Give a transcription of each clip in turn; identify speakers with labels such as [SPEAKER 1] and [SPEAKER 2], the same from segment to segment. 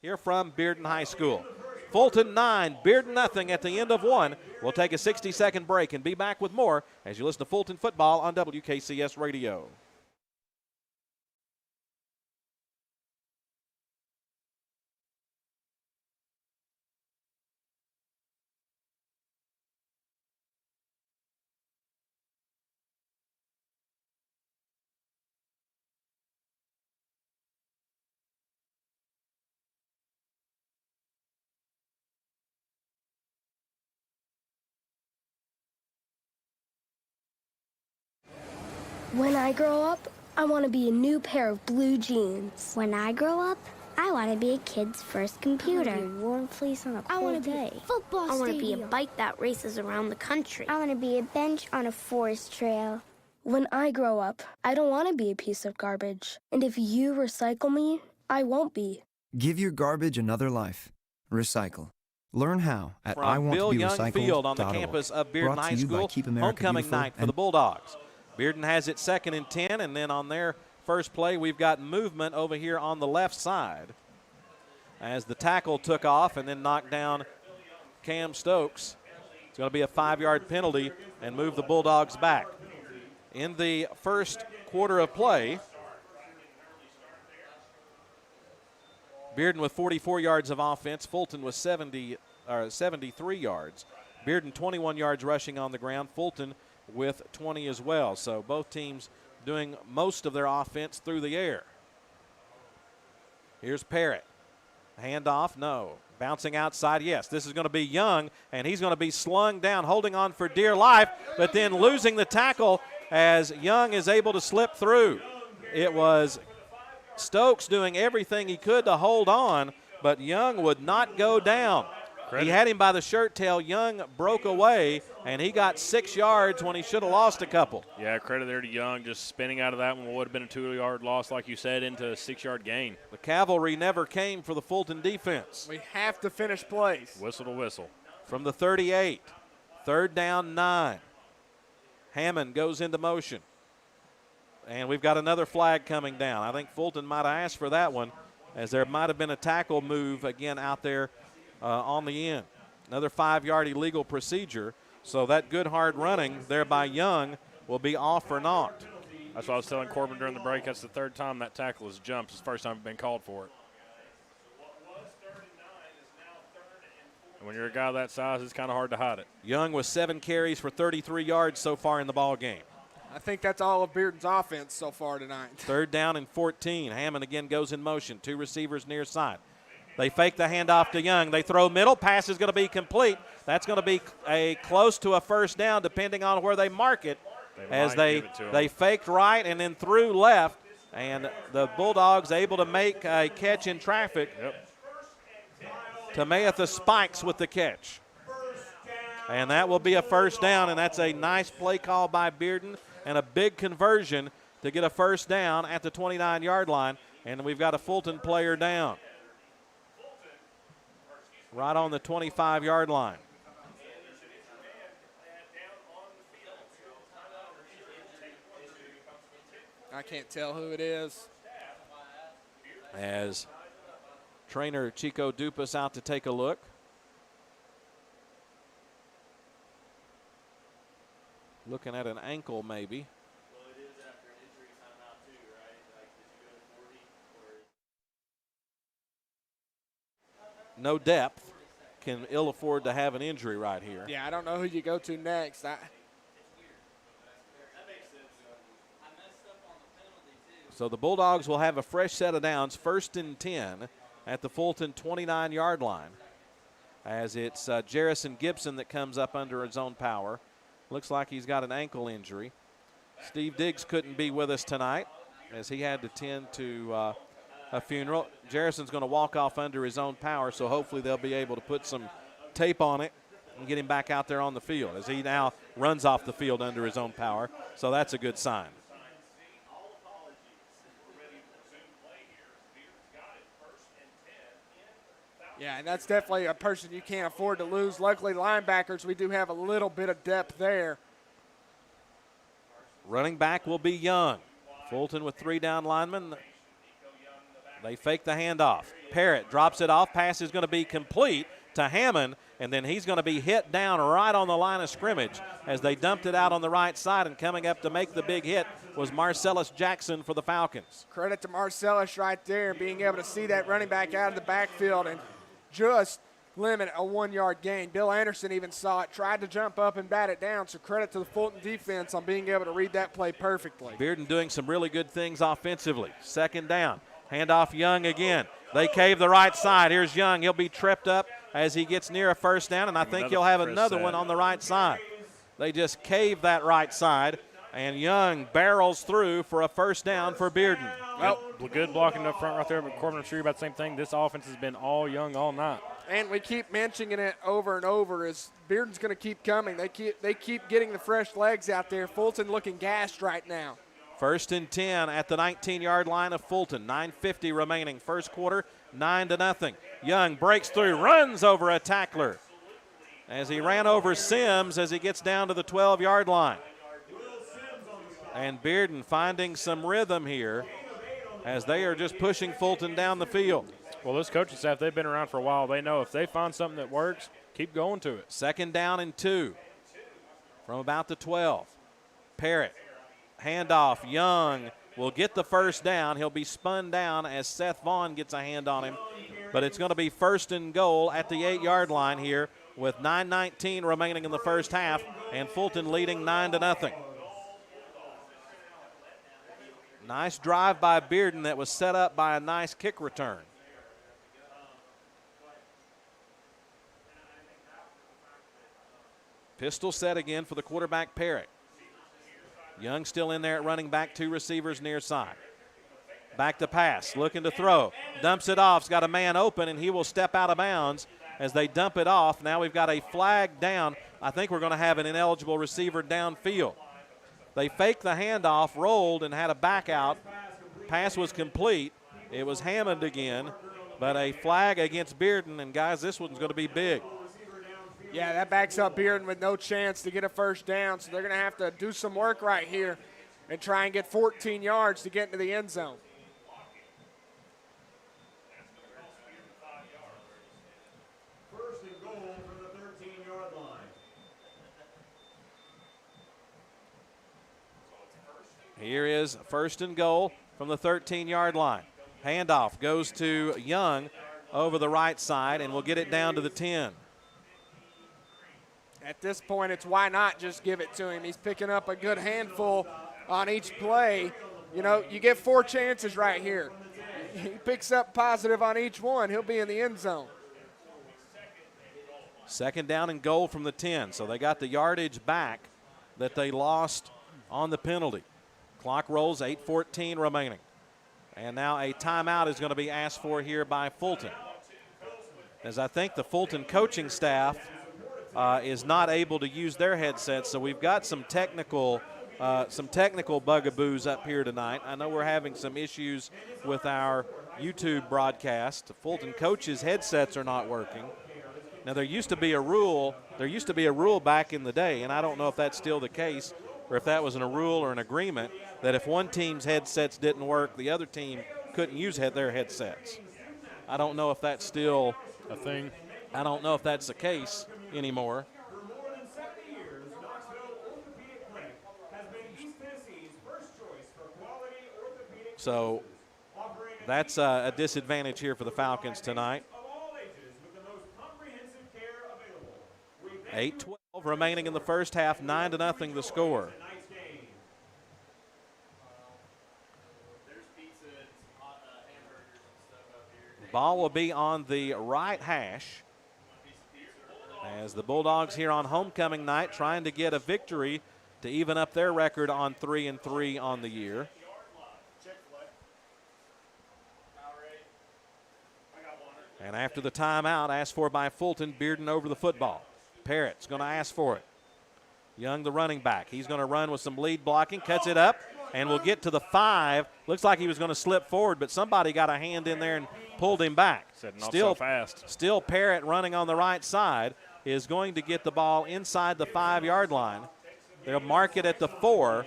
[SPEAKER 1] here from Bearden High School. Fulton 9, Bearden nothing at the end of one. We'll take a 60-second break and be back with more as you listen to Fulton football on WKCS Radio.
[SPEAKER 2] When I grow up, I want to be a new pair of blue jeans.
[SPEAKER 3] When I grow up, I want to be a kid's first computer.
[SPEAKER 2] I want to be a warm fleece on a
[SPEAKER 3] I
[SPEAKER 2] cold
[SPEAKER 3] want to be
[SPEAKER 2] day.
[SPEAKER 3] a football
[SPEAKER 2] I want to
[SPEAKER 3] stadium.
[SPEAKER 2] be a bike that races around the country.
[SPEAKER 3] I want to be a bench on a forest trail.
[SPEAKER 2] When I grow up, I don't want to be a piece of garbage. And if you recycle me, I won't be.
[SPEAKER 4] Give your garbage another life. Recycle. Learn how at
[SPEAKER 1] From Bill Young Field on the campus of Bearden High School, homecoming night for the Bulldogs. Bearden has it 2nd and 10, and then on their first play, we've got movement over here on the left side as the tackle took off and then knocked down Cam Stokes. It's going to be a 5-yard penalty and move the Bulldogs back. In the first quarter of play, Bearden with 44 yards of offense, Fulton with 73 yards. Bearden 21 yards rushing on the ground, Fulton with 20 as well. So both teams doing most of their offense through the air. Here's Parrott. Handoff, no. Bouncing outside, yes. This is going to be Young, and he's going to be slung down, holding on for dear life, but then losing the tackle as Young is able to slip through. It was Stokes doing everything he could to hold on, but Young would not go down. He had him by the shirt tail. Young broke away, and he got 6 yards when he should have lost a couple.
[SPEAKER 5] Yeah, credit there to Young, just spinning out of that one. Would have been a 2-yard loss, like you said, into a 6-yard gain.
[SPEAKER 1] The cavalry never came for the Fulton defense.
[SPEAKER 6] We have to finish plays.
[SPEAKER 5] Whistle to whistle.
[SPEAKER 1] From the 38, 3rd down 9. Hammond goes into motion. And we've got another flag coming down. I think Fulton might have asked for that one, as there might have been a tackle move again out there on the end. Another 5-yard illegal procedure. So that good hard running there by Young will be off for naught.
[SPEAKER 5] That's what I was telling Corbin during the break. That's the 3rd time that tackle has jumped. It's the first time it's been called for it. And when you're a guy that size, it's kind of hard to hide it.
[SPEAKER 1] Young with 7 carries for 33 yards so far in the ball game.
[SPEAKER 6] I think that's all of Bearden's offense so far tonight.
[SPEAKER 1] 3rd down and 14. Hammond again goes in motion. 2 receivers near side. They fake the handoff to Young. They throw middle. Pass is going to be complete. That's going to be a close to a first down depending on where they mark it, as they faked right and then threw left, and the Bulldogs able to make a catch in traffic.
[SPEAKER 5] Yep.
[SPEAKER 1] Tameatha Spikes with the catch. And that will be a first down, and that's a nice play call by Bearden and a big conversion to get a first down at the 29-yard line, and we've got a Fulton player down right on the 25-yard line.
[SPEAKER 6] I can't tell who it is.
[SPEAKER 1] As trainer Chico Dupas out to take a look. Looking at an ankle maybe.
[SPEAKER 7] Well, it is after an injury timeout too, right? Like, did you go to 40 or?
[SPEAKER 1] No depth. Can ill afford to have an injury right here.
[SPEAKER 6] Yeah, I don't know who you go to next.
[SPEAKER 1] So the Bulldogs will have a fresh set of downs, 1st and 10 at the Fulton 29-yard line, as it's Jarrison Gibson that comes up under his own power. Looks like he's got an ankle injury. Steve Diggs couldn't be with us tonight as he had to tend to a funeral. Jarrison's going to walk off under his own power, so hopefully they'll be able to put some tape on it and get him back out there on the field, as he now runs off the field under his own power. So that's a good sign.
[SPEAKER 6] Yeah, and that's definitely a person you can't afford to lose. Luckily, linebackers, we do have a little bit of depth there.
[SPEAKER 1] Running back will be Young. Fulton with 3 down linemen. They fake the handoff. Parrott drops it off. Pass is going to be complete to Hammond, and then he's going to be hit down right on the line of scrimmage as they dumped it out on the right side, and coming up to make the big hit was Marcellus Jackson for the Falcons.
[SPEAKER 6] Credit to Marcellus right there, being able to see that running back out of the backfield and just limit a 1-yard gain. Bill Anderson even saw it, tried to jump up and bat it down, so credit to the Fulton defense on being able to read that play perfectly.
[SPEAKER 1] Bearden doing some really good things offensively. Second down. Handoff Young again. They cave the right side. Here's Young. He'll be tripped up as he gets near a first down, and I think he'll have another one on the right side. They just cave that right side, and Young barrels through for a first down for Bearden.
[SPEAKER 5] Well, good blocking up front right there, but Corbin, I'm sure about the same thing. This offense has been all Young all night.
[SPEAKER 6] And we keep mentioning it over and over as Bearden's going to keep coming. They keep getting the fresh legs out there. Fulton looking gassed right now.
[SPEAKER 1] First and 10 at the 19-yard line of Fulton. 9:50 remaining. First quarter, 9-0. Young breaks through, runs over a tackler as he ran over Sims as he gets down to the 12-yard line. And Bearden finding some rhythm here as they are just pushing Fulton down the field.
[SPEAKER 5] Well, this coaching staff, they've been around for a while. They know if they find something that works, keep going to it.
[SPEAKER 1] Second down and 2 from about the 12. Parrott, handoff. Young will get the first down. He'll be spun down as Seth Vaughn gets a hand on him. But it's going to be first and goal at the 8-yard line here with 9:19 remaining in the first half, and Fulton leading 9-0. Nice drive by Bearden that was set up by a nice kick return. Pistol set again for the quarterback, Parrott. Young still in there at running back, 2 receivers near side. Back to pass, looking to throw. Dumps it off, he's got a man open, and he will step out of bounds as they dump it off. Now we've got a flag down. I think we're going to have an ineligible receiver downfield. They faked the handoff, rolled, and had a back out. Pass was complete. It was Hammond again, but a flag against Bearden, and guys, this one's going to be big.
[SPEAKER 6] Yeah, that backs up Bearden with no chance to get a first down, so they're going to have to do some work right here and try and get 14 yards to get into the end zone.
[SPEAKER 7] First and goal from the 13-yard line.
[SPEAKER 1] Here is first and goal from the 13-yard line. Handoff goes to Young over the right side, and we'll get it down to the 10.
[SPEAKER 6] At this point, it's why not just give it to him. He's picking up a good handful on each play. You know, you get 4 chances right here. He picks up positive on each one. He'll be in the end zone.
[SPEAKER 1] Second down and goal from the 10. So they got the yardage back that they lost on the penalty. Clock rolls, 8:14 remaining. And now a timeout is going to be asked for here by Fulton, as I think the Fulton coaching staff is not able to use their headsets, so we've got some technical bugaboos up here tonight. I know we're having some issues with our YouTube broadcast. The Fulton coaches' headsets are not working. Now there used to be a rule back in the day, and I don't know if that's still the case or if that was a rule or an agreement, that if one team's headsets didn't work, the other team couldn't use their headsets. I don't know if that's still
[SPEAKER 5] a thing.
[SPEAKER 1] I don't know if that's the case anymore.
[SPEAKER 7] For more than 70 years, Knoxville Orthopedic Clinic has been East Tennessee's first choice for quality orthopedic.
[SPEAKER 1] So that's a disadvantage here for the Falcons tonight.
[SPEAKER 7] Of all ages with the most comprehensive care available.
[SPEAKER 1] 8:12 remaining in the first half, 9-0 the score. Ball will be on the right hash as the Bulldogs here on homecoming night trying to get a victory to even up their record on 3-3 on the year. And after the timeout asked for by Fulton, Bearden over the football. Parrott's going to ask for it. Young, the running back. He's going to run with some lead blocking, cuts it up, and will get to the 5. Looks like he was going to slip forward, but somebody got a hand in there and pulled him back.
[SPEAKER 5] So fast.
[SPEAKER 1] Still Parrott running on the right side is going to get the ball inside the 5-yard line. They'll mark it at the 4.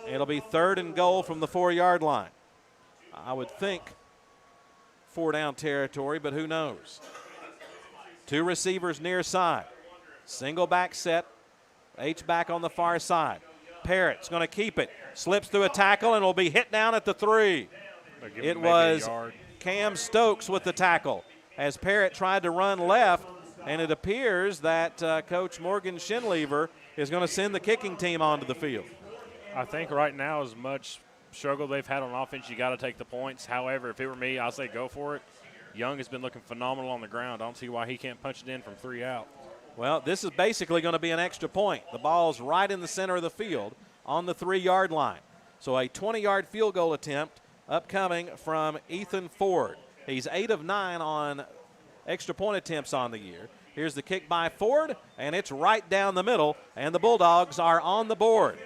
[SPEAKER 1] It'll be third and goal from the 4-yard line. I would think 4-down territory, but who knows. 2 receivers near side. Single back set. H-back on the far side. Parrott's going to keep it. Slips through a tackle and will be hit down at the 3. It was Cam Stokes with the tackle as Parrott tried to run left, and it appears that Coach Morgan Schinlever is going to send the kicking team onto the field.
[SPEAKER 5] I think right now, as much struggle they've had on offense, you got to take the points. However, if it were me, I'd say go for it. Young has been looking phenomenal on the ground. I don't see why he can't punch it in from 3 out.
[SPEAKER 1] Well, this is basically going to be an extra point. The ball's right in the center of the field on the 3-yard line. So a 20-yard field goal attempt upcoming from Ethan Ford. He's 8 of 9 on extra point attempts on the year. Here's the kick by Ford, and it's right down the middle, and the Bulldogs are on the board.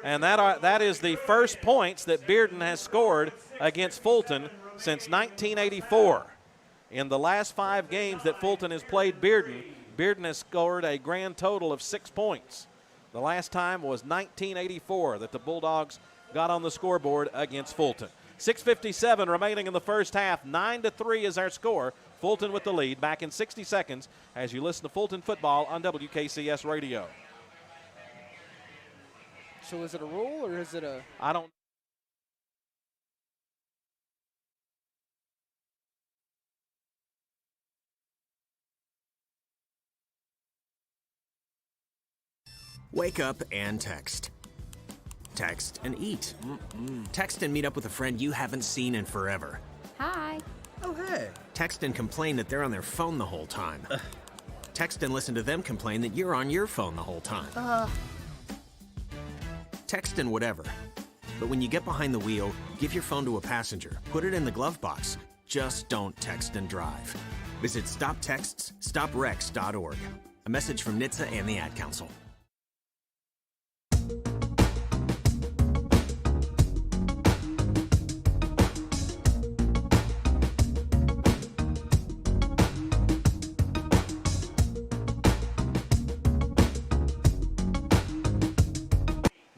[SPEAKER 1] And that is the first points that Bearden has scored against Fulton since 1984. In the last 5 games that Fulton has played Bearden, Bearden has scored a grand total of 6 points. The last time was 1984 that the Bulldogs got on the scoreboard against Fulton. 6:57 remaining in the first half. 9-3 is our score. Fulton with the lead. Back in 60 seconds as you listen to Fulton football on WKCS Radio.
[SPEAKER 6] So is it a rule or is it a?
[SPEAKER 1] I don't.
[SPEAKER 8] Wake up and text. Text and eat. Text and meet up with a friend you haven't seen in forever.
[SPEAKER 9] Hi.
[SPEAKER 8] Oh, hey. Text and complain that they're on their phone the whole time. Text and listen to them complain that you're on your phone the whole time. Text and whatever. But when you get behind the wheel, give your phone to a passenger. Put it in the glove box. Just don't text and drive. Visit StopTextsStopWrecks.org. A message from NHTSA and the Ad Council.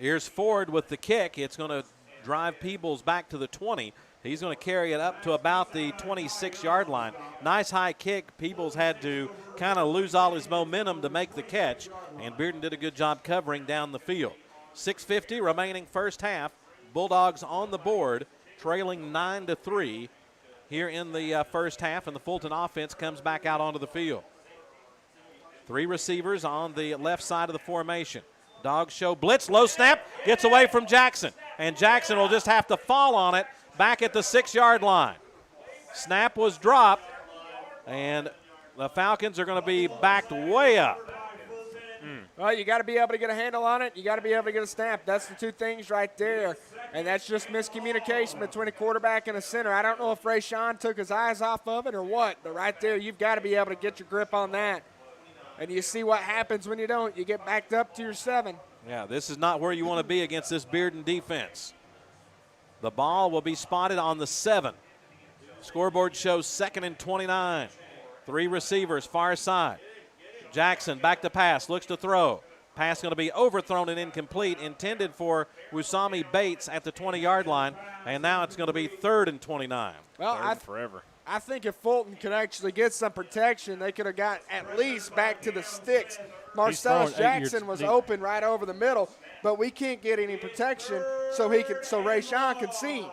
[SPEAKER 1] Here's Ford with the kick. It's going to drive Peebles back to the 20. He's going to carry it up to about the 26-yard line. Nice high kick. Peebles had to kind of lose all his momentum to make the catch, and Bearden did a good job covering down the field. 6:50 remaining first half. Bulldogs on the board, trailing 9-3 here in the first half, and the Fulton offense comes back out onto the field. 3 receivers on the left side of the formation. Dogs show blitz, low snap, gets away from Jackson, and Jackson will just have to fall on it back at the 6-yard line. Snap was dropped, and the Falcons are going to be backed way up.
[SPEAKER 6] Well, you got to be able to get a handle on it. You got to be able to get a snap. That's the 2 things right there, and that's just miscommunication between a quarterback and a center. I don't know if Rayshawn took his eyes off of it or what, but right there you've got to be able to get your grip on that. And you see what happens when you don't. You get backed up to your 7.
[SPEAKER 1] Yeah, this is not where you want to be against this Bearden defense. The ball will be spotted on the 7. Scoreboard shows 2nd and 29. 3 receivers, far side. Jackson back to pass, looks to throw. Pass going to be overthrown and incomplete, intended for Wusami Bates at the 20-yard line, and now it's going to be 3rd and 29.
[SPEAKER 6] Well,
[SPEAKER 5] Forever.
[SPEAKER 6] I think if Fulton could actually get some protection, they could have got at least back to the sticks. Marcellus Jackson was open right over the middle, but we can't get any protection so Rayshawn can see.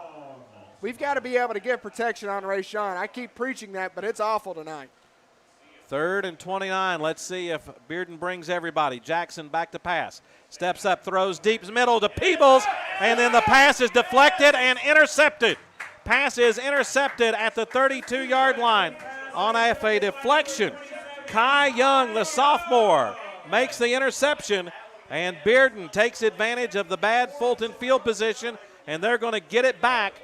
[SPEAKER 6] We've got to be able to get protection on Rayshawn. I keep preaching that, but it's awful tonight.
[SPEAKER 1] 3rd and 29. Let's see if Bearden brings everybody. Jackson back to pass. Steps up, throws deep middle to Peebles, and then the pass is deflected and intercepted. Pass is intercepted at the 32-yard line on a deflection. Kai Young, the sophomore, makes the interception, and Bearden takes advantage of the bad Fulton field position, and they're going to get it back.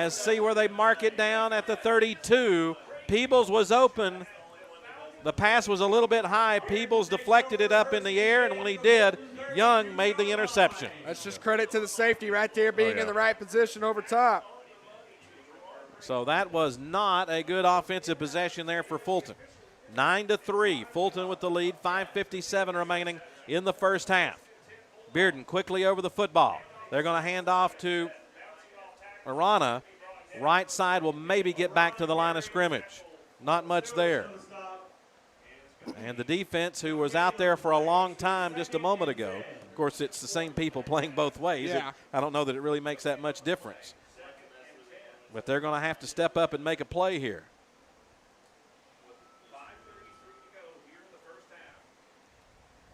[SPEAKER 1] See where they mark it down at the 32. Peebles was open. The pass was a little bit high. Peebles deflected it up in the air, and when he did, Young made the interception.
[SPEAKER 6] That's just credit to the safety right there being in the right position over top.
[SPEAKER 1] So that was not a good offensive possession there for Fulton. 9-3, Fulton with the lead, 5:57 remaining in the first half. Bearden quickly over the football. They're going to hand off to Arana, right side will maybe get back to the line of scrimmage. Not much there. And the defense, who was out there for a long time just a moment ago, of course, it's the same people playing both ways.
[SPEAKER 6] Yeah.
[SPEAKER 1] I don't know that it really makes that much difference. But they're going to have to step up and make a play here.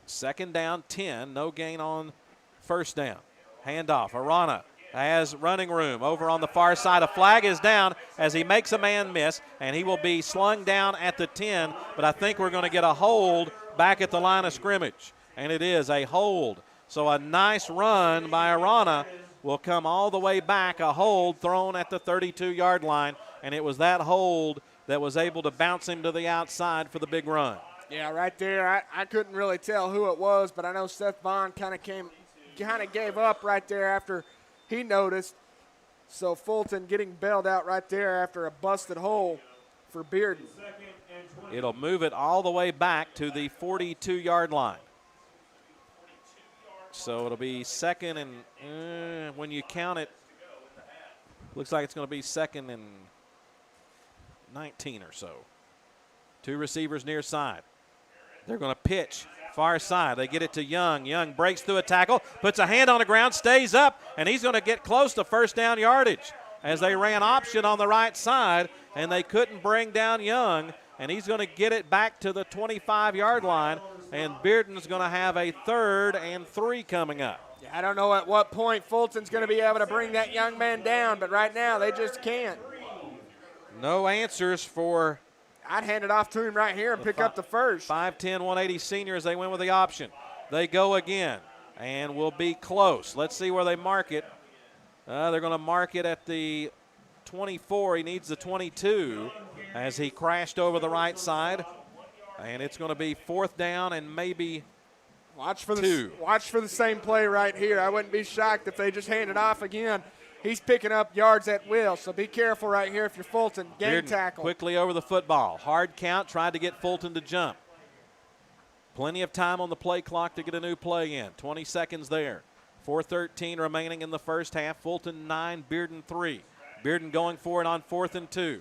[SPEAKER 1] Second down, 10. No gain on first down. Handoff. Arana has running room over on the far side. A flag is down as he makes a man miss, and he will be slung down at the 10. But I think we're going to get a hold back at the line of scrimmage. And it is a hold. So a nice run by Arana will come all the way back. A hold thrown at the 32-yard line. And it was that hold that was able to bounce him to the outside for the big run.
[SPEAKER 6] Yeah, right there. I couldn't really tell who it was, but I know Seth Vaughn kind of gave up right there after he noticed. So Fulton getting bailed out right there after a busted hole for Bearden.
[SPEAKER 1] It'll move it all the way back to the 42-yard line. So it'll be second and when you count it, looks like it's going to be second and 19 or so. Two receivers near side. They're going to pitch far side. They get it to Young. Young breaks through a tackle, puts a hand on the ground, stays up, and he's going to get close to first down yardage as they ran option on the right side, and they couldn't bring down Young, and he's going to get it back to the 25-yard line, and Bearden's going to have a 3rd and 3 coming up.
[SPEAKER 6] Yeah, I don't know at what point Fulton's going to be able to bring that young man down, but right now they just can't.
[SPEAKER 1] No answers for
[SPEAKER 6] I'd hand it off to him right here and pick up the first.
[SPEAKER 1] 5'10", 180 senior as they win with the option. They go again and will be close. Let's see where they mark it. They're going to mark it at the 24. He needs the 22 as he crashed over the right side. And it's going to be 4th down and maybe
[SPEAKER 6] watch for
[SPEAKER 1] 2.
[SPEAKER 6] Watch for the same play right here. I wouldn't be shocked if they just hand it off again. He's picking up yards at will, so be careful right here if you're Fulton. Game
[SPEAKER 1] Bearden
[SPEAKER 6] tackle.
[SPEAKER 1] Quickly over the football. Hard count, tried to get Fulton to jump. Plenty of time on the play clock to get a new play in. 20 seconds there. 4:13 remaining in the first half. Fulton 9, Bearden 3. Bearden going for it on 4th and 2.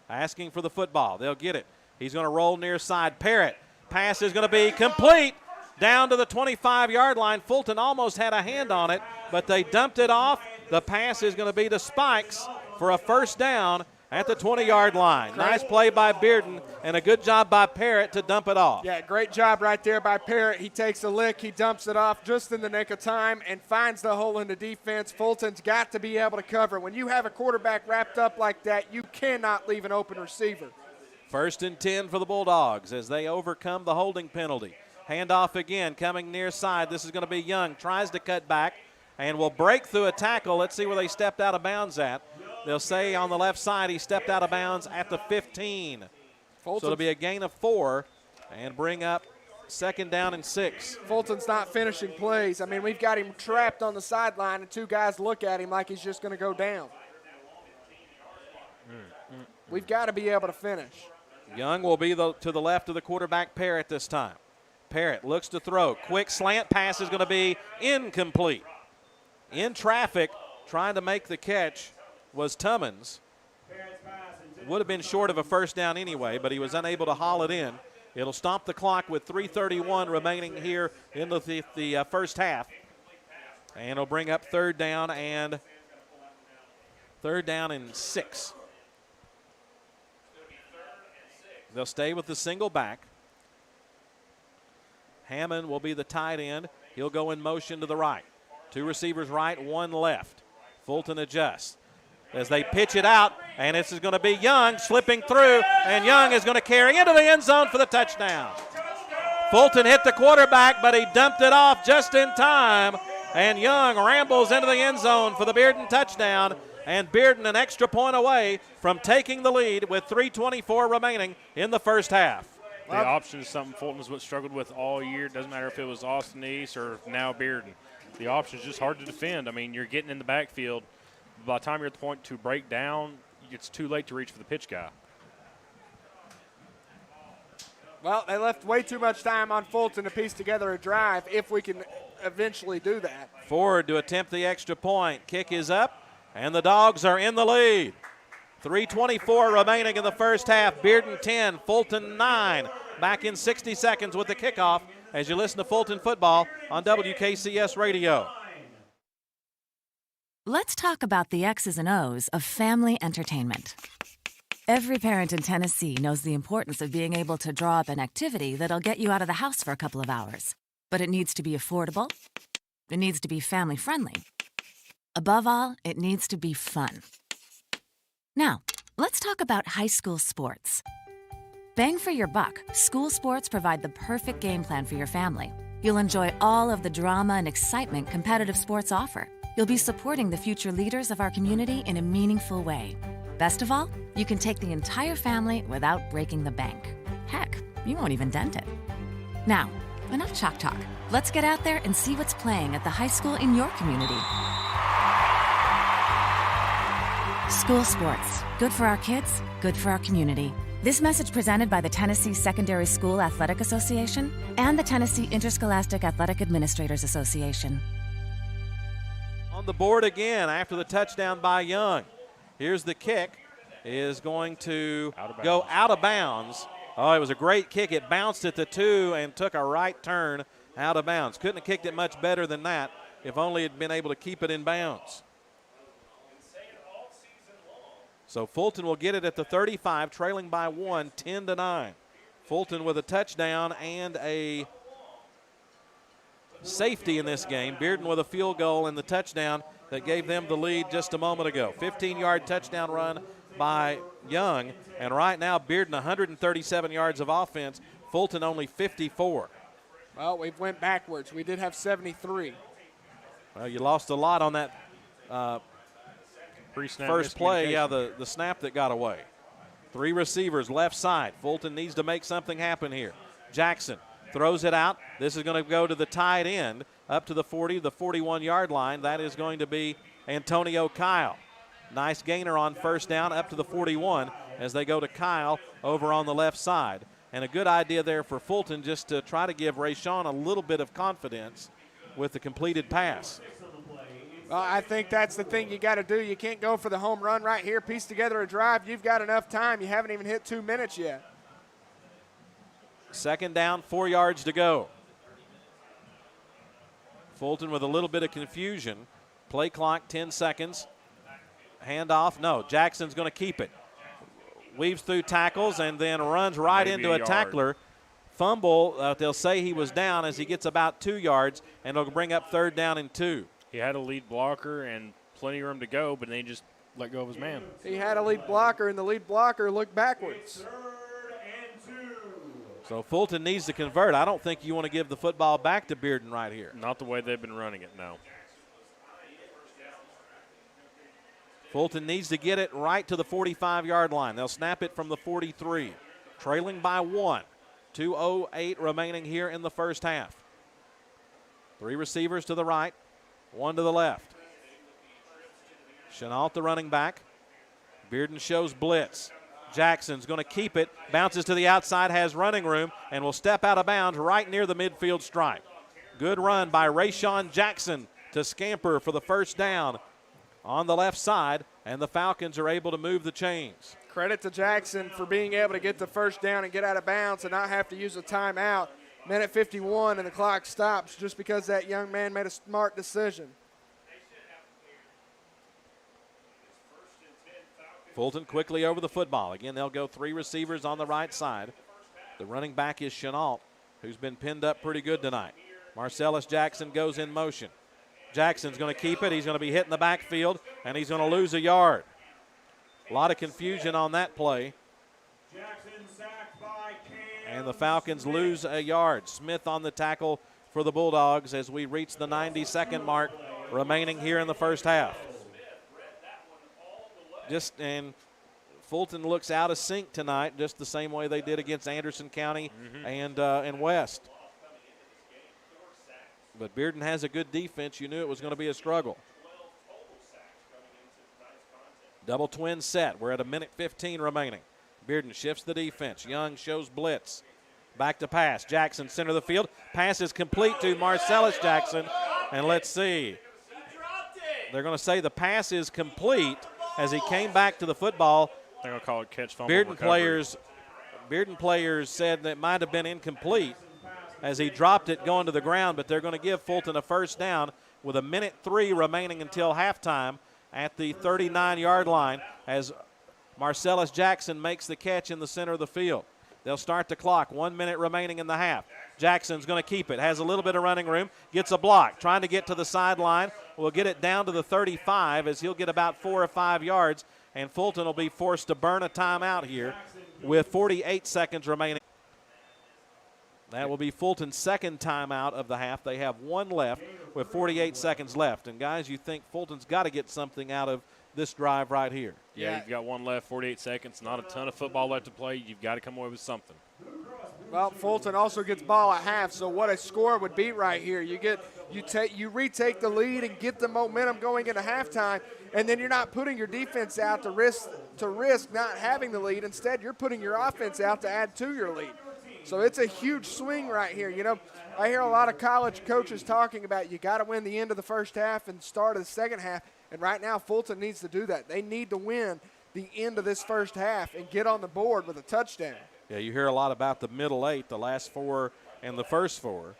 [SPEAKER 1] Asking for the football. They'll get it. He's going to roll near side. Parrott. Pass is going to be complete. Down to the 25-yard line. Fulton almost had a hand on it, but they dumped it off. The pass is going to be to Spikes for a first down at the 20-yard line. Nice play by Bearden and a good job by Parrott to dump it off.
[SPEAKER 6] Yeah, great job right there by Parrott. He takes a lick. He dumps it off just in the nick of time and finds the hole in the defense. Fulton's got to be able to cover. When you have a quarterback wrapped up like that, you cannot leave an open receiver.
[SPEAKER 1] 1st and 10 for the Bulldogs as they overcome the holding penalty. Handoff again, coming near side. This is going to be Young. Tries to cut back and will break through a tackle. Let's see where they stepped out of bounds at. They'll say on the left side he stepped out of bounds at the 15. So it'll be a gain of 4 and bring up 2nd down and 6.
[SPEAKER 6] Fulton's not finishing plays. I mean, we've got him trapped on the sideline, and 2 guys look at him like he's just going to go down. We've got to be able to finish.
[SPEAKER 1] Young will be to the left of the quarterback, Parrott, this time. Parrott looks to throw. Quick slant pass is going to be incomplete. In traffic, trying to make the catch was Tummins. Would have been short of a first down anyway, but he was unable to haul it in. It'll stop the clock with 3:31 remaining here in the first half. And it'll bring up 3rd down and 6. They'll stay with the single back. Hammond will be the tight end. He'll go in motion to the right. 2 receivers right, 1 left. Fulton adjusts as they pitch it out, and this is going to be Young slipping through, and Young is going to carry into the end zone for the touchdown. Fulton hit the quarterback, but he dumped it off just in time, and Young rambles into the end zone for the Bearden touchdown, and Bearden an extra point away from taking the lead with 3:24 remaining in the first half.
[SPEAKER 5] The option is something Fulton's what struggled with all year. Doesn't matter if it was Austin East or now Bearden. The option is just hard to defend. I mean, you're getting in the backfield. By the time you're at the point to break down, it's too late to reach for the pitch guy.
[SPEAKER 6] Well, they left way too much time on Fulton to piece together a drive if we can eventually do that.
[SPEAKER 1] Ford to attempt the extra point. Kick is up, and the Dogs are in the lead. 3:24 remaining in the first half. Bearden 10, Fulton 9. Back in 60 seconds with the kickoff as you listen to Fulton football on WKCS Radio.
[SPEAKER 9] Let's talk about the X's and O's of family entertainment. Every parent in Tennessee knows the importance of being able to draw up an activity that'll get you out of the house for a couple of hours. But it needs to be affordable. It needs to be family-friendly. Above all, it needs to be fun. Now, let's talk about high school sports. Bang for your buck, school sports provide the perfect game plan for your family. You'll enjoy all of the drama and excitement competitive sports offer. You'll be supporting the future leaders of our community in a meaningful way. Best of all, you can take the entire family without breaking the bank. Heck, you won't even dent it. Now, enough chalk talk. Let's get out there and see what's playing at the high school in your community. School sports. Good for our kids, good for our community. This message presented by the Tennessee Secondary School Athletic Association and the Tennessee Interscholastic Athletic Administrators Association.
[SPEAKER 1] On the board again after the touchdown by Young. Here's the kick. Is going to go out of bounds. Oh, it was a great kick. It bounced at the 2 and took a right turn out of bounds. Couldn't have kicked it much better than that if only had been able to keep it in bounds. So Fulton will get it at the 35, trailing by 1, 10-9. Fulton with a touchdown and a safety in this game. Bearden with a field goal and the touchdown that gave them the lead just a moment ago. 15-yard touchdown run by Young, and right now Bearden 137 yards of offense, Fulton only 54.
[SPEAKER 6] Well, we've went backwards. We did have 73.
[SPEAKER 1] Well, you lost a lot on that first play. Yeah, the snap that got away. 3 receivers left side. Fulton needs to make something happen here. Jackson throws it out. This is going to go to the tight end up to the 40, the 41-yard line. That is going to be Antonio Kyle. Nice gainer on first down up to the 41 as they go to Kyle over on the left side. And a good idea there for Fulton just to try to give Rayshawn a little bit of confidence with the completed pass.
[SPEAKER 6] Well, I think that's the thing you got to do. You can't go for the home run right here, piece together a drive. You've got enough time. You haven't even hit 2 minutes yet.
[SPEAKER 1] Second down, 4 yards to go. Fulton with a little bit of confusion. Play clock, 10 seconds. Handoff, no, Jackson's going to keep it. Weaves through tackles and then runs right into a tackler. Fumble, they'll say he was down as he gets about 2 yards, and it'll bring up 3rd down and 2.
[SPEAKER 5] He had a lead blocker and plenty of room to go, but then he just let go of his man.
[SPEAKER 6] He had a lead blocker, and the lead blocker looked backwards.
[SPEAKER 1] So Fulton needs to convert. I don't think you want to give the football back to Bearden right here.
[SPEAKER 5] Not the way they've been running it, no.
[SPEAKER 1] Fulton needs to get it right to the 45-yard line. They'll snap it from the 43. Trailing by 1. 2:08 remaining here in the first half. 3 receivers to the right, 1 to the left. Chenault, the running back. Bearden shows blitz. Jackson's going to keep it, bounces to the outside, has running room, and will step out of bounds right near the midfield stripe. Good run by Rayshawn Jackson to scamper for the first down on the left side, and the Falcons are able to move the chains.
[SPEAKER 6] Credit to Jackson for being able to get the first down and get out of bounds and not have to use a timeout. Minute 51 and the clock stops just because that young man made a smart decision.
[SPEAKER 1] Fulton quickly over the football. Again, they'll go 3 receivers on the right side. The running back is Chenault, who's been pinned up pretty good tonight. Marcellus Jackson goes in motion. Jackson's going to keep it. He's going to be hit in the backfield, and he's going to lose a yard. A lot of confusion on that play. And the Falcons lose a yard. Smith on the tackle for the Bulldogs as we reach the 90-second mark remaining here in the first half. And Fulton looks out of sync tonight, just the same way they did against Anderson County and West. But Bearden has a good defense. You knew it was going to be a struggle. Double twin set. We're at a minute 15 remaining. Bearden shifts the defense. Young shows blitz. Back to pass. Jackson, center of the field. Pass is complete to Marcellus Jackson. And let's see. They're going to say the pass is complete. as he came back to the football.
[SPEAKER 5] They're going to call it catch fumble
[SPEAKER 1] Bearden players said that it might have been incomplete as he dropped it going to the ground, but they're going to give Fulton a first down with 1:03 remaining until halftime at the 39-yard line as Marcellus Jackson makes the catch in the center of the field. They'll start the clock, 1 minute remaining in the half. Jackson's going to keep it, has a little bit of running room, gets a block, trying to get to the sideline. Will get it down to the 35 as he'll get about 4 or 5 yards, and Fulton will be forced to burn a timeout here with 48 seconds remaining. That will be Fulton's second timeout of the half. They have one left with 48 seconds left. And, guys, you think Fulton's got to get something out of this drive right here.
[SPEAKER 5] Yeah, you've got one left, 48 seconds, not a ton of football left to play. You've got to come away with something.
[SPEAKER 6] Well, Fulton also gets ball at half, so what a score would be right here. You retake the lead and get the momentum going into halftime, and then you're not putting your defense out to risk not having the lead. Instead, you're putting your offense out to add to your lead. So it's a huge swing right here. You know, I hear a lot of college coaches talking about you got to win the end of the first half and start of the second half, and right now Fulton needs to do that. They need to win the end of this first half and get on the board with a touchdown.
[SPEAKER 1] Yeah, you hear a lot about the middle 8, the last 4 and the first 4.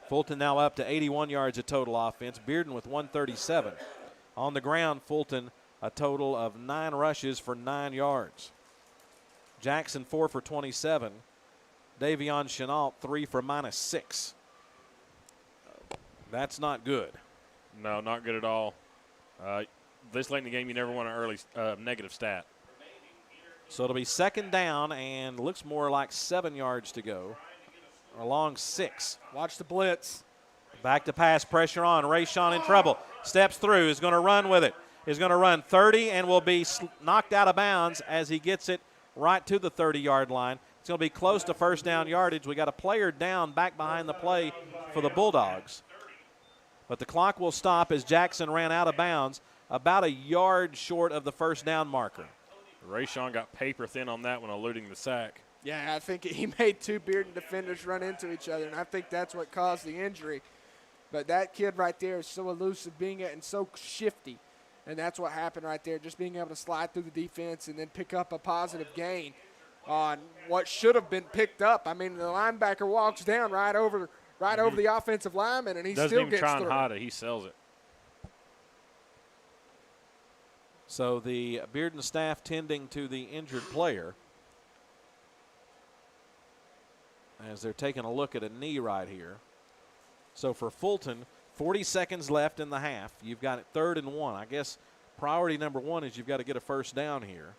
[SPEAKER 1] Fulton now up to 81 yards of total offense. Bearden with 137. On the ground, Fulton a total of 9 rushes for 9 yards. Jackson 4 for 27. Davion Chenault 3 for -6. That's not good.
[SPEAKER 5] No, not good at all. This late in the game, you never want an early negative stat.
[SPEAKER 1] So it'll be second down and looks more like 7 yards to go. Along 6.
[SPEAKER 6] Watch the blitz.
[SPEAKER 1] Back to pass, pressure on. Rayshawn in trouble. Steps through, is going to run with it. Is going to run 30 and will be knocked out of bounds as he gets it right to the 30-yard line. It's going to be close to first down yardage. We got a player down back behind the play for the Bulldogs. But the clock will stop as Jackson ran out of bounds about a yard short of the first down marker.
[SPEAKER 5] Rayshawn got paper thin on that one, eluding the sack.
[SPEAKER 6] Yeah, I think he made 2 Bearden defenders run into each other, and I think that's what caused the injury. But that kid right there is so elusive and so shifty, and that's what happened right there, just being able to slide through the defense and then pick up a positive gain on what should have been picked up. I mean, the linebacker walks down right over the offensive lineman, and he still gets through.
[SPEAKER 5] Doesn't even try and hide it. He sells it.
[SPEAKER 1] So the Bearden staff tending to the injured player as they're taking a look at a knee right here. So for Fulton, 40 seconds left in the half. You've got it 3rd and 1. I guess priority number 1 is you've got to get a first down here.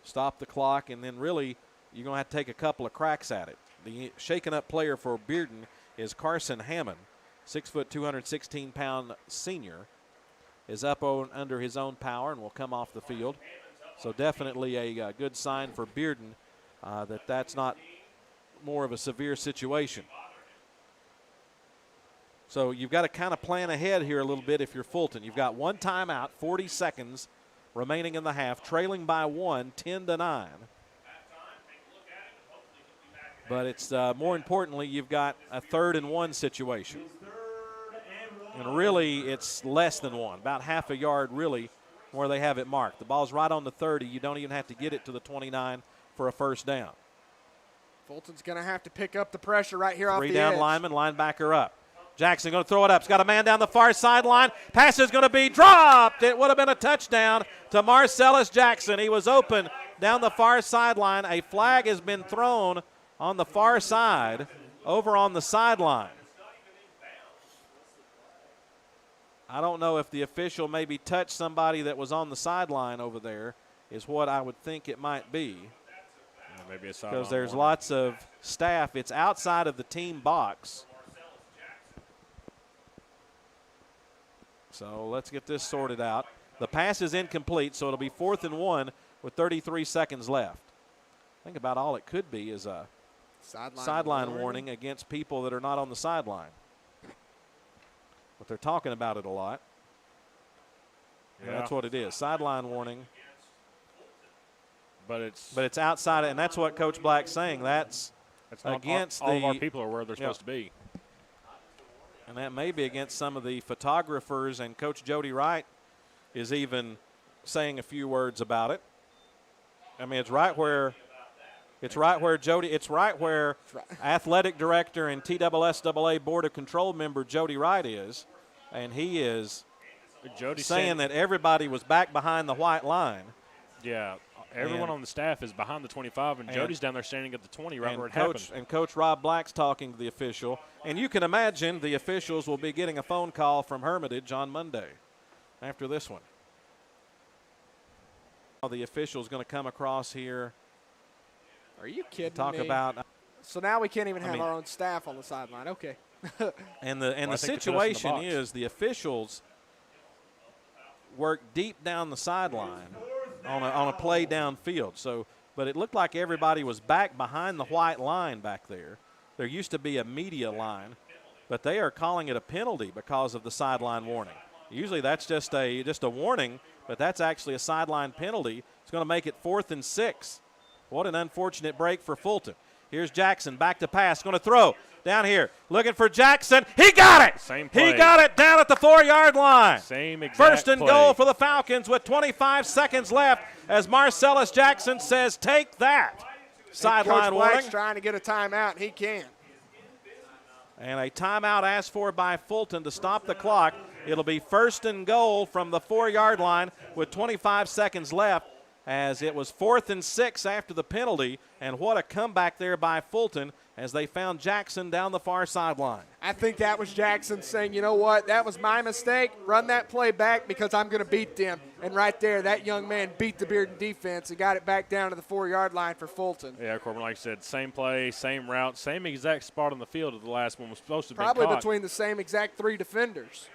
[SPEAKER 1] Stop the clock, and then really you're going to have to take a couple of cracks at it. The shaken up player for Bearden is Carson Hammond, 6 foot, 216-pound senior, is up under his own power and will come off the field. So definitely a good sign for Bearden that's not more of a severe situation. So you've got to kind of plan ahead here a little bit if you're Fulton. You've got one timeout, 40 seconds remaining in the half, trailing by 1, 10-9. But it's more importantly, you've got a 3rd and 1 situation. And really, it's less than 1, about half a yard really where they have it marked. The ball's right on the 30. You don't even have to get it to the 29 for a first down.
[SPEAKER 6] Fulton's going to have to pick up the pressure right here off the edge.
[SPEAKER 1] 3 down lineman, linebacker up. Jackson going to throw it up. He's got a man down the far sideline. Pass is going to be dropped. It would have been a touchdown to Marcellus Jackson. He was open down the far sideline. A flag has been thrown on the far side over on the sideline. I don't know if the official maybe touched somebody that was on the sideline over there is what I would think it might be.
[SPEAKER 5] Maybe a
[SPEAKER 1] because there's lots of staff. It's outside of the team box. So let's get this sorted out. The pass is incomplete, so it'll be 4th and 1 with 33 seconds left. I think about all it could be is a sideline warning against people that are not on the sideline. But they're talking about it a lot. Yeah. That's what it is, sideline warning.
[SPEAKER 5] But
[SPEAKER 1] it's outside, and that's what Coach Black's saying. That's against
[SPEAKER 5] all of our people are where they're supposed to be.
[SPEAKER 1] And that may be against some of the photographers, and Coach Jody Wright is even saying a few words about it. I mean, it's right where athletic director and TSSAA Board of Control member Jody Wright is, and he is saying that everybody was back behind the white line.
[SPEAKER 5] Yeah, everyone on the staff is behind the 25, and Jody's down there standing at the 20 right where it happened.
[SPEAKER 1] And Coach Rob Black's talking to the official. And you can imagine the officials will be getting a phone call from Hermitage on Monday after this one. The official's going to come across here.
[SPEAKER 6] Are you kidding
[SPEAKER 1] talk
[SPEAKER 6] me?
[SPEAKER 1] about.
[SPEAKER 6] So now we can't even have our own staff on the sideline. Okay.
[SPEAKER 1] And the situation is the officials work deep down the sideline on a play downfield. So, but it looked like everybody was back behind the white line back there. There used to be a media line, but they are calling it a penalty because of the sideline warning. Usually that's just a warning, but that's actually a sideline penalty. It's going to make it 4th and 6. What an unfortunate break for Fulton. Here's Jackson back to pass, going to throw down here, looking for Jackson. He got it.
[SPEAKER 5] Same play.
[SPEAKER 1] He got it down at the 4-yard line.
[SPEAKER 5] Same exact
[SPEAKER 1] First and
[SPEAKER 5] play.
[SPEAKER 1] goal for the Falcons with 25 seconds left as Marcellus Jackson says, take that. Sideline warning.
[SPEAKER 6] Black's trying to get a timeout. He can't.
[SPEAKER 1] And a timeout asked for by Fulton to stop the clock. It'll be first and goal from the 4-yard line with 25 seconds left, as it was 4th and 6 after the penalty. And what a comeback there by Fulton as they found Jackson down the far sideline.
[SPEAKER 6] I think that was Jackson saying, you know what, that was my mistake. Run that play back because I'm going to beat them. And right there, that young man beat the Bearden defense and got it back down to the 4-yard line for Fulton.
[SPEAKER 5] Yeah, Corbin, like I said, same play, same route, same exact spot on the field as the last one was supposed to be
[SPEAKER 6] Probably
[SPEAKER 5] caught.
[SPEAKER 6] between the same exact 3 defenders.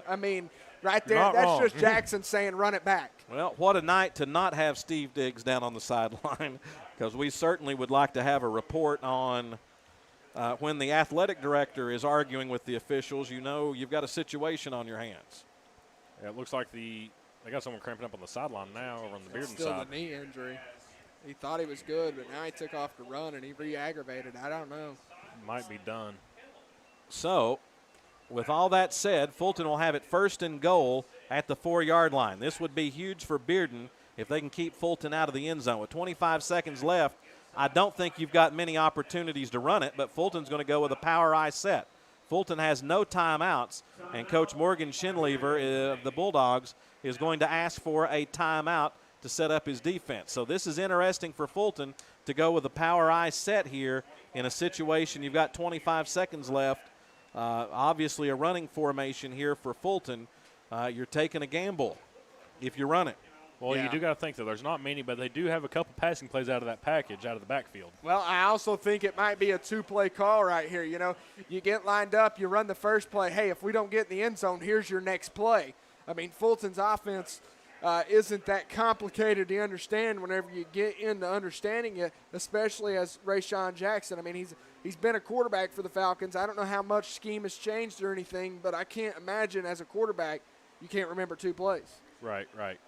[SPEAKER 6] I mean, right there,
[SPEAKER 5] Not
[SPEAKER 6] that's
[SPEAKER 5] wrong.
[SPEAKER 6] just Jackson saying run it back.
[SPEAKER 1] Well, what a night to not have Steve Diggs down on the sideline, because we certainly would like to have a report on when the athletic director is arguing with the officials. You know you've got a situation on your hands.
[SPEAKER 5] Yeah, it looks like they got someone cramping up on the sideline now over on the Bearden
[SPEAKER 6] Still
[SPEAKER 5] side.
[SPEAKER 6] the knee injury. He thought he was good, but now he took off to run and he re-aggravated. I don't know.
[SPEAKER 5] Might be done.
[SPEAKER 1] So, with all that said, Fulton will have it first and goal at the 4-yard line. This would be huge for Bearden if they can keep Fulton out of the end zone. With 25 seconds left, I don't think you've got many opportunities to run it, but Fulton's going to go with a power I set. Fulton has no timeouts, and Coach Morgan Schinlever of the Bulldogs is going to ask for a timeout to set up his defense. So this is interesting for Fulton to go with a power I set here in a situation. You've got 25 seconds left. Obviously a running formation here for Fulton. You're taking a gamble if you run it.
[SPEAKER 5] Well,
[SPEAKER 6] Yeah.
[SPEAKER 5] you do got to think, though, there's not many, but they do have a couple passing plays out of that package, out of the backfield.
[SPEAKER 6] Well, I also think it might be a 2-play call right here. You know, you get lined up, you run the first play. Hey, if we don't get in the end zone, here's your next play. I mean, Fulton's offense isn't that complicated to understand whenever you get into understanding it, especially as Rayshawn Jackson. I mean, he's been a quarterback for the Falcons. I don't know how much scheme has changed or anything, but I can't imagine as a quarterback you can't remember 2 plays.
[SPEAKER 5] Right, right.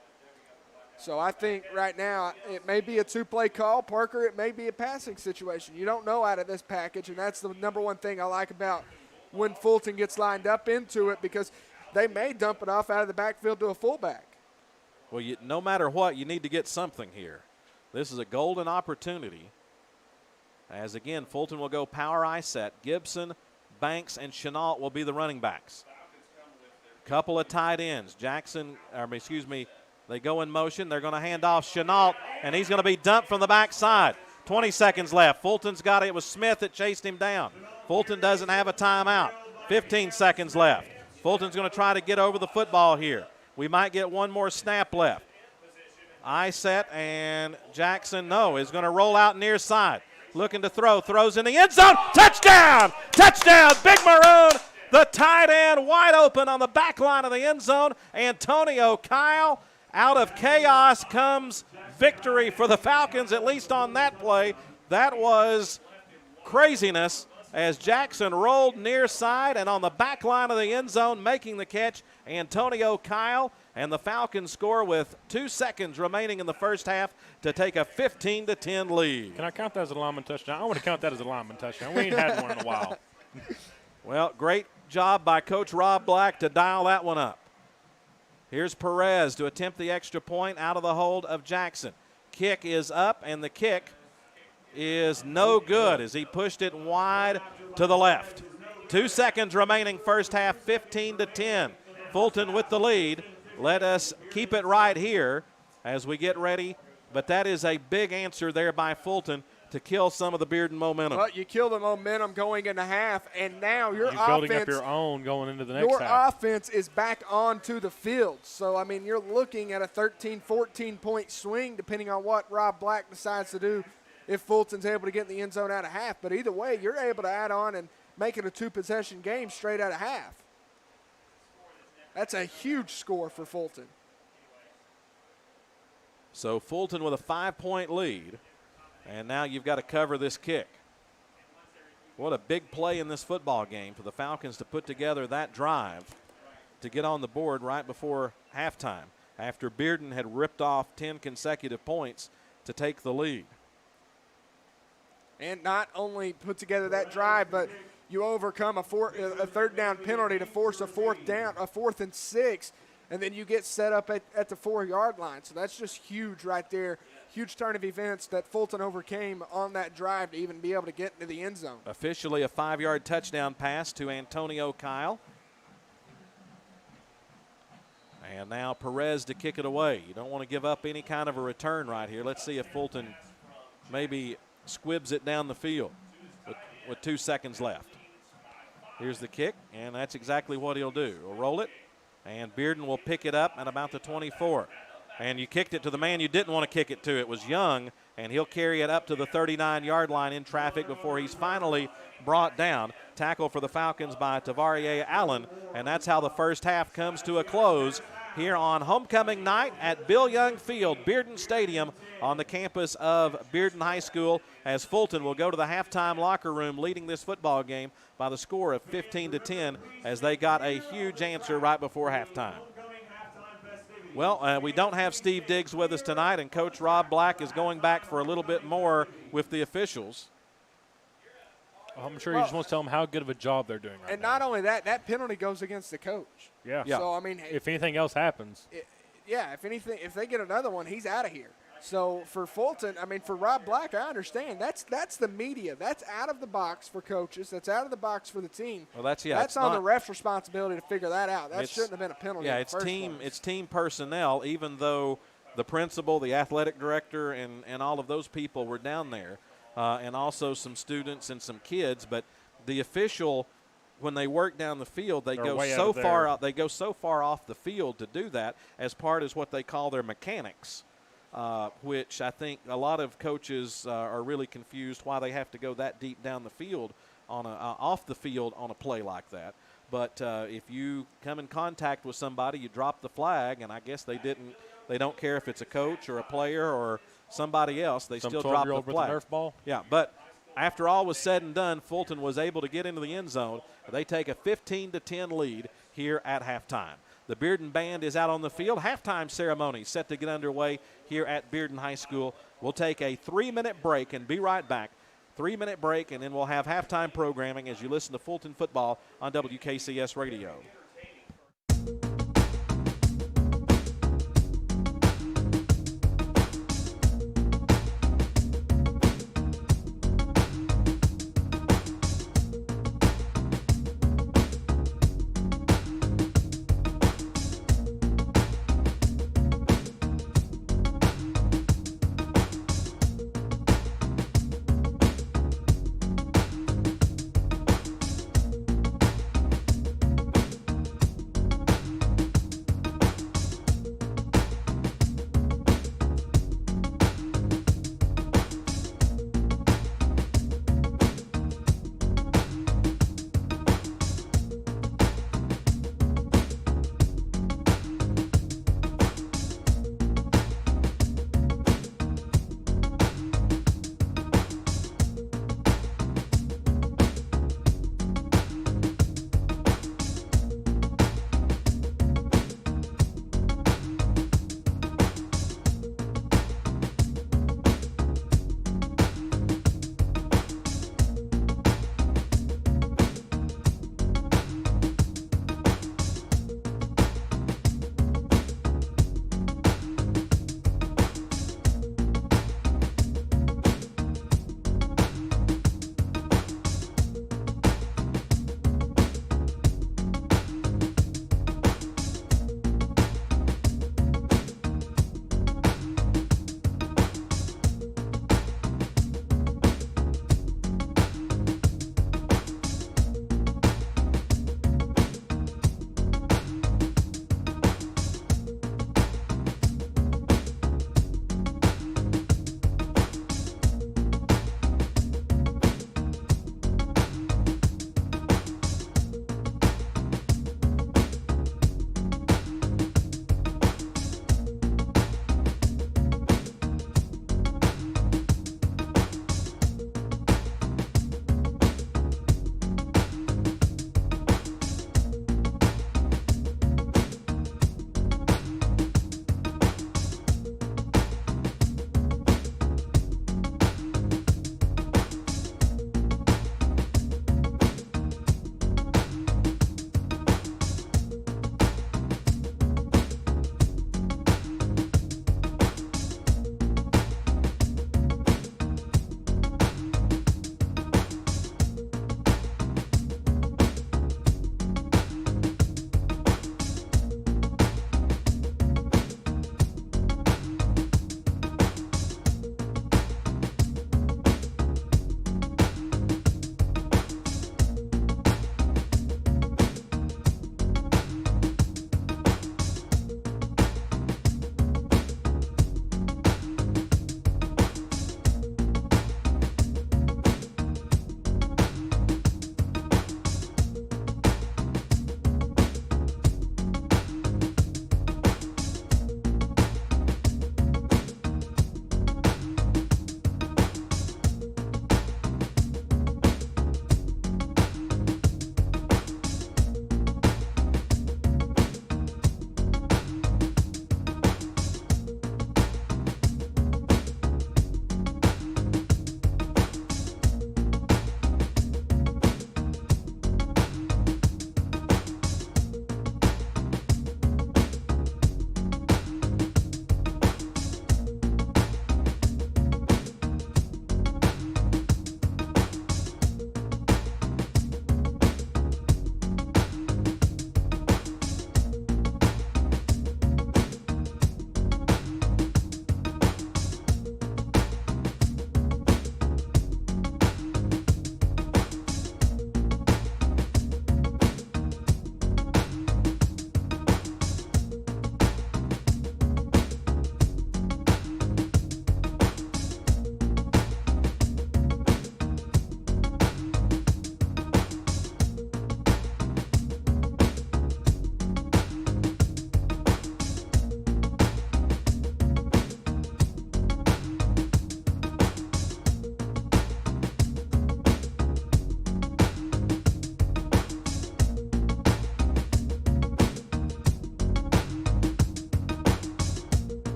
[SPEAKER 6] So I think right now it may be a 2-play call, Parker. It may be a passing situation. You don't know out of this package, and that's the number one thing I like about when Fulton gets lined up into it, because they may dump it off out of the backfield to a fullback.
[SPEAKER 1] Well, no matter what, you need to get something here. This is a golden opportunity. As, again, Fulton will go power I set. Gibson, Banks, and Chenault will be the running backs. Couple of tight ends. They go in motion. They're going to hand off Chenault, and he's going to be dumped from the backside. 20 seconds left. Fulton's got it. It was Smith that chased him down. Fulton doesn't have a timeout. 15 seconds left. Fulton's going to try to get over the football here. We might get one more snap left. I set, and Jackson, is going to roll out near side. Looking to throws in the end zone. Touchdown! Touchdown! Big Maroon, the tight end, wide open on the back line of the end zone. Antonio Kyle. Out of chaos comes victory for the Falcons, at least on that play. That was craziness as Jackson rolled near side, and on the back line of the end zone making the catch, Antonio Kyle, and the Falcons score with 2 seconds remaining in the first half to take a 15-10 lead.
[SPEAKER 5] Can I count that as a lineman touchdown? I want to count that as a lineman touchdown. We ain't had one in a while.
[SPEAKER 1] Well, great job by Coach Rob Black to dial that one up. Here's Perez to attempt the extra point out of the hold of Jackson. Kick is up, and the kick is no good as he pushed it wide to the left. 2 seconds remaining first half, 15-10. Fulton with the lead. Let us keep it right here as we get ready. But that is a big answer there by Fulton to kill some of the Bearden momentum.
[SPEAKER 6] Well, you kill the momentum going into half, and now your
[SPEAKER 5] You're building up your own going into the next
[SPEAKER 6] your
[SPEAKER 5] half.
[SPEAKER 6] offense is back onto the field. So, I mean, you're looking at a 13, 14-point swing depending on what Rob Black decides to do if Fulton's able to get in the end zone out of half. But either way, you're able to add on and make it a 2-possession game straight out of half. That's a huge score for Fulton.
[SPEAKER 1] So Fulton with a 5-point lead, and now you've got to cover this kick. What a big play in this football game for the Falcons to put together that drive to get on the board right before halftime after Bearden had ripped off 10 consecutive points to take the lead.
[SPEAKER 6] And not only put together that drive, but you overcome a third down penalty to force a fourth and 6, and then you get set up at the 4-yard line. So that's just huge right there. Huge turn of events that Fulton overcame on that drive to even be able to get into the end zone.
[SPEAKER 1] Officially a 5-yard touchdown pass to Antonio Kyle. And now Perez to kick it away. You don't want to give up any kind of a return right here. Let's see if Fulton maybe squibs it down the field with 2 seconds left. Here's the kick, and that's exactly what he'll do. He'll roll it, and Bearden will pick it up at about the 24. And you kicked it to the man you didn't want to kick it to. It was Young, and he'll carry it up to the 39-yard line in traffic before he's finally brought down. Tackle for the Falcons by Tavarie Allen, and that's how the first half comes to a close here on homecoming night at Bill Young Field, Bearden Stadium, on the campus of Bearden High School, as Fulton will go to the halftime locker room leading this football game by the score of 15-10 as they got a huge answer right before halftime. Well, we don't have Steve Diggs with us tonight, and Coach Rob Black is going back for a little bit more with the officials.
[SPEAKER 5] I'm sure he just wants to tell them how good of a job they're doing right now.
[SPEAKER 6] And not only that, that penalty goes against the coach.
[SPEAKER 5] Yeah.
[SPEAKER 6] So, I mean,
[SPEAKER 5] if anything else happens.
[SPEAKER 6] If they get another one, he's out of here. So for Fulton, I mean, for Rob Black, I understand. That's the media. That's out of the box for coaches. That's out of the box for the team.
[SPEAKER 1] Well, that's
[SPEAKER 6] on the ref's responsibility to figure that out. That shouldn't have been a penalty.
[SPEAKER 1] Yeah,
[SPEAKER 6] in the first place.
[SPEAKER 1] It's team personnel, even though the principal, the athletic director, and all of those people were down there, and also some students and some kids. But the official, when they work down the field, they go so far out. They go so far off the field to do that as part of what they call their mechanics. Which I think a lot of coaches are really confused why they have to go that deep down the field on off the field on a play like that. But if you come in contact with somebody, you drop the flag, and I guess they don't care if it's a coach or a player or somebody else. They still drop the flag.
[SPEAKER 5] With a Nerf ball?
[SPEAKER 1] Yeah, but after all was said and done, Fulton was able to get into the end zone. They take a 15-10 lead here at halftime. The Bearden Band is out on the field. Halftime ceremony set to get underway here at Bearden High School. We'll take a 3-minute break and be right back. 3-minute break, and then we'll have halftime programming as you listen to Fulton football on WKCS Radio.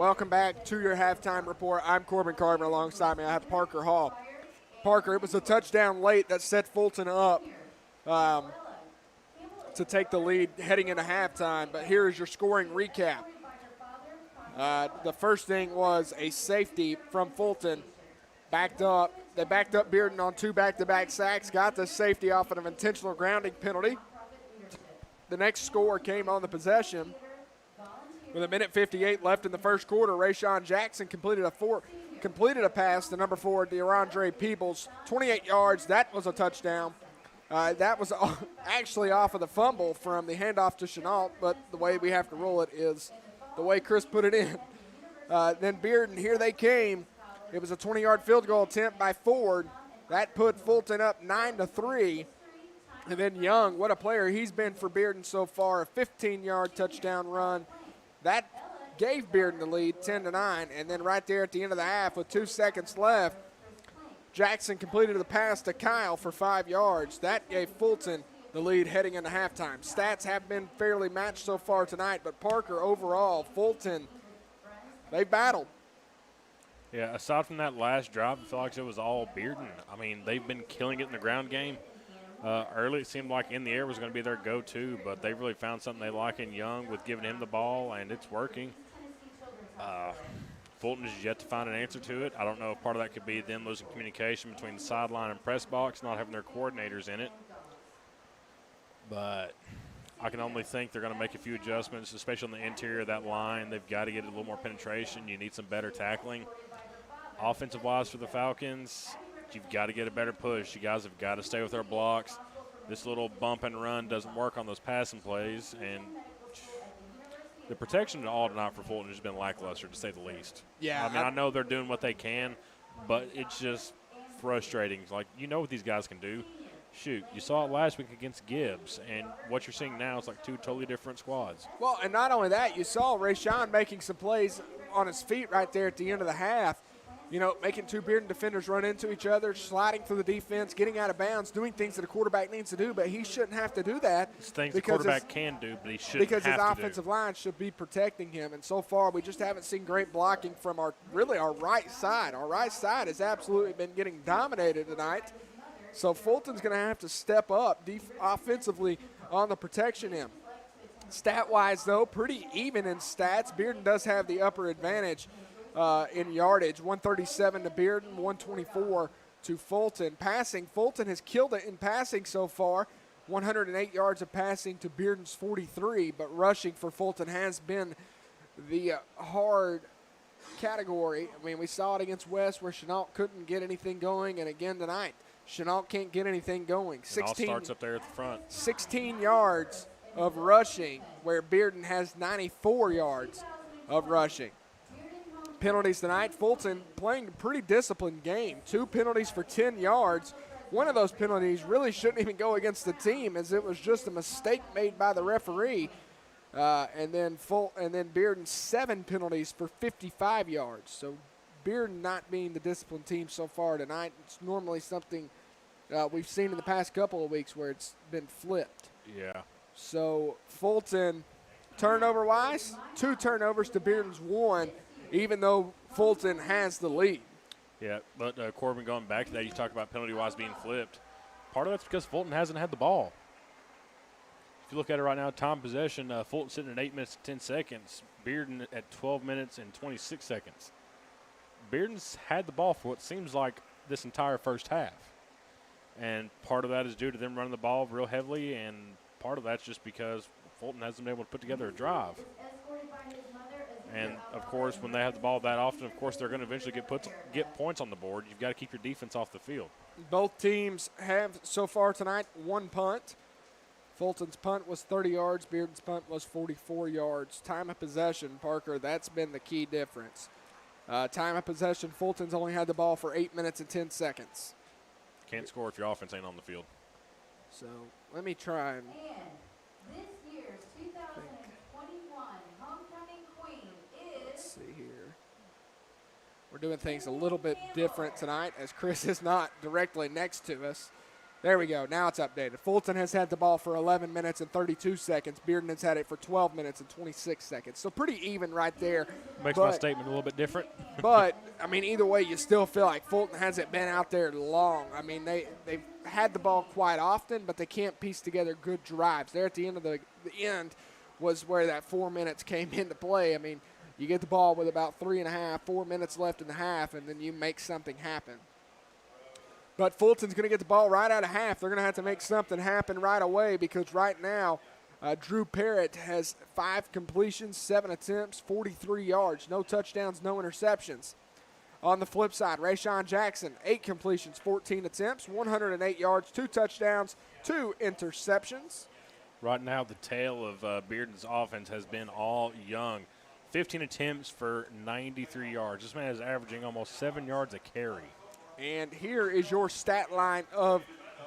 [SPEAKER 6] Welcome back to your halftime report. I'm Corbin Carver. Alongside me, I have Parker Hall. Parker, it was a touchdown late that set Fulton up to take the lead heading into halftime, but here is your scoring recap. The first thing was a safety from Fulton. Backed up. They backed up Bearden on 2 back-to-back sacks, got the safety off of an intentional grounding penalty. The next score came on the possession. With 1:58 left in the first quarter, Rayshawn Jackson completed a pass to number 4, DeAndre Peebles, 28 yards. That was a touchdown. That was actually off of the fumble from the handoff to Chenault, but the way we have to roll it is the way Chris put it in. Then Bearden, here they came. It was a 20-yard field goal attempt by Ford. That put Fulton up 9-3. And then Young, what a player he's been for Bearden so far, a 15-yard touchdown run. That gave Bearden the lead, 10-9. And then right there at the end of the half with 2 seconds left, Jackson completed the pass to Kyle for 5 yards. That gave Fulton the lead heading into halftime. Stats have been fairly matched so far tonight, but Parker, overall, Fulton, they battled.
[SPEAKER 5] Yeah, aside from that last drive, I feel like it was all Bearden. I mean, they've been killing it in the ground game. Early, it seemed like in the air was going to be their go-to, but they really found something they like in Young with giving him the ball, and it's working. Fulton is yet to find an answer to it. I don't know if part of that could be them losing communication between the sideline and press box, not having their coordinators in it. But I can only think they're going to make a few adjustments, especially on the interior of that line. They've got to get a little more penetration. You need some better tackling. Offensive-wise for the Falcons, you've got to get a better push. You guys have got to stay with our blocks. This little bump and run doesn't work on those passing plays, and the protection all tonight for Fulton has been lackluster, to say the least.
[SPEAKER 6] Yeah.
[SPEAKER 5] I mean, I know they're doing what they can, but it's just frustrating. Like, you know what these guys can do. Shoot, you saw it last week against Gibbs, and what you're seeing now is like 2 totally different squads.
[SPEAKER 6] Well, and not only that, you saw Rayshawn making some plays on his feet right there at the end of the half. You know, making 2 Bearden defenders run into each other, sliding through the defense, getting out of bounds, doing things that a quarterback needs to do, but he shouldn't have to do that.
[SPEAKER 5] It's things the quarterback can do, but he shouldn't
[SPEAKER 6] because
[SPEAKER 5] have
[SPEAKER 6] his
[SPEAKER 5] to
[SPEAKER 6] offensive
[SPEAKER 5] do.
[SPEAKER 6] line should be protecting him, and so far we just haven't seen great blocking from our right side. Our right side has absolutely been getting dominated tonight. So Fulton's going to have to step up offensively on the protection end. Stat-wise, though, pretty even in stats. Bearden does have the upper advantage in yardage, 137 to Bearden, 124 to Fulton. Passing, Fulton has killed it in passing so far, 108 yards of passing to Bearden's 43, but rushing for Fulton has been the hard category. I mean, we saw it against West where Chenault couldn't get anything going, and again tonight, Chenault can't get anything going.
[SPEAKER 5] It all starts up there at the front.
[SPEAKER 6] 16 yards of rushing, where Bearden has 94 yards of rushing. Penalties tonight, Fulton playing a pretty disciplined game. 2 penalties for 10 yards. One of those penalties really shouldn't even go against the team, as it was just a mistake made by the referee. And then Bearden 7 penalties for 55 yards. So Bearden not being the disciplined team so far tonight. It's normally something we've seen in the past couple of weeks where it's been flipped.
[SPEAKER 5] Yeah.
[SPEAKER 6] So Fulton, turnover-wise, 2 turnovers to Bearden's 1, even though Fulton has the lead.
[SPEAKER 5] Yeah, but Corbin, going back to that, you talk about penalty-wise being flipped. Part of that's because Fulton hasn't had the ball. If you look at it right now, time possession, Fulton sitting at 8 minutes and 10 seconds. Bearden at 12 minutes and 26 seconds. Bearden's had the ball for what seems like this entire first half. And part of that is due to them running the ball real heavily, and part of that's just because Fulton hasn't been able to put together a drive. And, of course, when they have the ball that often, of course, they're going to eventually get points on the board. You've got to keep your defense off the field.
[SPEAKER 6] Both teams have, so far tonight, 1 punt. Fulton's punt was 30 yards. Bearden's punt was 44 yards. Time of possession, Parker, that's been the key difference. Time of possession, Fulton's only had the ball for 8 minutes and 10 seconds.
[SPEAKER 5] Can't score if your offense ain't on the field.
[SPEAKER 6] So let me try and
[SPEAKER 10] this year's 2021 homecoming queen is.
[SPEAKER 6] Let's see here. We're doing things a little bit different tonight, as Chris is not directly next to us. There we go. Now it's updated. Fulton has had the ball for 11 minutes and 32 seconds. Bearden has had it for 12 minutes and 26 seconds. So pretty even right there.
[SPEAKER 5] Makes my statement a little bit different.
[SPEAKER 6] But, I mean, either way, you still feel like Fulton hasn't been out there long. I mean, they've had the ball quite often, but they can't piece together good drives. There at the end of the end was where that 4 minutes came into play. I mean, you get the ball with about 3.5, 4 minutes left in the half, and then you make something happen. But Fulton's going to get the ball right out of half. They're going to have to make something happen right away because right now Drew Parrott has 5 completions, 7 attempts, 43 yards, no touchdowns, no interceptions. On the flip side, Rayshawn Jackson, 8 completions, 14 attempts, 108 yards, 2 touchdowns, 2 interceptions.
[SPEAKER 5] Right now, the tail of Bearden's offense has been all young. 15 attempts for 93 yards. This man is averaging almost 7 yards a carry.
[SPEAKER 6] And here is your stat line of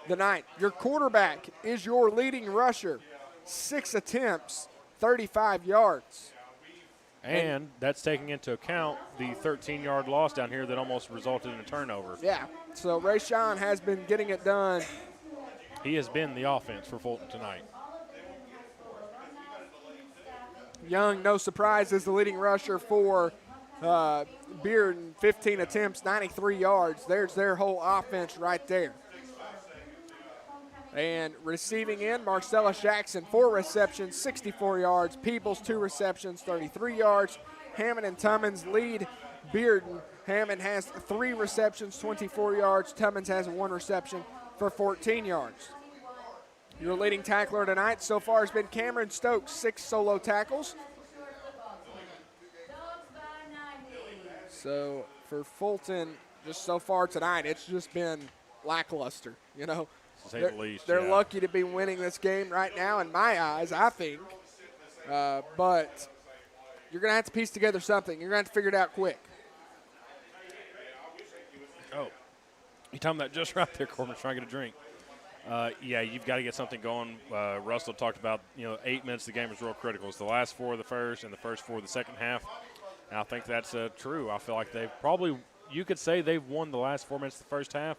[SPEAKER 6] the night. Your quarterback is your leading rusher. 6 attempts, 35 yards.
[SPEAKER 5] And that's taking into account the 13-yard loss down here that almost resulted in a turnover.
[SPEAKER 6] Yeah, so Rayshawn has been getting it done.
[SPEAKER 5] He has been the offense for Fulton tonight.
[SPEAKER 6] Young, no surprise, is the leading rusher for Bearden, 15 attempts, 93 yards. There's their whole offense right there. And receiving in, Marcellus Jackson, 4 receptions, 64 yards. Peebles, 2 receptions, 33 yards. Hammond and Tummons lead Bearden. Hammond has 3 receptions, 24 yards. Tummons has 1 reception for 14 yards. Your leading tackler tonight so far has been Cameron Stokes, 6 solo tackles. So for Fulton, just so far tonight, it's just been lackluster. You know,
[SPEAKER 5] to say the least,
[SPEAKER 6] they're lucky to be winning this game right now, in my eyes, I think. But you're going to have to piece together something. You're going to have to figure it out quick.
[SPEAKER 5] Oh, you timed that just right there, Corbin, trying to get a drink. Yeah, you've got to get something going. Russell talked about, 8 minutes of the game is real critical. It's the last 4 of the first and the first 4 of the second half. And I think that's true. I feel like they've probably, you could say they've won the last 4 minutes of the first half,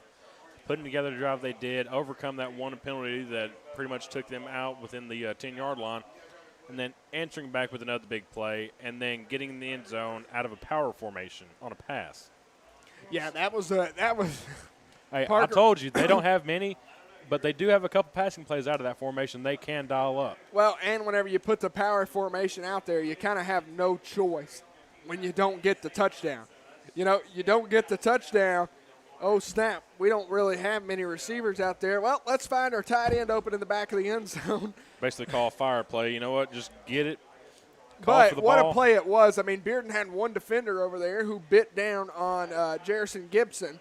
[SPEAKER 5] putting together the drive they did, overcome that one penalty that pretty much took them out within the 10-yard line, and then answering back with another big play, and then getting in the end zone out of a power formation on a pass.
[SPEAKER 6] Yeah, that was
[SPEAKER 5] Hey, I told you, they don't have many, but they do have a couple passing plays out of that formation they can dial up.
[SPEAKER 6] Well, and whenever you put the power formation out there, you kind of have no choice when you don't get the touchdown. You don't get the touchdown. Oh, snap, we don't really have many receivers out there. Well, let's find our tight end open in the back of the end zone.
[SPEAKER 5] Basically call a fire play. You know what? Just get it.
[SPEAKER 6] But what a play it was. I mean, Bearden had one defender over there who bit down on Jerrison Gibson,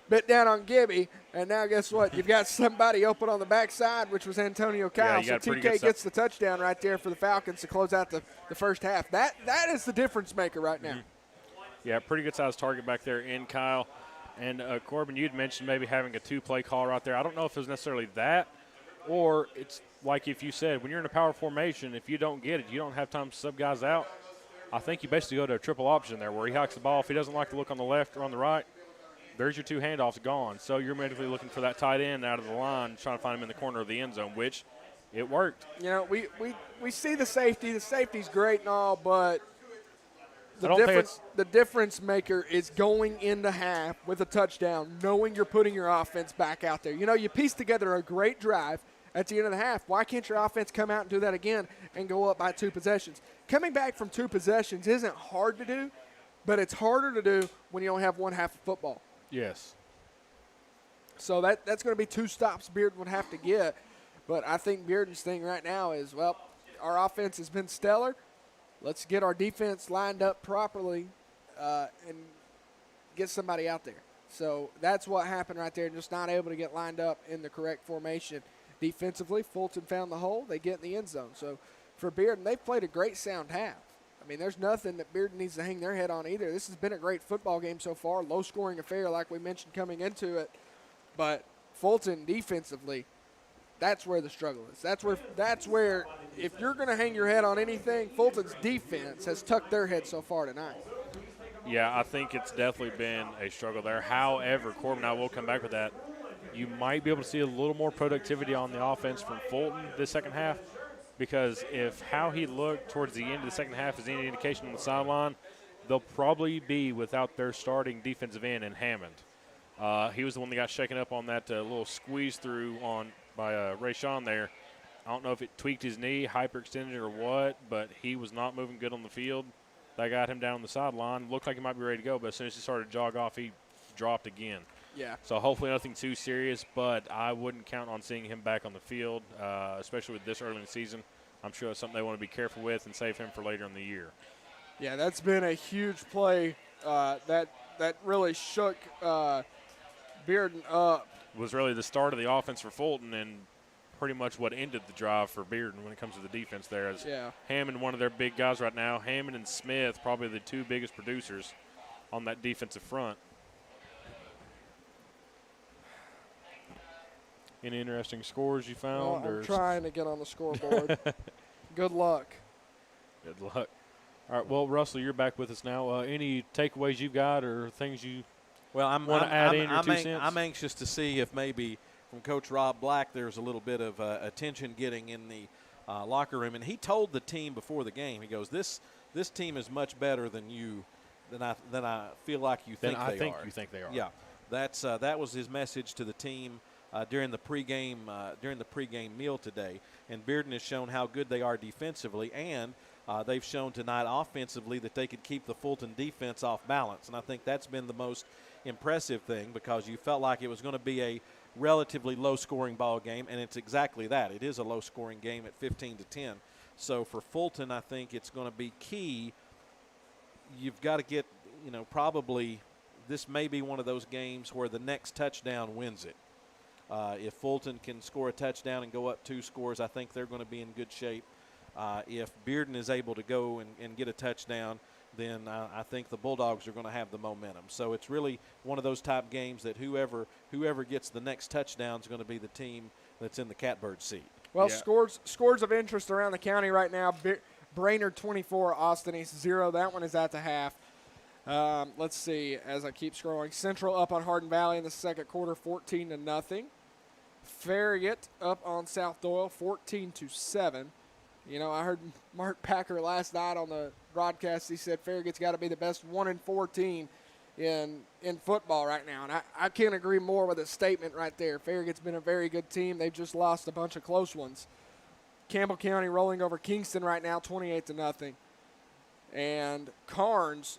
[SPEAKER 6] bit down on Gibby, and now guess what? You've got somebody open on the backside, which was Antonio Kyle. So TK gets the touchdown right there for the Falcons to close out the first half. That is the difference maker right now.
[SPEAKER 5] Mm-hmm. Yeah, pretty good sized target back there in Kyle. And, Corbin, you'd mentioned maybe having a 2-play call right there. I don't know if it was necessarily that, or it's like if you said, when you're in a power formation, if you don't get it, you don't have time to sub guys out. I think you basically go to a triple option there where he hikes the ball. If he doesn't like to look on the left or on the right, there's your 2 handoffs gone. So you're immediately looking for that tight end out of the line, trying to find him in the corner of the end zone, which it worked.
[SPEAKER 6] We see the safety. The safety's great and all, but the difference maker is going into half with a touchdown, knowing you're putting your offense back out there. You piece together a great drive at the end of the half. Why can't your offense come out and do that again and go up by 2 possessions? Coming back from 2 possessions isn't hard to do, but it's harder to do when you only have one half of football.
[SPEAKER 5] Yes.
[SPEAKER 6] So that's going to be 2 stops Bearden would have to get. But I think Bearden's thing right now is, well, our offense has been stellar. Let's get our defense lined up properly and get somebody out there. So that's what happened right there, just not able to get lined up in the correct formation. Defensively, Fulton found the hole. They get in the end zone. So for Bearden, they've played a great sound half. I mean, there's nothing that Bearden needs to hang their head on either. This has been a great football game so far, low-scoring affair like we mentioned coming into it. But Fulton defensively, that's where the struggle is. That's where if you're going to hang your head on anything, Fulton's defense has tucked their head so far tonight.
[SPEAKER 5] Yeah, I think it's definitely been a struggle there. However, Corbin, I will come back with that. you might be able to see a little more productivity on the offense from Fulton this second half, because if how he looked towards the end of the second half is any indication on the sideline, they'll probably be without their starting defensive end in Hammond. He was the one that got shaken up on that little squeeze through by Rayshawn there. I don't know if it tweaked his knee, hyperextended or what, but he was not moving good on the field. That got him down on the sideline. Looked like he might be ready to go, but as soon as he started to jog off, he dropped again.
[SPEAKER 6] Yeah.
[SPEAKER 5] So hopefully nothing too serious, but I wouldn't count on seeing him back on the field, especially with this early in the season. I'm sure that's something they want to be careful with and save him for later in the year.
[SPEAKER 6] Yeah, that's been a huge play that really shook Bearden up.
[SPEAKER 5] Was really the start of the offense for Fulton and pretty much what ended the drive for Bearden when it comes to the defense there. As Hammond, one of their big guys right now, Hammond and Smith, probably the two biggest producers on that defensive front. Any interesting scores you found?
[SPEAKER 6] Well, I'm trying to get on the scoreboard. Good luck.
[SPEAKER 5] Good luck. All right, well, Russell, you're back with us now. Any takeaways you've got or things you want to add in your 2 cents?
[SPEAKER 1] I'm anxious to see if maybe from Coach Rob Black there's a little bit of attention getting in the locker room. And he told the team before the game, he goes, this team is much better than I feel like you think they are.
[SPEAKER 5] I think you think they are.
[SPEAKER 1] Yeah, that was his message to the team during the pregame meal today. And Bearden has shown how good they are defensively, and they've shown tonight offensively that they could keep the Fulton defense off balance. And I think that's been the most impressive thing, because you felt like it was going to be a relatively low-scoring ball game, and it's exactly that. It is a low-scoring game at 15-10. So for Fulton, I think it's going to be key. You've got to get, probably this may be one of those games where the next touchdown wins it. If Fulton can score a touchdown and go up 2 scores, I think they're going to be in good shape. If Bearden is able to go and get a touchdown, then I think the Bulldogs are going to have the momentum. So it's really one of those type games that whoever gets the next touchdown is going to be the team that's in the catbird seat.
[SPEAKER 6] Well, scores of interest around the county right now. Brainerd 24, Austin East 0. That one is at the half. Let's see as I keep scrolling. Central up on Hardin Valley in the second quarter, 14-0. Farragut up on South Doyle, 14-7. I heard Mark Packer last night on the broadcast. He said Farragut's got to be the best 1-4 team in football right now. And I can't agree more with his statement right there. Farragut's been a very good team. They've just lost a bunch of close ones. Campbell County rolling over Kingston right now, 28-0. And Carnes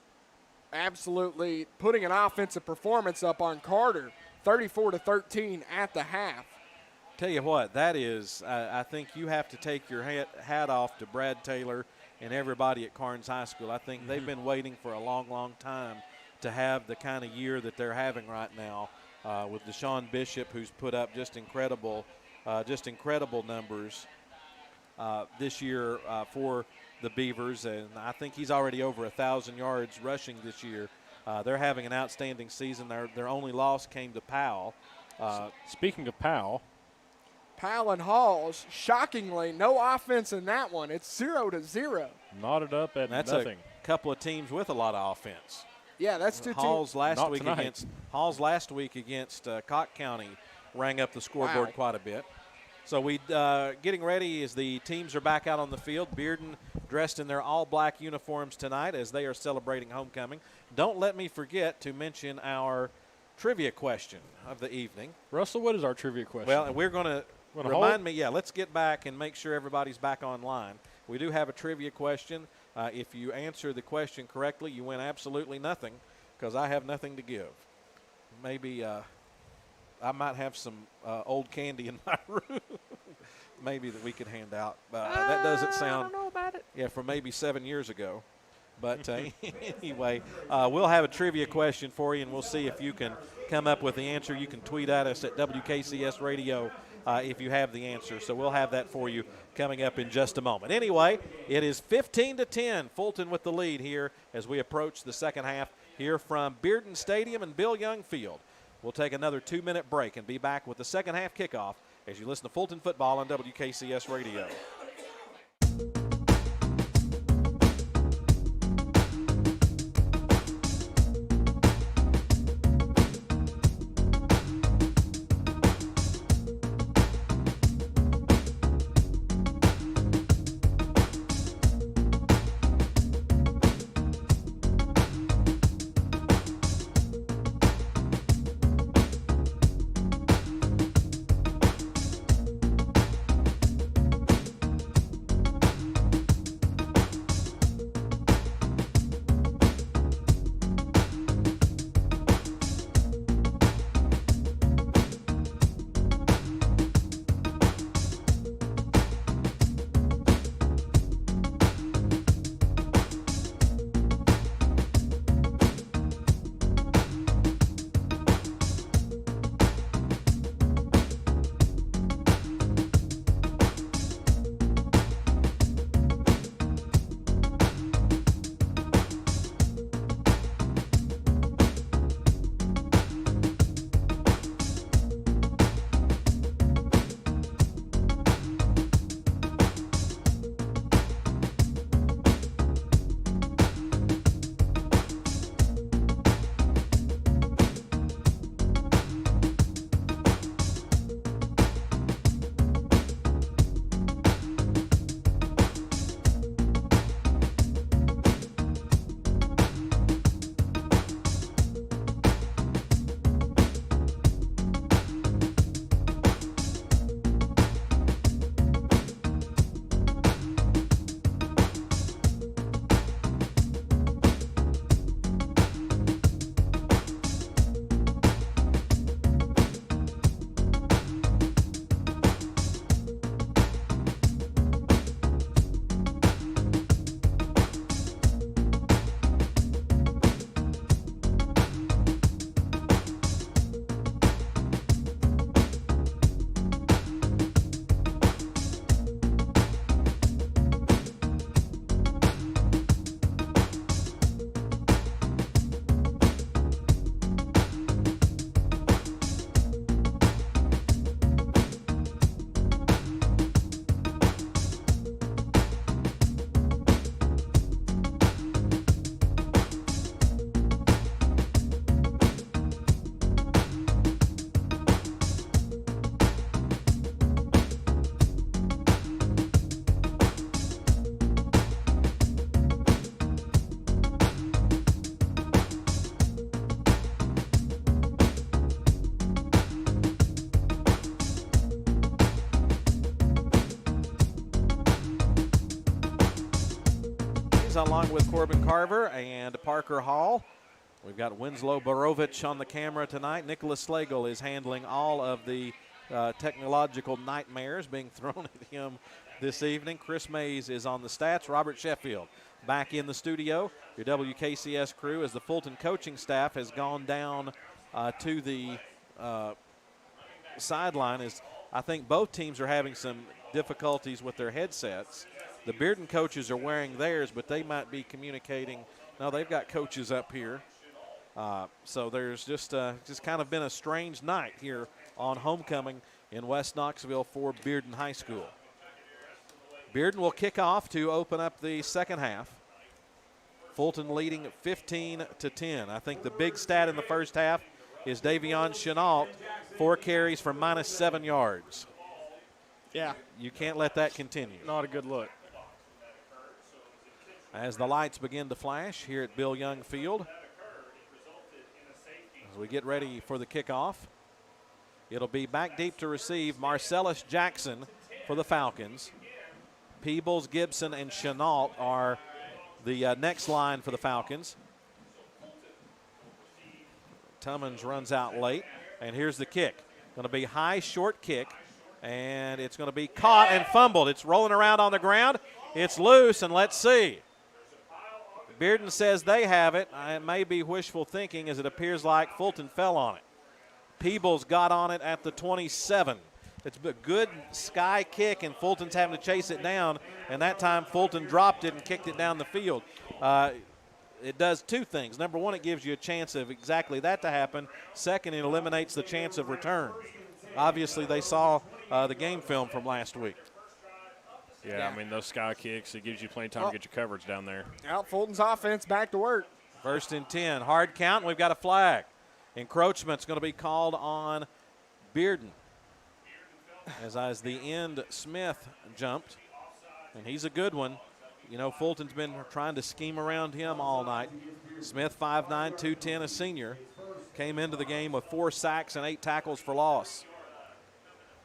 [SPEAKER 6] absolutely putting an offensive performance up on Carter, 34-13 at the half.
[SPEAKER 1] Tell you what, that is, I think you have to take your hat off to Brad Taylor and everybody at Carnes High School. I think they've been waiting for a long, long time to have the kind of year that they're having right now with Deshaun Bishop, who's put up just incredible numbers this year for the Beavers, and I think he's already over 1,000 yards rushing this year. They're having an outstanding season. Their only loss came to Powell.
[SPEAKER 5] Speaking of Powell
[SPEAKER 6] and Halls, shockingly, no offense in that one. It's 0-0.
[SPEAKER 5] Knotted up at
[SPEAKER 1] that's
[SPEAKER 5] nothing.
[SPEAKER 1] A couple of teams with a lot of offense.
[SPEAKER 6] Yeah, that's two
[SPEAKER 1] Halls
[SPEAKER 6] teams.
[SPEAKER 1] last week against Cocke County rang up the scoreboard quite a bit. So we getting ready as the teams are back out on the field. Bearden dressed in their all-black uniforms tonight as they are celebrating homecoming. Don't let me forget to mention our trivia question of the evening.
[SPEAKER 5] Russell, what is our trivia question?
[SPEAKER 1] Well, we're going to remind me. Yeah, let's get back and make sure everybody's back online. We do have a trivia question. If you answer the question correctly, you win absolutely nothing, because I have nothing to give. Maybe I might have some old candy in my room, maybe that we could hand out. That doesn't sound.
[SPEAKER 6] I don't know about it.
[SPEAKER 1] Yeah, from maybe 7 years ago. But anyway, we'll have a trivia question for you, and we'll see if you can come up with the answer. You can tweet at us at WKCS Radio if you have the answer. So we'll have that for you coming up in just a moment. Anyway, it is 15-10, Fulton with the lead here as we approach the second half here from Bearden Stadium and Bill Young Field. We'll take another 2-minute break and be back with the second half kickoff as you listen to Fulton football on WKCS Radio. Mullins along with Corbin Carver and Parker Hall. We've got Winslow Borovich on the camera tonight. Nicholas Slagle is handling all of the technological nightmares being thrown at him this evening. Chris Mays is on the stats. Robert Sheffield back in the studio. Your WKCS crew, as the Fulton coaching staff has gone down to the sideline. As I think both teams are having some difficulties with their headsets. The Bearden coaches are wearing theirs, but they might be communicating. No, they've got coaches up here. So there's just kind of been a strange night here on homecoming in West Knoxville for Bearden High School. Bearden will kick off to open up the second half. Fulton leading 15-10. I think the big stat in the first half is Davion Chenault, 4 carries for -7 yards.
[SPEAKER 6] Yeah.
[SPEAKER 1] You can't let that continue.
[SPEAKER 5] Not a good look.
[SPEAKER 1] As the lights begin to flash here at Bill Young Field, as we get ready for the kickoff, it'll be back deep to receive Marcellus Jackson for the Falcons. Peebles, Gibson, and Chenault are the next line for the Falcons. Tummons runs out late, and here's the kick. Going to be high, short kick, and it's going to be caught and fumbled. It's rolling around on the ground. It's loose, and let's see. Bearden says they have it. It may be wishful thinking, as it appears like Fulton fell on it. Peebles got on it at the 27. It's a good sky kick, and Fulton's having to chase it down, and that time Fulton dropped it and kicked it down the field. It does two things. Number one, it gives you a chance of exactly that to happen. Second, it eliminates the chance of return. Obviously, they saw the game film from last week.
[SPEAKER 5] Yeah, I mean, those sky kicks, it gives you plenty of time to get your coverage down there.
[SPEAKER 6] Out Fulton's offense back to work.
[SPEAKER 1] 1st and 10. Hard count, and we've got a flag. Encroachment's going to be called on Bearden. As the end, Smith jumped, and he's a good one. You know, Fulton's been trying to scheme around him all night. Smith, 5'9", 210, a senior, came into the game with 4 sacks and 8 tackles for loss.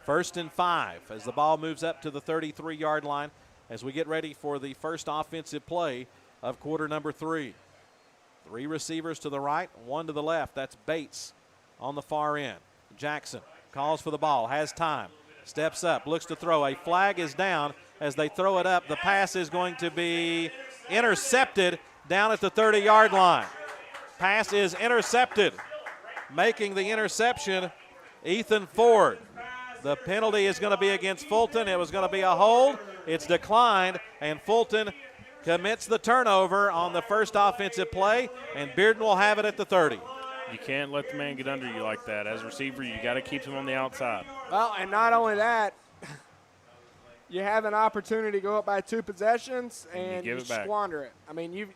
[SPEAKER 1] 1st and 5 as the ball moves up to the 33-yard line as we get ready for the first offensive play of quarter number 3. 3 receivers to the right, 1 to the left. That's Bates on the far end. Jackson calls for the ball, has time, steps up, looks to throw. A flag is down. As they throw it up, the pass is going to be intercepted down at the 30-yard line. Pass is intercepted. Making the interception, Ethan Ford. The penalty is going to be against Fulton. It was going to be a hold. It's declined, and Fulton commits the turnover on the first offensive play, and Bearden will have it at the 30.
[SPEAKER 5] You can't let the man get under you like that. As a receiver, you got to keep him on the outside.
[SPEAKER 6] Well, and not only that, you have an opportunity to go up by 2 possessions, and you squander it. I mean, you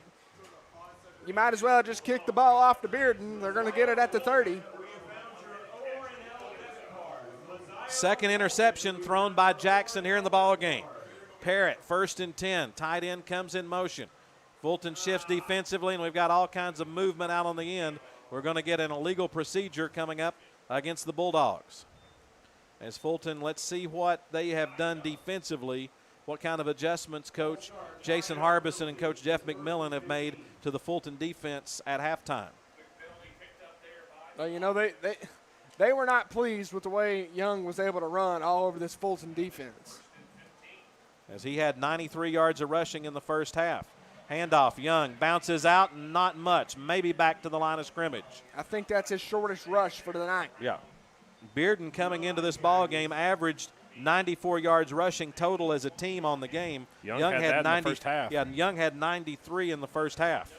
[SPEAKER 6] might as well just kick the ball off to Bearden. They're going to get it at the 30.
[SPEAKER 1] Second interception thrown by Jackson here in the ball game. Parrott, 1st and 10. Tight end comes in motion. Fulton shifts defensively, and we've got all kinds of movement out on the end. We're going to get an illegal procedure coming up against the Bulldogs. As Fulton, let's see what they have done defensively, what kind of adjustments Coach Jason Harbison and Coach Jeff McMillan have made to the Fulton defense at halftime.
[SPEAKER 6] Well, you know, they were not pleased with the way Young was able to run all over this Fulton defense.
[SPEAKER 1] As he had 93 yards of rushing in the first half. Handoff, Young bounces out, not much, maybe back to the line of scrimmage.
[SPEAKER 6] I think that's his shortest rush for the night.
[SPEAKER 1] Yeah. Bearden coming into this ball game averaged 94 yards rushing total as a team on the game.
[SPEAKER 5] Young had 90 in the first half.
[SPEAKER 1] Yeah, Young had 93 in the first half.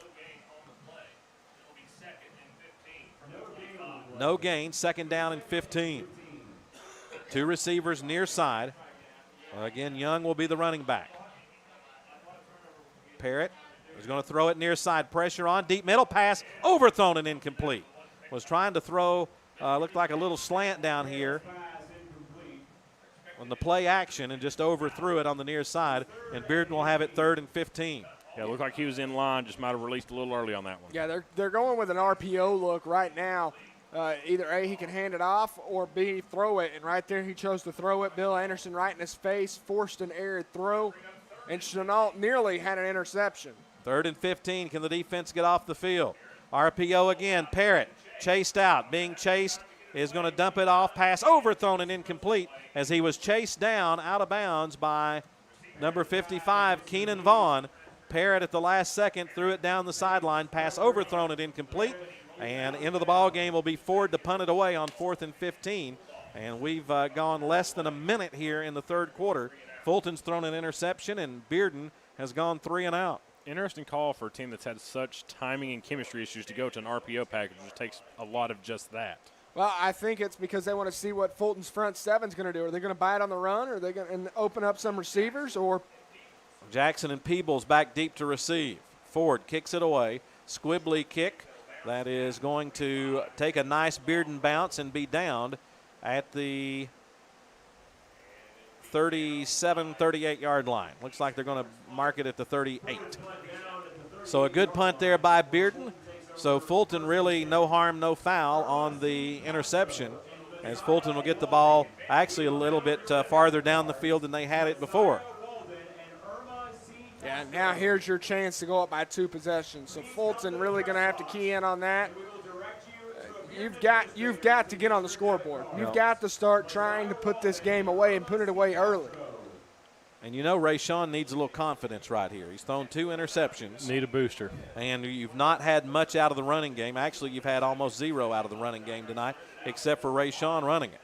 [SPEAKER 1] No gain, 2nd down and 15. 2 receivers near side. Again, Young will be the running back. Parrott is going to throw it near side. Pressure on, deep middle pass, overthrown and incomplete. Was trying to throw, looked like a little slant down here on the play action and just overthrew it on the near side, and Bearden will have it 3rd and 15.
[SPEAKER 5] Yeah, it looked like he was in line, just might have released a little early on that one.
[SPEAKER 6] Yeah, they're going with an RPO look right now. Either A, he can hand it off, or B, throw it. And right there he chose to throw it. Bill Anderson right in his face, forced an errant throw, and Chenault nearly had an interception.
[SPEAKER 1] 3rd and 15. Can the defense get off the field? RPO again. Parrott chased out. Being chased, is going to dump it off. Pass overthrown and incomplete as he was chased down out of bounds by number 55, Keenan Vaughn. Parrott at the last second threw it down the sideline. Pass overthrown and incomplete. And into the ball game will be Ford to punt it away on 4th and 15. And we've gone less than a minute here in the third quarter. Fulton's thrown an interception, and Bearden has gone 3 and out.
[SPEAKER 5] Interesting call for a team that's had such timing and chemistry issues to go to an RPO package, which takes a lot of just that.
[SPEAKER 6] Well, I think it's because they want to see what Fulton's front seven's going to do. Are they going to buy it on the run, or are they going to open up some receivers? Or
[SPEAKER 1] Jackson and Peebles back deep to receive. Ford kicks it away. Squibbly kick that is going to take a nice Bearden bounce and be downed at the 37, 38-yard line. Looks like they're going to mark it at the 38. So a good punt there by Bearden. So Fulton really no harm, no foul on the interception, as Fulton will get the ball actually a little bit farther down the field than they had it before.
[SPEAKER 6] Yeah, now here's your chance to go up by 2 possessions. So Fulton really going to have to key in on that. You've got to get on the scoreboard. You've got to start trying to put this game away and put it away early.
[SPEAKER 1] And you know Rayshawn needs a little confidence right here. He's thrown 2 interceptions.
[SPEAKER 5] Need a booster.
[SPEAKER 1] And you've not had much out of the running game. Actually, you've had almost 0 out of the running game tonight, except for Rayshawn running it.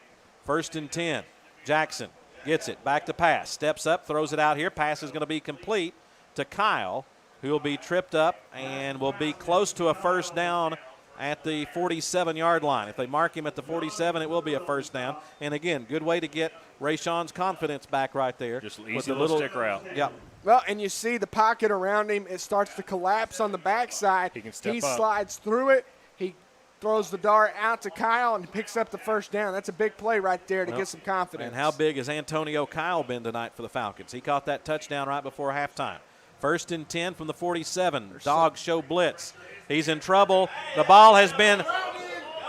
[SPEAKER 1] 1st and 10. Jackson gets it. Back to pass. Steps up, throws it out here. Pass is going to be complete to Kyle, who will be tripped up and will be close to a first down at the 47-yard line. If they mark him at the 47, it will be a first down. And again, good way to get Rayshawn's confidence back right there.
[SPEAKER 5] Just easy little stick route.
[SPEAKER 1] Yep.
[SPEAKER 6] Well, and you see the pocket around him. It starts to collapse on the backside.
[SPEAKER 5] He can step up.
[SPEAKER 6] Slides through it. He throws the dart out to Kyle and picks up the first down. That's a big play right there to get some confidence.
[SPEAKER 1] And how big has Antonio Kyle been tonight for the Falcons? He caught that touchdown right before halftime. 1st and 10 from the 47. Dogs show blitz. He's in trouble. The ball has been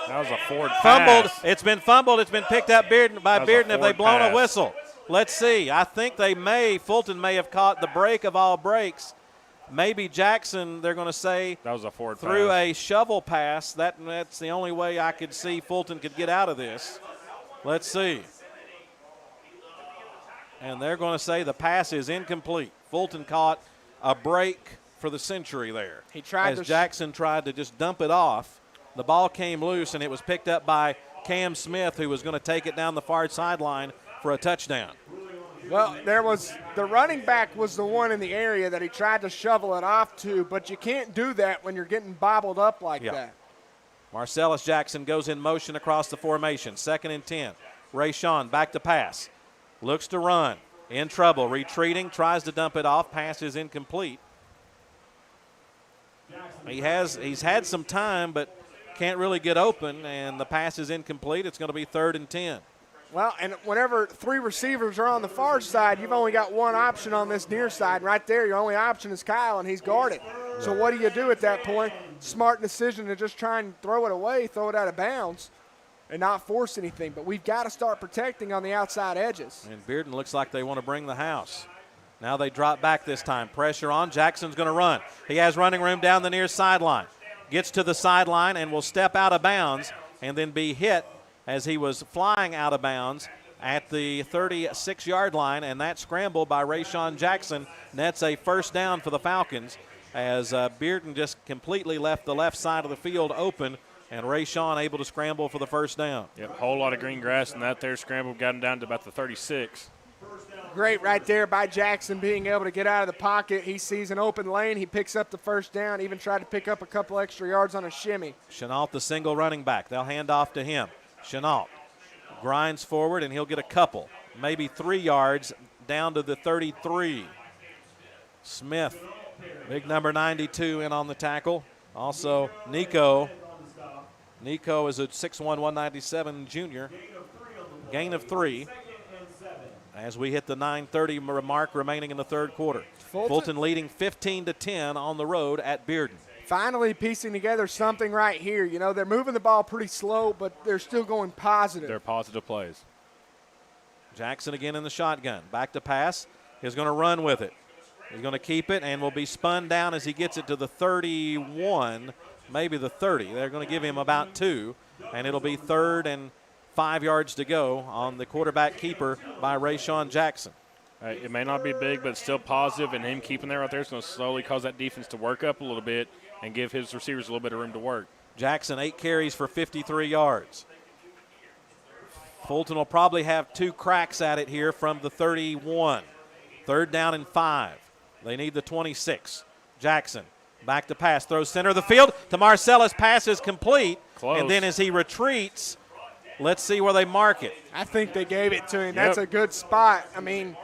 [SPEAKER 5] That was a Ford
[SPEAKER 1] fumbled.
[SPEAKER 5] pass.
[SPEAKER 1] It's been fumbled. It's been picked up by Bearden. Have they blown
[SPEAKER 5] pass.
[SPEAKER 1] a whistle? Let's see. I think Fulton may have caught the break of all breaks. Maybe Jackson, they're going to say,
[SPEAKER 5] that was a Ford
[SPEAKER 1] through
[SPEAKER 5] pass.
[SPEAKER 1] a shovel pass. That's the only way I could see Fulton could get out of this. Let's see. And they're going to say the pass is incomplete. Fulton caught a break for the century there.
[SPEAKER 6] He tried
[SPEAKER 1] as Jackson tried to just dump it off. The ball came loose, and it was picked up by Cam Smith, who was going to take it down the far sideline for a touchdown.
[SPEAKER 6] Well, the running back was the one in the area that he tried to shovel it off to, but you can't do that when you're getting bobbled up like that.
[SPEAKER 1] Marcellus Jackson goes in motion across the formation. 2nd and 10. Rayshawn back to pass. Looks to run. In trouble. Retreating. Tries to dump it off. Pass is incomplete. He's had some time, but can't really get open, and the pass is incomplete. It's going to be 3rd and 10.
[SPEAKER 6] Well, and whenever 3 receivers are on the far side, you've only got one option on this near side. Right there, your only option is Kyle, and he's guarded. So what do you do at that point? Smart decision to just try and throw it away, throw it out of bounds, and not force anything. But we've got to start protecting on the outside edges.
[SPEAKER 1] And Bearden looks like they want to bring the house. Now they drop back this time. Pressure on. Jackson's going to run. He has running room down the near sideline. Gets to the sideline and will step out of bounds and then be hit as he was flying out of bounds at the 36-yard line, and that scramble by Rayshawn Jackson nets a first down for the Falcons as Bearden just completely left the left side of the field open, and Rayshawn able to scramble for the first down.
[SPEAKER 5] Yep, whole lot of green grass, and that there scramble got him down to about the 36.
[SPEAKER 6] Great right there by Jackson being able to get out of the pocket. He sees an open lane. He picks up the first down, even tried to pick up a couple extra yards on a shimmy.
[SPEAKER 1] Chenault, the single running back. They'll hand off to him. Chenault grinds forward, and he'll get a couple, maybe 3 yards down to the 33. Smith, big number 92 in on the tackle. Also, Nico. Nico is a 6'1", 197 junior. Gain of 3 as we hit the 9:30 mark remaining in the third quarter. Fulton leading 15-10 on the road at Bearden.
[SPEAKER 6] Finally piecing together something right here. You know, they're moving the ball pretty slow, but they're still going positive.
[SPEAKER 5] They're positive plays.
[SPEAKER 1] Jackson again in the shotgun. Back to pass. He's going to run with it. He's going to keep it and will be spun down as he gets it to the 31, maybe the 30. They're going to give him about 2, and it'll be 3rd and 5 yards to go on the quarterback keeper by Rayshawn Jackson.
[SPEAKER 5] It may not be big, but it's still positive, and him keeping that right there is going to slowly cause that defense to work up a little bit and give his receivers a little bit of room to work.
[SPEAKER 1] Jackson, 8 carries for 53 yards. Fulton will probably have 2 cracks at it here from the 31. 3rd down and 5. They need the 26. Jackson back to pass, throws center of the field to Marcellus. Pass is complete.
[SPEAKER 5] Close.
[SPEAKER 1] And then as he retreats, let's see where they mark it.
[SPEAKER 6] I think they gave it to him.
[SPEAKER 5] Yep.
[SPEAKER 6] That's a good spot. I mean,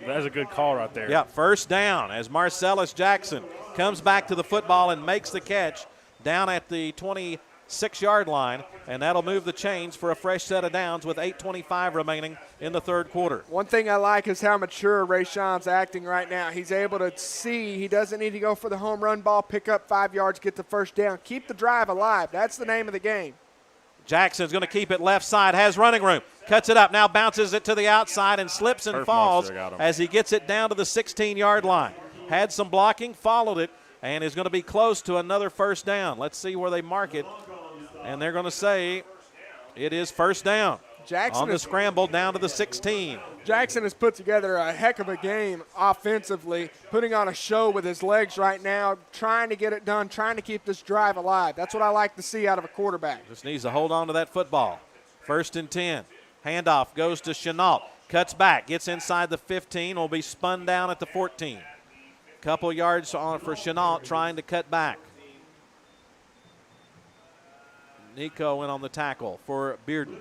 [SPEAKER 5] that's a good call right there.
[SPEAKER 1] Yeah, 1st down as Marcellus Jackson comes back to the football and makes the catch down at the 26-yard line, and that'll move the chains for a fresh set of downs with 8:25 remaining in the 3rd quarter.
[SPEAKER 6] one thing I like is how mature Rayshawn's acting right now. He's able to see he doesn't need to go for the home run ball, pick up 5 yards, get the 1st down. Keep the drive alive. That's the name of the game.
[SPEAKER 1] Jackson's going to keep it left side, has running room, cuts it up, now bounces it to the outside and slips and falls as he gets it down to the 16-yard line. Had some blocking, followed it, and is going to be close to another 1st down. Let's see where they mark it, and they're going to say it is 1st down.
[SPEAKER 6] Jackson
[SPEAKER 1] on the scramble down to the 16.
[SPEAKER 6] Jackson has put together a heck of a game offensively, putting on a show with his legs right now, trying to get it done, trying to keep this drive alive. That's what I like to see out of a quarterback.
[SPEAKER 1] Just needs to hold on to that football. 1st and 10. Handoff goes to Chenault. Cuts back, gets inside the 15, will be spun down at the 14. Couple yards on for Chenault trying to cut back. Nico went on the tackle for Bearden.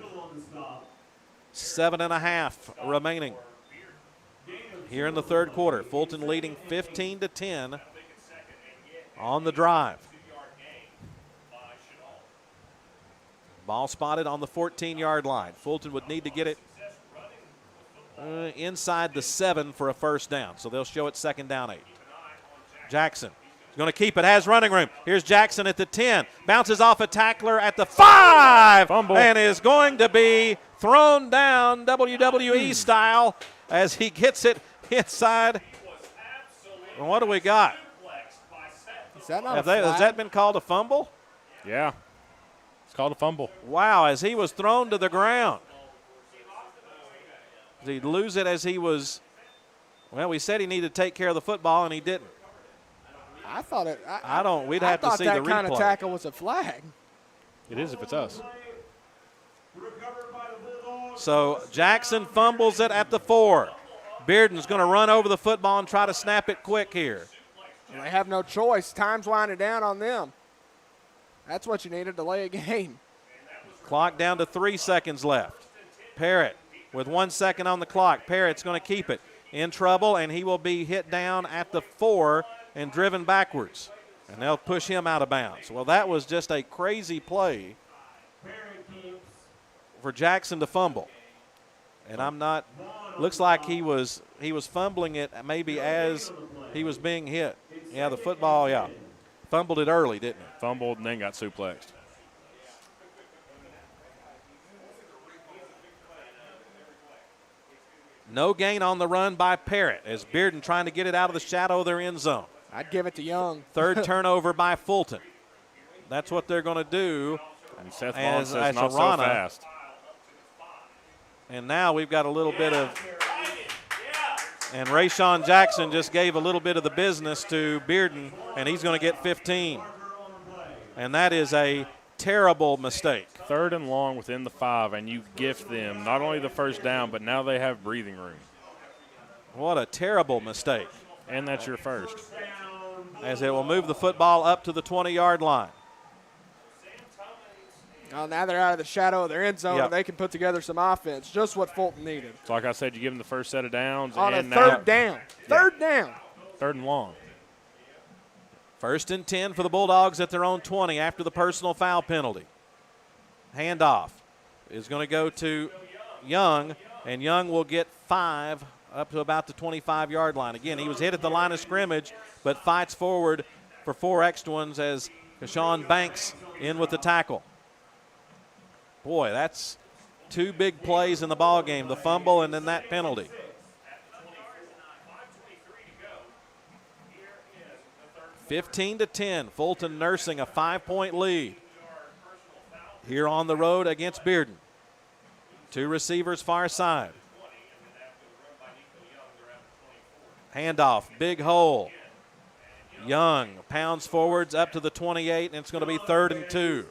[SPEAKER 1] 7.5 remaining here in the 3rd quarter. Fulton leading 15-10 on the drive. Ball spotted on the 14-yard line. Fulton would need to get it inside the 7 for a 1st down, so they'll show it 2nd down 8. Jackson is going to keep it, has running room. Here's Jackson at the 10, bounces off a tackler at the 5,
[SPEAKER 5] Fumble.
[SPEAKER 1] And is going to be thrown down WWE style as he gets it inside. And what do we got?
[SPEAKER 6] Is that not
[SPEAKER 1] Has that been called a fumble?
[SPEAKER 5] Yeah. It's called a fumble.
[SPEAKER 1] Wow, as he was thrown to the ground. Did he lose it as he was? Well, we said he needed to take care of the football, and he didn't.
[SPEAKER 6] I thought it.
[SPEAKER 1] I don't. We'd have to see the replay.
[SPEAKER 6] I thought that kind of tackle was a flag.
[SPEAKER 5] It is if it's us.
[SPEAKER 1] So Jackson fumbles it at the 4. Bearden's going to run over the football and try to snap it quick here.
[SPEAKER 6] And they have no choice. Time's winding down on them. That's what you need, to delay a game.
[SPEAKER 1] Clock down to 3 seconds left. Parrott with 1 second on the clock. Parrott's going to keep it in trouble, and he will be hit down at the 4 and driven backwards. And they'll push him out of bounds. Well, that was just a crazy play for Jackson to fumble. And I'm not, looks like he was fumbling it maybe as he was being hit. Yeah, the football, yeah. Fumbled it early, didn't he?
[SPEAKER 5] Fumbled and then got suplexed.
[SPEAKER 1] No gain on the run by Parrott as Bearden trying to get it out of the shadow of their end zone.
[SPEAKER 6] I'd give it to Young.
[SPEAKER 1] 3rd turnover by Fulton. That's what they're going to do.
[SPEAKER 5] And Seth Vaughn says not so fast.
[SPEAKER 1] And now we've got a little bit of, and Rayshawn Jackson just gave a little bit of the business to Bearden, and he's going to get 15. And that is a terrible mistake.
[SPEAKER 5] 3rd and long within the 5, and you gift them not only the 1st down, but now they have breathing room.
[SPEAKER 1] What a terrible mistake.
[SPEAKER 5] And that's your 1st.
[SPEAKER 1] As it will move the football up to the 20-yard line.
[SPEAKER 6] Well, now they're out of the shadow of their end zone,
[SPEAKER 1] Yep.
[SPEAKER 6] and they can put together some offense. Just what Fulton needed.
[SPEAKER 5] So like I said, you give them the 1st set of downs.
[SPEAKER 6] On
[SPEAKER 5] and
[SPEAKER 6] a 3rd down.
[SPEAKER 5] Yeah.
[SPEAKER 6] 3rd down.
[SPEAKER 5] 3rd and long.
[SPEAKER 1] 1st and 10 for the Bulldogs at their own 20 after the personal foul penalty. Handoff is going to go to Young, and Young will get 5 up to about the 25-yard line. Again, he was hit at the line of scrimmage, but fights forward for 4 extra ones as Kashawn Banks in with the tackle. Boy, that's 2 big plays in the ball game, the fumble and then that penalty. 15-10, Fulton nursing a 5-point lead here on the road against Bearden. 2 receivers far side. Handoff, big hole. Young pounds forwards up to the 28, and it's going to be 3rd and 2.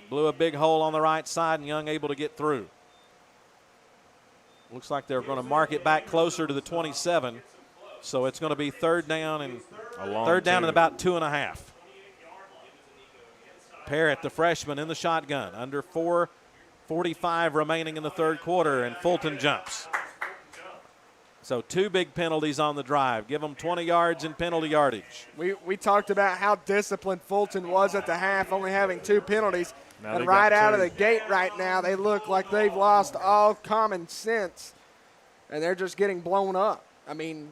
[SPEAKER 1] Blew a big hole on the right side, and Young able to get through. Looks like they're going to mark it back closer to the 27, so it's going to be third down and about 2.5. Parrott, the freshman, in the shotgun. Under 4:45 remaining in the third quarter, and Fulton jumps. So 2 big penalties on the drive. Give them 20 yards in penalty yardage.
[SPEAKER 6] We talked about how disciplined Fulton was at the half, only having 2 penalties.
[SPEAKER 5] Now
[SPEAKER 6] and right out of the gate right now, they look like they've lost all common sense, and they're just getting blown up. I mean,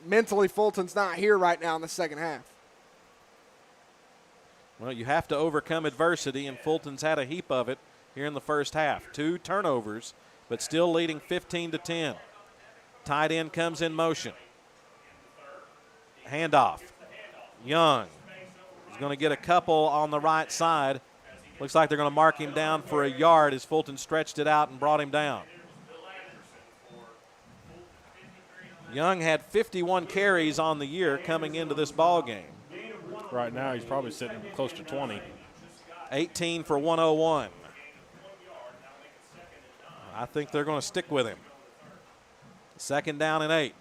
[SPEAKER 6] mentally, Fulton's not here right now in the second half.
[SPEAKER 1] Well, you have to overcome adversity, and Fulton's had a heap of it here in the first half. 2 turnovers, but still leading 15-10. Tight end comes in motion. Handoff. Young is going to get a couple on the right side. Looks like they're going to mark him down for a yard as Fulton stretched it out and brought him down. Young had 51 carries on the year coming into this ball game.
[SPEAKER 5] Right now he's probably sitting close to 20.
[SPEAKER 1] 18 for 101. I think they're going to stick with him. 2nd down and 8.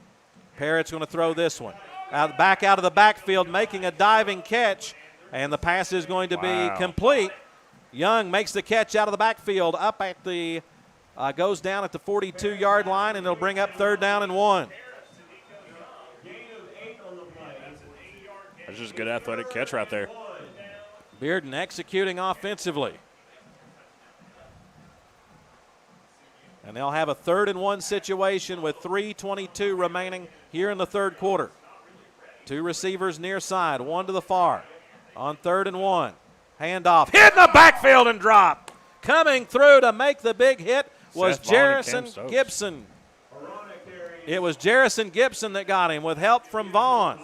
[SPEAKER 1] Parrott's going to throw this one. Back out of the backfield, making a diving catch, and the pass is going to be complete. Young makes the catch out of the backfield, up at the, goes down at the 42-yard line, and it'll bring up 3rd down and 1.
[SPEAKER 5] That's just a good athletic catch right there.
[SPEAKER 1] Bearden executing offensively. And they'll have a 3rd and 1 situation with 3:22 remaining here in the third quarter. 2 receivers near side, 1 to the far. On 3rd and 1. Handoff, hit in the backfield and drop. Coming through to make the big hit was Jarrison Gibson. It was Jarrison Gibson that got him with help from Vaughn.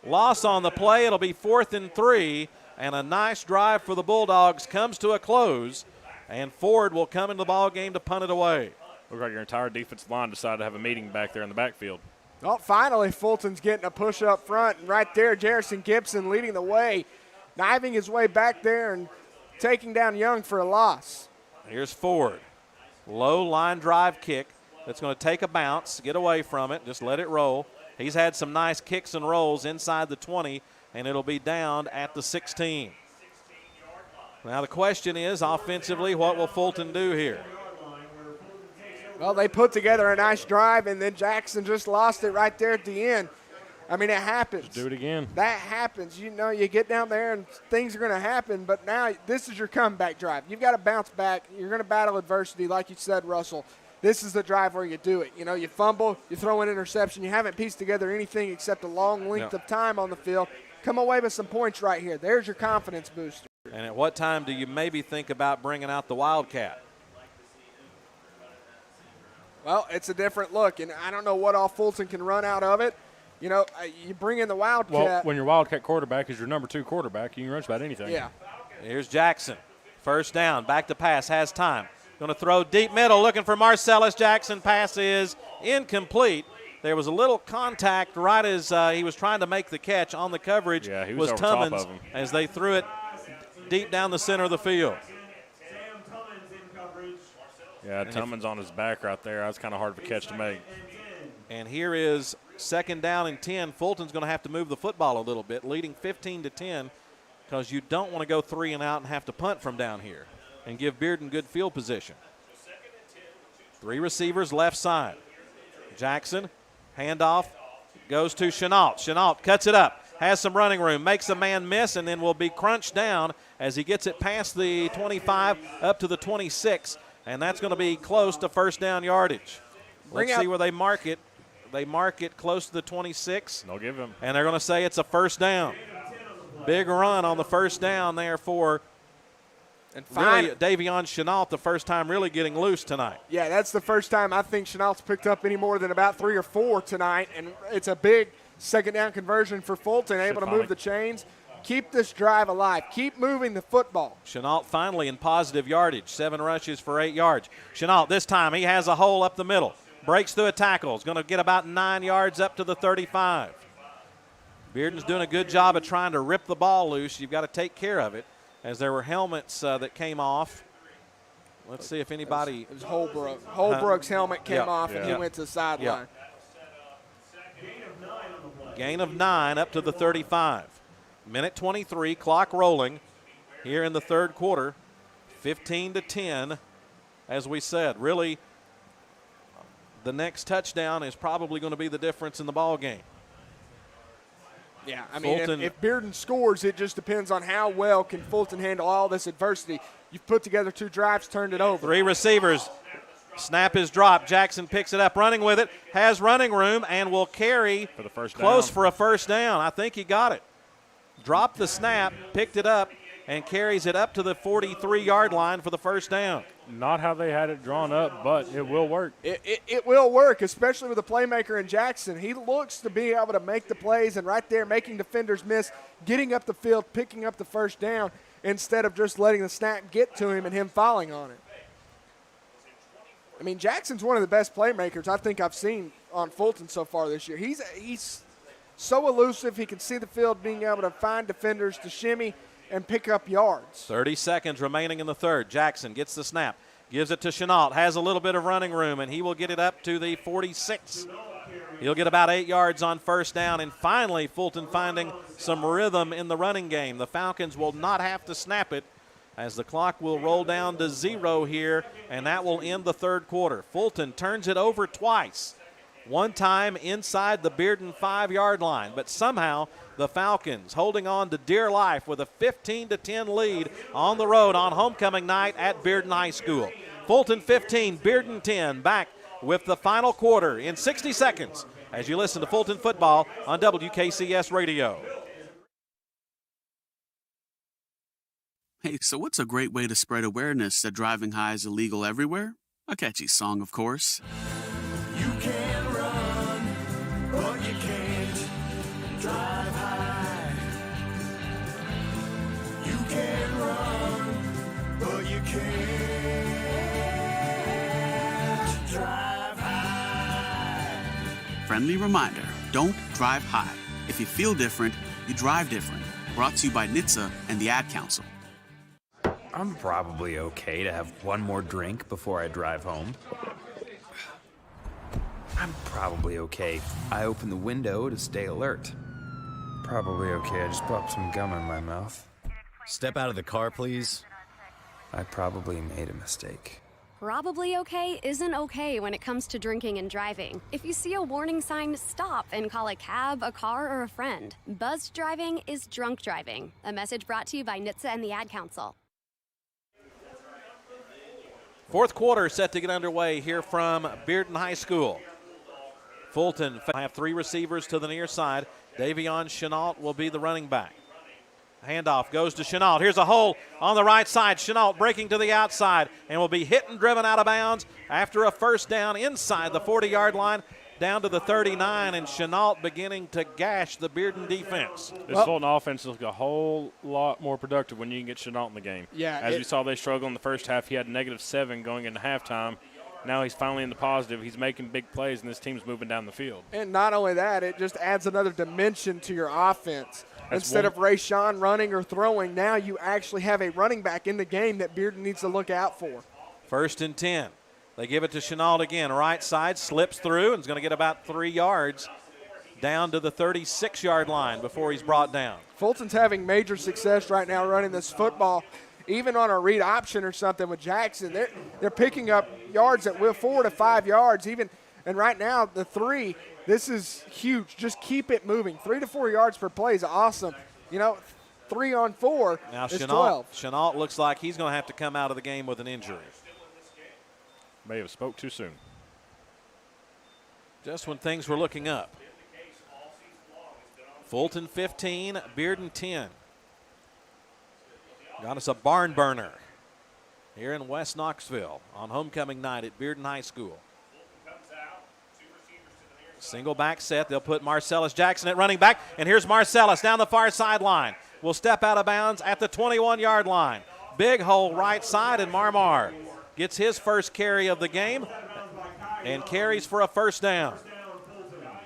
[SPEAKER 1] Loss on the play. It'll be 4th and 3, and a nice drive for the Bulldogs comes to a close, and Ford will come into the ball game to punt it away.
[SPEAKER 5] Looks like your entire defensive line decided to have a meeting back there in the backfield.
[SPEAKER 6] Well, finally, Fulton's getting a push up front, and right there, Jarrison Gibson leading the way, diving his way back there and taking down Young for a loss.
[SPEAKER 1] Here's Ford. Low line drive kick that's going to take a bounce, get away from it, just let it roll. He's had some nice kicks and rolls inside the 20, and it'll be down at the 16. Now the question is, offensively, what will Fulton do here?
[SPEAKER 6] Well, they put together a nice drive, and then Jackson just lost it right there at the end. I mean, it happens.
[SPEAKER 5] Just do it again.
[SPEAKER 6] That happens. You know, you get down there and things are going to happen, but now this is your comeback drive. You've got to bounce back. You're going to battle adversity, like you said, Russell. This is the drive where you do it. You know, you fumble, you throw an interception. You haven't pieced together anything except a long length of time on the field. Come away with some points right here. There's your confidence booster.
[SPEAKER 1] And at what time do you maybe think about bringing out the Wildcat?
[SPEAKER 6] Well, it's a different look, and I don't know what all Fulton can run out of it. You know, you bring in the Wildcat.
[SPEAKER 5] Well, when your Wildcat quarterback is your number 2 quarterback, you can run about anything.
[SPEAKER 6] Yeah.
[SPEAKER 1] Here's Jackson. First down, back to pass, has time. Going to throw deep middle, looking for Marcellus Jackson. Pass is incomplete. There was a little contact right as he was trying to make the catch on the coverage.
[SPEAKER 5] Yeah, he was over
[SPEAKER 1] Tummins
[SPEAKER 5] top of him.
[SPEAKER 1] as they threw it deep down the center of the field.
[SPEAKER 5] Yeah, Tummins on his back right there. That's kind of hard of a catch to make.
[SPEAKER 1] And here is 2nd down and 10. Fulton's going to have to move the football a little bit, leading 15-10, because you don't want to go 3 and out and have to punt from down here and give Bearden good field position. 3 receivers left side. Jackson, handoff, goes to Chenault. Chenault cuts it up, has some running room, makes a man miss, and then will be crunched down as he gets it past the 25 up to the 26, and that's going to be close to first down yardage. Let's see where they mark it. They mark it close to the 26.
[SPEAKER 5] They'll give him.
[SPEAKER 1] And they're going to say it's a first down. Big run on the first down there for really Davion Chenault, the first time really getting loose tonight.
[SPEAKER 6] Yeah, that's the first time I think Chenault's picked up any more than about 3 or 4 tonight, and it's a big Second down conversion for Fulton, able to
[SPEAKER 5] finally-
[SPEAKER 6] move the chains. Keep this drive alive. Keep moving the football.
[SPEAKER 1] Chenault finally in positive yardage, 7 rushes for 8 yards. Chenault this time, he has a hole up the middle. Breaks through a tackle. Is going to get about 9 yards up to the 35. Bearden's doing a good job of trying to rip the ball loose. You've got to take care of it, as there were helmets that came off. Let's see if anybody.
[SPEAKER 6] It was Holbrook. Holbrook's helmet came off, and he
[SPEAKER 1] Yep.
[SPEAKER 6] went to the sideline.
[SPEAKER 1] Gain of 9 up to the 35. Minute 23, clock rolling here in the third quarter. 15-10, as we said. Really, the next touchdown is probably going to be the difference in the ball game.
[SPEAKER 6] Yeah, I mean,
[SPEAKER 1] Fulton-
[SPEAKER 6] if Bearden scores, it just depends on how well can Fulton handle all this adversity. You've put together 2 drives, turned it over.
[SPEAKER 1] 3 receivers. Snap is dropped. Jackson picks it up, running with it, has running room, and will carry
[SPEAKER 5] For the first
[SPEAKER 1] close
[SPEAKER 5] down.
[SPEAKER 1] for a first down. I think he got it. Dropped the snap, picked it up, and carries it up to the 43-yard line for the first down.
[SPEAKER 5] Not how they had it drawn up, but it will work.
[SPEAKER 6] It will work, especially with a playmaker in Jackson. He looks to be able to make the plays, and right there making defenders miss, getting up the field, picking up the first down, instead of just letting the snap get to him and him falling on it. I mean, Jackson's one of the best playmakers I think I've seen on Fulton so far this year. He's so elusive. He can see the field, being able to find defenders to shimmy and pick up yards.
[SPEAKER 1] 30 seconds remaining in the third. Jackson gets the snap, gives it to Chenault, has a little bit of running room, and he will get it up to the 46. He'll get about 8 yards on first down, and finally Fulton finding some rhythm in the running game. The Falcons will not have to snap it, as the clock will roll down to 0 here, and that will end the third quarter. Fulton turns it over twice. One time inside the Bearden 5-yard line, but somehow the Falcons holding on to dear life with a 15-10 lead on the road on homecoming night at Bearden High School. Fulton 15, Bearden 10, back with the final quarter in 60 seconds as you listen to Fulton football on WKCS Radio.
[SPEAKER 11] Hey, so what's a great way to spread awareness that driving high is illegal everywhere? A catchy song, of course.
[SPEAKER 7] You can run, but you can't drive high. You can run, but you can't drive high.
[SPEAKER 11] Friendly reminder, don't drive high. If you feel different, you drive different. Brought to you by NHTSA and the Ad Council.
[SPEAKER 12] I'm probably okay to have one more drink before I drive home. I'm probably okay. I open the window to stay alert. Probably okay. I just popped some gum in my mouth.
[SPEAKER 13] Step out of the car, please.
[SPEAKER 12] I probably made a mistake.
[SPEAKER 14] Probably okay isn't okay when it comes to drinking and driving. If you see a warning sign, stop and call a cab, a car, or a friend. Buzzed driving is drunk driving. A message brought to you by NHTSA and the Ad Council.
[SPEAKER 1] Fourth quarter set to get underway here from Bearden High School. Fulton have 3 receivers to the near side. Davion Chenault will be the running back. Handoff goes to Chenault. Here's a hole on the right side. Chenault breaking to the outside and will be hit and driven out of bounds after a first down inside the 40-yard line down to the 39, and Chenault beginning to gash the Bearden defense.
[SPEAKER 5] This Fulton offense looks a whole lot more productive when you can get Chenault in the game.
[SPEAKER 6] Yeah,
[SPEAKER 5] As we saw, they struggled in the first half. He had -7 going into halftime. Now he's finally in the positive. He's making big plays, and this team's moving down the field.
[SPEAKER 6] And not only that, it just adds another dimension to your offense.
[SPEAKER 5] That's
[SPEAKER 6] Instead
[SPEAKER 5] one-
[SPEAKER 6] of Rayshawn running or throwing, now you actually have a running back in the game that Bearden needs to look out for.
[SPEAKER 1] First and 10. They give it to Chenault again. Right side, slips through and is going to get about 3 yards down to the 36-yard line before he's brought down.
[SPEAKER 6] Fulton's having major success right now running this football. Even on a read option or something with Jackson, they're picking up yards at 4 to 5 yards. Even, and right now, the 3, this is huge. Just keep it moving. 3 to 4 yards per play is awesome. You know, 3 on 4
[SPEAKER 1] Now
[SPEAKER 6] is 12.
[SPEAKER 1] Chenault looks like he's going to have to come out of the game with an injury.
[SPEAKER 5] May have spoke too soon.
[SPEAKER 1] Just when things were looking up. Fulton 15, Bearden 10. Got us a barn burner here in West Knoxville on homecoming night at Bearden High School. Single back set. They'll put Marcellus Jackson at running back. And here's Marcellus down the far sideline. Will step out of bounds at the 21-yard line. Big hole right side, and Marmar gets his first carry of the game and carries for a first down.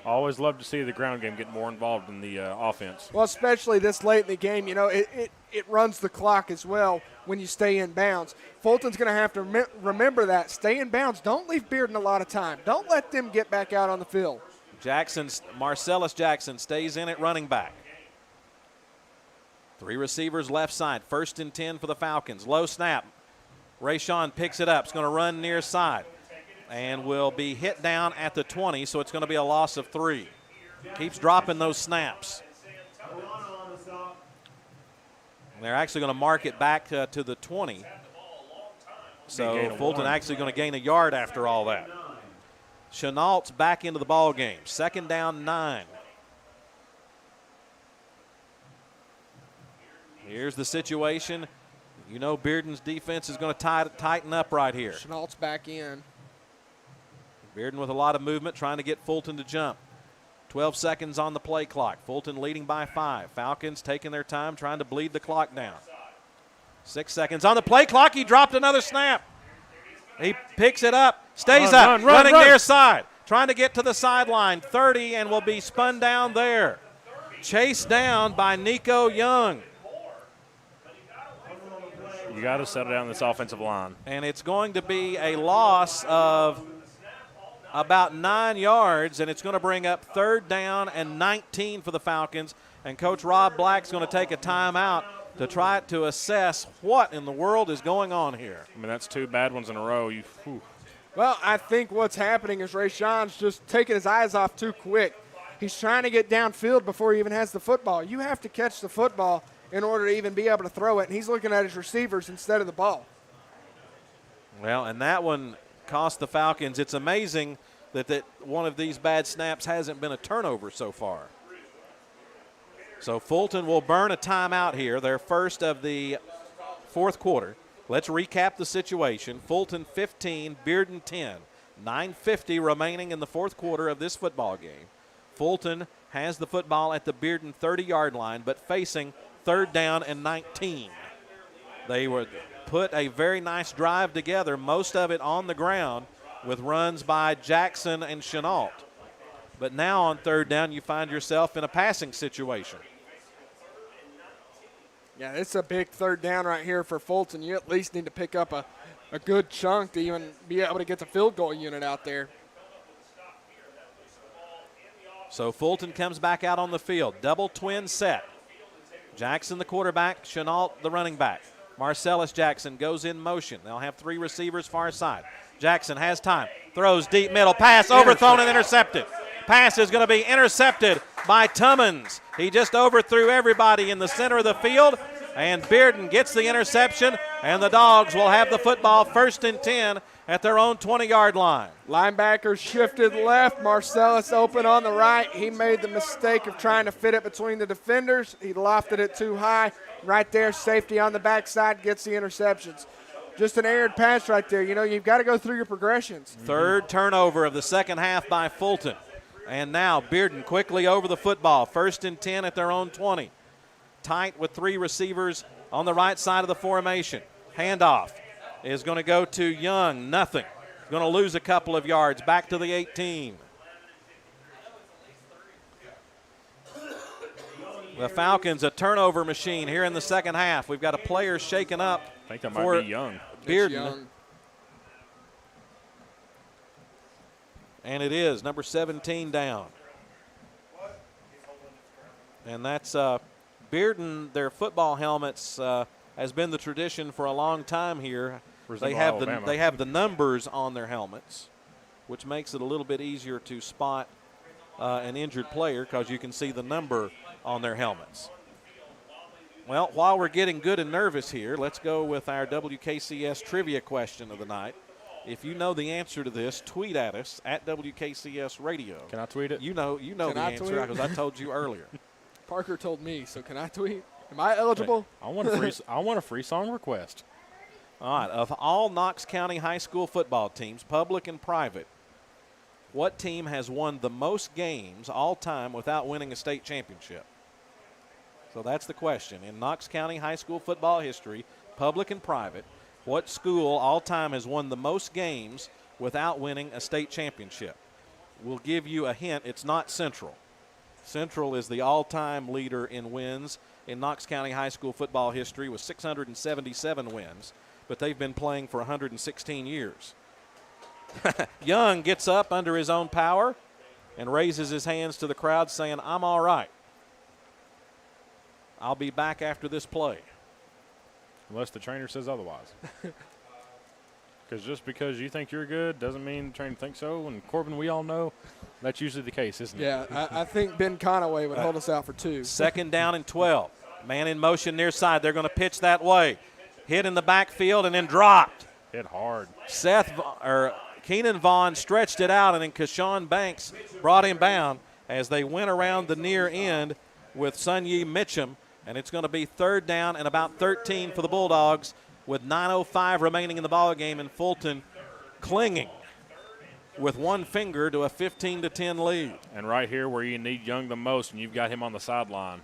[SPEAKER 5] Always love to see the ground game get more involved in the offense.
[SPEAKER 6] Well, especially this late in the game, you know, it runs the clock as well when you stay in bounds. Fulton's going to have to remember that. Stay in bounds. Don't leave Bearden a lot of time. Don't let them get back out on the field.
[SPEAKER 1] Marcellus Jackson stays in at running back. 3 receivers left side. 1st and 10 for the Falcons. Low snap. Rayshawn picks it up. It's going to run near side and will be hit down at the 20, so it's going to be a loss of 3. Keeps dropping those snaps. They're actually going to mark it back to the 20. So Fulton actually going to gain a yard after all that. Chenault's back into the ball game. 2nd down, 9. Here's the situation. You know Bearden's defense is going to tighten up right here.
[SPEAKER 6] Chenault's back in.
[SPEAKER 1] Bearden with a lot of movement, trying to get Fulton to jump. 12 seconds on the play clock. Fulton leading by 5. Falcons taking their time, trying to bleed the clock down. 6 seconds on the play clock. He dropped another snap. He picks it up, stays up, running near side, trying to get to the sideline. 30 and will be spun down there. Chased down by Nico Young.
[SPEAKER 5] You got to settle down this offensive line.
[SPEAKER 1] And it's going to be a loss of about 9 yards, and it's going to bring up 3rd down and 19 for the Falcons. And Coach Rob Black's going to take a timeout to try to assess what in the world is going on here.
[SPEAKER 5] I mean, that's 2 bad ones in a row.
[SPEAKER 6] Well, I think what's happening is Rayshawn's just taking his eyes off too quick. He's trying to get downfield before he even has the football. You have to catch the football in order to even be able to throw it, and he's looking at his receivers instead of the ball.
[SPEAKER 1] Well, and that one cost the Falcons. It's amazing that one of these bad snaps hasn't been a turnover so far. So Fulton will burn a timeout here, their first of the 4th quarter. Let's recap the situation. Fulton 15, Bearden 10. 9:50 remaining in the 4th quarter of this football game. Fulton has the football at the Bearden 30-yard line, but facing 3rd down and 19. They would put a very nice drive together, most of it on the ground, with runs by Jackson and Chenault. But now on 3rd down, you find yourself in a passing situation.
[SPEAKER 6] Yeah, it's a big 3rd down right here for Fulton. You at least need to pick up a good chunk to even be able to get the field goal unit out there.
[SPEAKER 1] So Fulton comes back out on the field. Double twin set. Jackson the quarterback, Chenault the running back. Marcellus Jackson goes in motion. They'll have 3 receivers far side. Jackson has time. Throws deep middle. Pass overthrown and intercepted. Pass is going to be intercepted by Tummons. He just overthrew everybody in the center of the field, and Bearden gets the interception, and the Dogs will have the football 1st and 10 at their own 20-yard line.
[SPEAKER 6] Linebacker shifted left. Marcellus open on the right. He made the mistake of trying to fit it between the defenders. He lofted it too high. Right there, safety on the backside gets the interceptions. Just an errant pass right there. You know, you've got to go through your progressions.
[SPEAKER 1] 3rd turnover of the 2nd half by Fulton. And now Bearden quickly over the football. 1st and 10 at their own 20. Tight with 3 receivers on the right side of the formation. Handoff is going to go to Young. Nothing. Going to lose a couple of yards. Back to the 18. The Falcons, a turnover machine here in the 2nd half. We've got a player shaken up.
[SPEAKER 5] I think that might be Young.
[SPEAKER 1] Bearden. And it is number 17 down. And that's Bearden. Their football helmets has been the tradition for a long time here. They have the numbers on their helmets, which makes it a little bit easier to spot an injured player because you can see the number on their helmets. Well, while we're getting good and nervous here, let's go with our WKCS trivia question of the night. If you know the answer to this, tweet at us at WKCS Radio.
[SPEAKER 5] Can I tweet it?
[SPEAKER 1] You know the answer because I told you earlier.
[SPEAKER 6] Parker told me, so can I tweet? Am I eligible?
[SPEAKER 5] I want a free song request.
[SPEAKER 1] All right. Of all Knox County high school football teams, public and private, what team has won the most games all time without winning a state championship? So that's the question. In Knox County high school football history, public and private, what school all time has won the most games without winning a state championship? We'll give you a hint. It's not Central. Central is the all-time leader in wins in Knox County high school football history with 677 wins, but they've been playing for 116 years. Young gets up under his own power and raises his hands to the crowd saying, I'm all right. I'll be back after this play.
[SPEAKER 5] Unless the trainer says otherwise. Because just because you think you're good doesn't mean the trainer thinks so. And Corbin, we all know that's usually the case, isn't it?
[SPEAKER 6] Yeah, I think Ben Conaway would hold us out for 2.
[SPEAKER 1] 2nd down and 12. Man in motion near side. They're going to pitch that way. Hit in the backfield and then dropped.
[SPEAKER 5] Hit hard.
[SPEAKER 1] Keenan Vaughn stretched it out, and then Kashawn Banks brought him down as they went around the near end with Sun Yi Mitchum, and it's going to be 3rd down and about 13 for the Bulldogs with 9:05 remaining in the ball game, and Fulton clinging with one finger to a 15-10 lead.
[SPEAKER 5] And right here where you need Young the most, and you've got him on the sideline.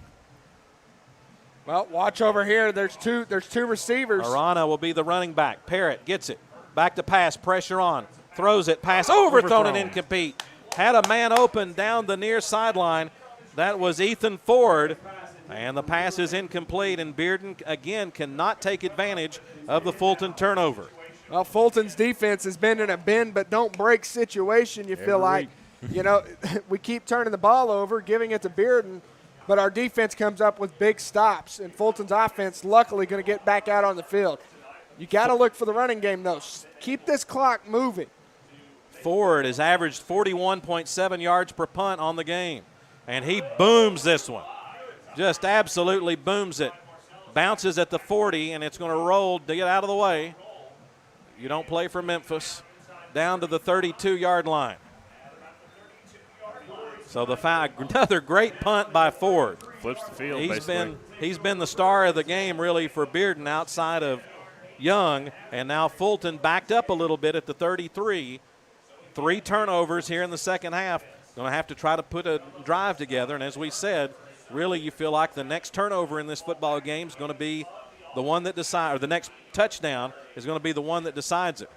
[SPEAKER 6] Well, watch over here. There's two receivers.
[SPEAKER 1] Arana will be the running back. Parrott gets it. Back to pass. Pressure on. Throws it. Pass overthrown and incomplete. Had a man open down the near sideline. That was Ethan Ford. And the pass is incomplete. And Bearden, again, cannot take advantage of the Fulton turnover.
[SPEAKER 6] Well, Fulton's defense has been in a bend but don't break situation, you feel like. You know, we keep turning the ball over, giving it to Bearden, but our defense comes up with big stops, and Fulton's offense luckily going to get back out on the field. You got to look for the running game, though. Keep this clock moving.
[SPEAKER 1] Ford has averaged 41.7 yards per punt on the game, and he booms this one. Just absolutely booms it. Bounces at the 40, and it's going to roll to get out of the way. You don't play for Memphis. Down to the 32-yard line. So another great punt by Ford.
[SPEAKER 5] Flips the field,
[SPEAKER 1] He's been the star of the game, really, for Bearden outside of Young. And now Fulton backed up a little bit at the 33. 3 turnovers here in the second half. Going to have to try to put a drive together. And as we said, really you feel like the next turnover in this football game is going to be the one that decides, or the next touchdown is going to be the one that decides it.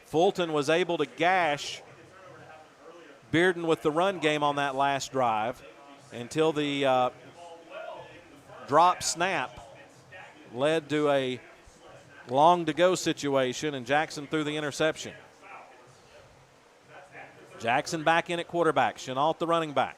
[SPEAKER 1] Fulton was able to gash Bearden with the run game on that last drive until the drop snap led to a long-to-go situation, and Jackson threw the interception. Jackson back in at quarterback. Chenault, the running back,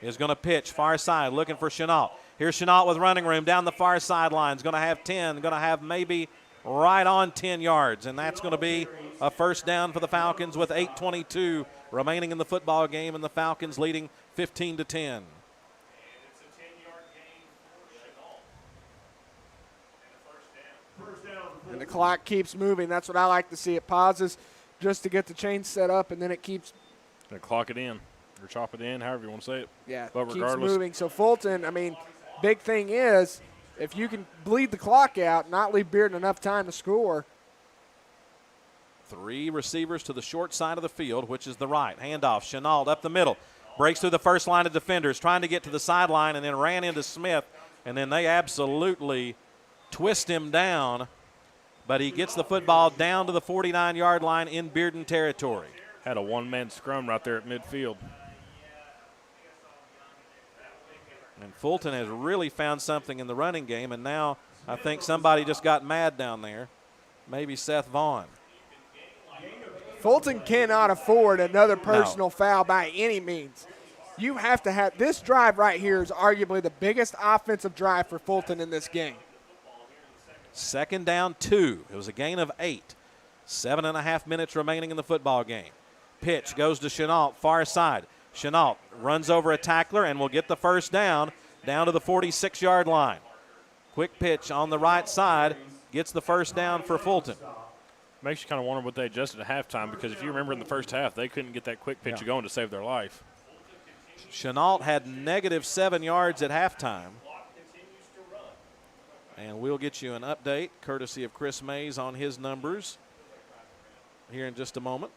[SPEAKER 1] is going to pitch far side, looking for Chenault. Here's Chenault with running room down the far sideline. Is going to have 10, going to have maybe right on 10 yards, and that's going to be a first down for the Falcons with 8:22 remaining in the football game, and the Falcons leading 15-10.
[SPEAKER 6] And the clock keeps moving. That's what I like to see. It pauses just to get the chain set up, and then it keeps.
[SPEAKER 5] And clock it in or chop it in, however you want to say it.
[SPEAKER 6] Yeah,
[SPEAKER 5] but
[SPEAKER 6] keeps
[SPEAKER 5] regardless,
[SPEAKER 6] moving. So Fulton, I mean, big thing is if you can bleed the clock out, not leave Bearden enough time to score.
[SPEAKER 1] 3 receivers to the short side of the field, which is the right. Handoff, Chenault up the middle. Breaks through the first line of defenders, trying to get to the sideline, and then ran into Smith. And then they absolutely twist him down. But he gets the football down to the 49-yard line in Bearden territory.
[SPEAKER 5] Had a one-man scrum right there at midfield.
[SPEAKER 1] And Fulton has really found something in the running game, and now I think somebody just got mad down there. Maybe Seth Vaughn.
[SPEAKER 6] Fulton cannot afford another personal foul by any means. You have to have – this drive right here is arguably the biggest offensive drive for Fulton in this game.
[SPEAKER 1] 2nd down, 2. It was a gain of 8. 7.5 minutes remaining in the football game. Pitch goes to Chenault, far side. Chenault runs over a tackler and will get the first down to the 46-yard line. Quick pitch on the right side gets the first down for Fulton.
[SPEAKER 5] Makes you kind of wonder what they adjusted at halftime, because if you remember in the first half, they couldn't get that quick pitch going to save their life.
[SPEAKER 1] Chenault had -7 yards at halftime. And we'll get you an update, courtesy of Chris Mays, on his numbers here in just a moment.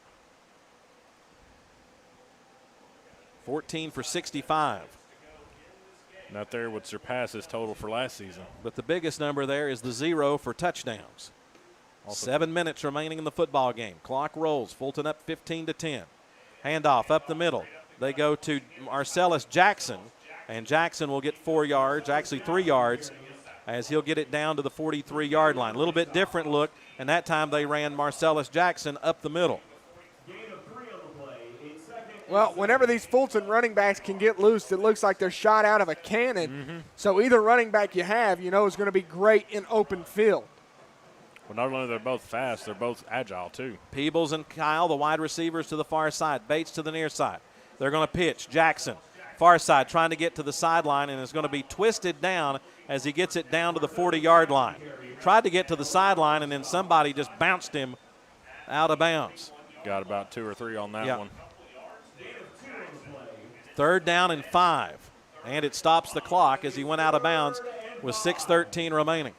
[SPEAKER 1] 14 for 65.
[SPEAKER 5] And that there would surpass his total for last season.
[SPEAKER 1] But the biggest number there is the 0 for touchdowns.
[SPEAKER 5] Also
[SPEAKER 1] 7 minutes remaining in the football game. Clock rolls. Fulton up 15-10. Handoff up the middle. They go to Marcellus Jackson, and Jackson will get 4 yards, actually 3 yards, as he'll get it down to the 43-yard line. A little bit different look, and that time they ran Marcellus Jackson up the middle.
[SPEAKER 6] Well, whenever these Fulton running backs can get loose, it looks like they're shot out of a cannon. So either running back you have, you know, is going to be great in open field.
[SPEAKER 5] Well, not only they're both fast, they're both agile, too.
[SPEAKER 1] Peebles and Kyle, the wide receivers, to the far side. Bates to the near side. They're going to pitch. Jackson, far side, trying to get to the sideline, and is going to be twisted down as he gets it down to the 40-yard line. Tried to get to the sideline, and then somebody just bounced him out of bounds.
[SPEAKER 5] Got about 2 or 3 on that one.
[SPEAKER 1] 3rd down and 5. And it stops the clock as he went out of bounds with 6:13 remaining.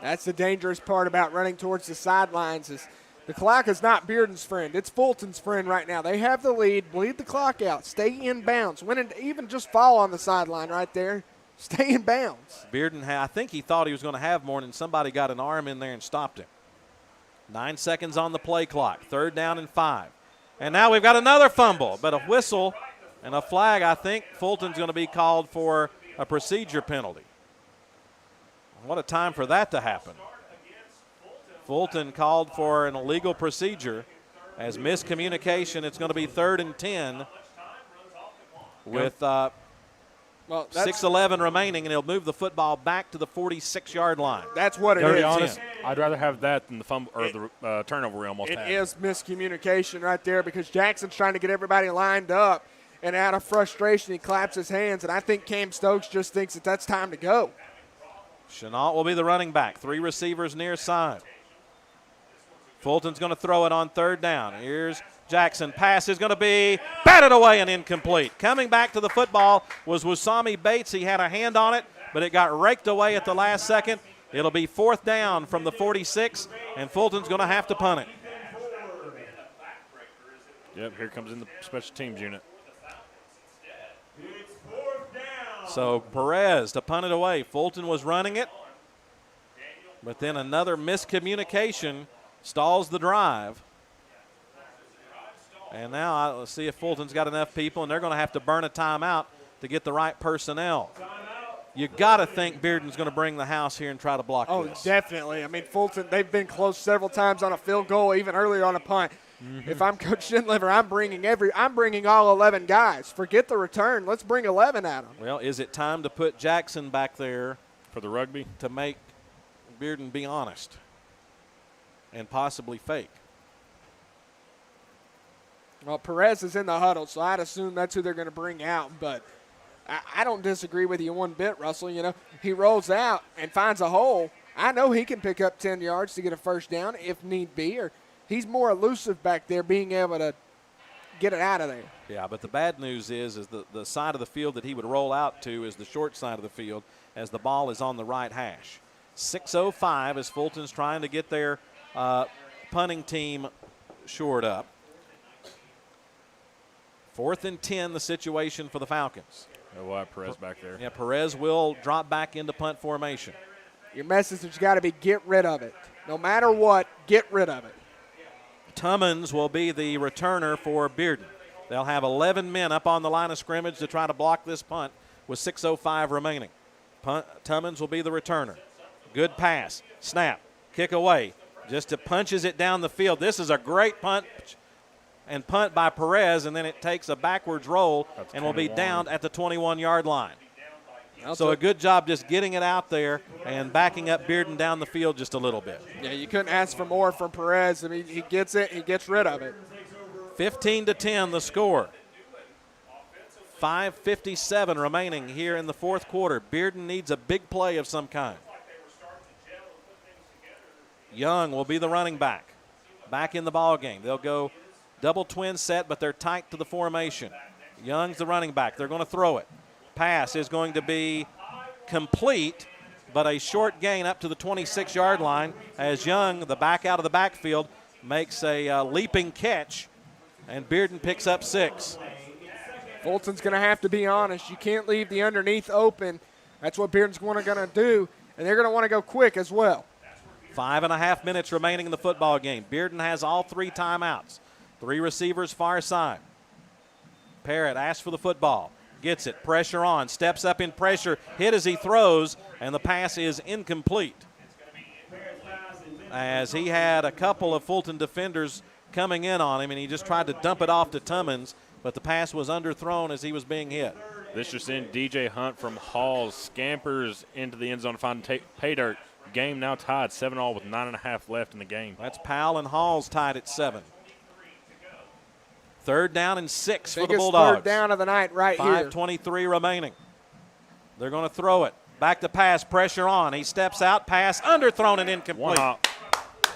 [SPEAKER 6] That's the dangerous part about running towards the sidelines is the clock is not Bearden's friend. It's Fulton's friend right now. They have the lead. Bleed the clock out. Stay in bounds. Win it, even just fall on the sideline right there. Stay in bounds.
[SPEAKER 1] Bearden, I think he thought he was going to have more, and somebody got an arm in there and stopped him. 9 seconds on the play clock. 3rd down and 5. And now we've got another fumble, but a whistle and a flag. I think Fulton's going to be called for a procedure penalty. What a time for that to happen. Fulton called for an illegal procedure as miscommunication. It's going to be 3rd and 10 with 6:11 remaining, and he'll move the football back to the 46-yard line.
[SPEAKER 6] That's what it is.
[SPEAKER 5] To be honest, I'd rather have that than the fumble or the turnover we almost had.
[SPEAKER 6] It is miscommunication right there because Jackson's trying to get everybody lined up, and out of frustration, he claps his hands, and I think Cam Stokes just thinks that that's time to go.
[SPEAKER 1] Chenault will be the running back. 3 receivers near side. Fulton's going to throw it on 3rd down. Here's Jackson. Pass is going to be batted away and incomplete. Coming back to the football was Wasami Bates. He had a hand on it, but it got raked away at the last second. It'll be 4th down from the 46, and Fulton's going to have to punt it.
[SPEAKER 5] Yep, here comes in the special teams unit.
[SPEAKER 1] So Perez to punt it away. Fulton was running it, but then another miscommunication stalls the drive. And now let's see if Fulton's got enough people, and they're going to have to burn a timeout to get the right personnel. You got to think Bearden's going to bring the house here and try to block this.
[SPEAKER 6] Oh, definitely. I mean, Fulton, they've been close several times on a field goal, even earlier on a punt. If I'm Coach Schindliver, I'm bringing all 11 guys. Forget the return. Let's bring 11 at them.
[SPEAKER 1] Well, is it time to put Jackson back there
[SPEAKER 5] for the rugby
[SPEAKER 1] to make Bearden be honest and possibly fake?
[SPEAKER 6] Well, Perez is in the huddle, so I'd assume that's who they're going to bring out. But I don't disagree with you one bit, Russell. You know, he rolls out and finds a hole. I know he can pick up 10 yards to get a 1st down if need be, or he's more elusive back there, being able to get it out of there.
[SPEAKER 1] Yeah, but the bad news is the side of the field that he would roll out to is the short side of the field as the ball is on the right hash. 6:05 as Fulton's trying to get their punting team shored up. 4th and 10, the situation for the Falcons.
[SPEAKER 5] We'll have Perez back there.
[SPEAKER 1] Yeah, Perez will drop back into punt formation.
[SPEAKER 6] Your message has got to be get rid of it. No matter what, get rid of it.
[SPEAKER 1] Tummons will be the returner for Bearden. They'll have 11 men up on the line of scrimmage to try to block this punt with 6:05 remaining. Tummons will be the returner. Good pass. Snap. Kick away. Just punches it down the field. This is a great punt by Perez, and then it takes a backwards roll and will be down at the 21-yard line. So a good job just getting it out there and backing up Bearden down the field just a little bit.
[SPEAKER 6] Yeah, you couldn't ask for more from Perez. I mean, he gets it, he gets rid of it.
[SPEAKER 1] 15-10 the score. 5:57 remaining here in the 4th quarter. Bearden needs a big play of some kind. Young will be the running back in the ball game. They'll go double twin set, but they're tight to the formation. Young's the running back. They're going to throw it. Pass is going to be complete, but a short gain up to the 26-yard line as Young, the back out of the backfield, makes a leaping catch, and Bearden picks up 6.
[SPEAKER 6] Fulton's going to have to be honest. You can't leave the underneath open. That's what Bearden's going to do, and they're going to want to go quick as well.
[SPEAKER 1] 5.5 minutes remaining in the football game. Bearden has all 3 timeouts. 3 receivers far side. Parrott asks for the football. Gets it. Pressure on. Steps up in pressure. Hit as he throws, and the pass is incomplete. As he had a couple of Fulton defenders coming in on him, and he just tried to dump it off to Tummins, but the pass was underthrown as he was being hit.
[SPEAKER 5] This just in, DJ Hunt from Halls scampers into the end zone to find pay dirt. Game now tied 7-all with 9.5 left in the game.
[SPEAKER 1] That's Powell and Halls tied at 7. 3rd down and 6 for the Bulldogs.
[SPEAKER 6] 3rd down of the night right here.
[SPEAKER 1] 5:23 remaining. They're going to throw it. Back to pass, pressure on. He steps out, pass, underthrown and incomplete.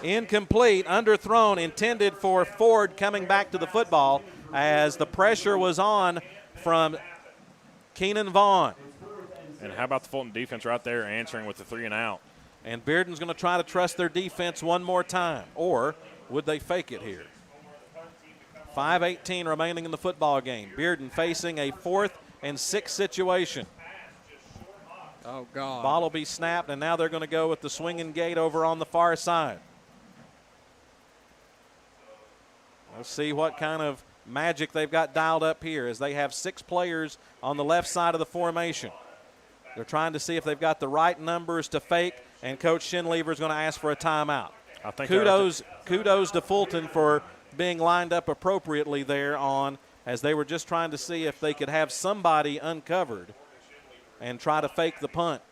[SPEAKER 1] Incomplete, underthrown, intended for Ford coming back to the football as the pressure was on from Keenan Vaughn.
[SPEAKER 5] And how about the Fulton defense right there answering with the 3 and out?
[SPEAKER 1] And Bearden's going to try to trust their defense one more time. Or would they fake it here? 5:18 remaining in the football game. Bearden facing a 4th and 6 situation.
[SPEAKER 6] Oh, God.
[SPEAKER 1] Ball will be snapped, and now they're going to go with the swinging gate over on the far side. Let's see what kind of magic they've got dialed up here as they have 6 players on the left side of the formation. They're trying to see if they've got the right numbers to fake, and Coach Schinlever is going to ask for a timeout.
[SPEAKER 5] I think
[SPEAKER 1] kudos to Fulton for being lined up appropriately there on as they were just trying to see if they could have somebody uncovered and try to fake the punt.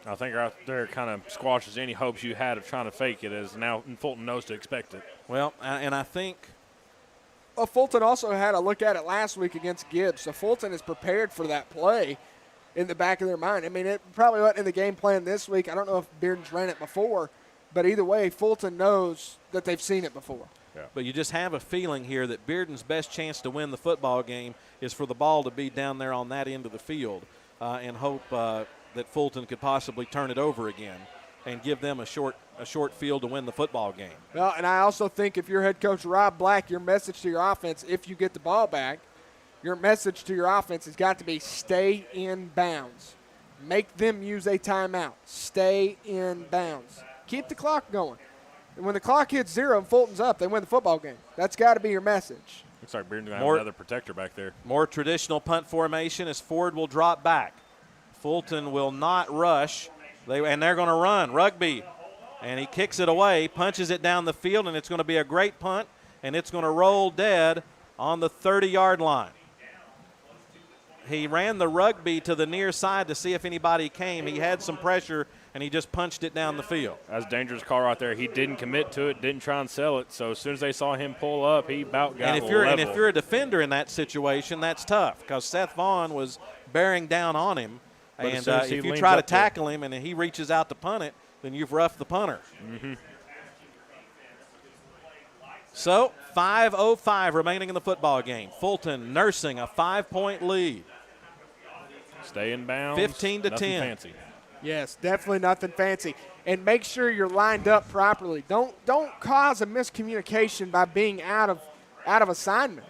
[SPEAKER 5] I think right there kind of squashes any hopes you had of trying to fake it, as now Fulton knows to expect it.
[SPEAKER 1] Well, and I think
[SPEAKER 6] Fulton also had a look at it last week against Gibbs, so Fulton is prepared for that play in the back of their mind. I mean, it probably wasn't in the game plan this week. I don't know if Bearden's ran it before, but either way, Fulton knows that they've seen it before.
[SPEAKER 1] Yeah. But you just have a feeling here that Bearden's best chance to win the football game is for the ball to be down there on that end of the field and hope that Fulton could possibly turn it over again and give them a short field to win the football game.
[SPEAKER 6] Well, and I also think if you're head coach Rob Black, your message to your offense, if you get the ball back, your message to your offense has got to be stay in bounds. Make them use a timeout. Stay in bounds. Keep the clock going. And when the clock hits 0 and Fulton's up, they win the football game. That's got to be your message.
[SPEAKER 5] Looks like Bearden's going to have another protector back there.
[SPEAKER 1] More traditional punt formation as Ford will drop back. Fulton will not rush. And they're going to run. Rugby. And he kicks it away, punches it down the field, and it's going to be a great punt, and it's going to roll dead on the 30-yard line. He ran the Rugby to the near side to see if anybody came. He had some pressure, and he just punched it down the field.
[SPEAKER 5] That's a dangerous call right there. He didn't commit to it, didn't try and sell it. So as soon as they saw him pull up, he about got level.
[SPEAKER 1] And if you're a defender in that situation, that's tough because Seth Vaughn was bearing down on him.
[SPEAKER 5] But
[SPEAKER 1] and if you try to tackle him and he reaches out to punt it, then you've roughed the punter.
[SPEAKER 5] Mm-hmm.
[SPEAKER 1] So 5:05 remaining in the football game. Fulton nursing a 5-point lead.
[SPEAKER 5] Stay in bounds.
[SPEAKER 1] 15 to 10.
[SPEAKER 5] Nothing fancy.
[SPEAKER 6] Yes, definitely nothing fancy. And make sure you're lined up properly. Don't cause a miscommunication by being out of assignment.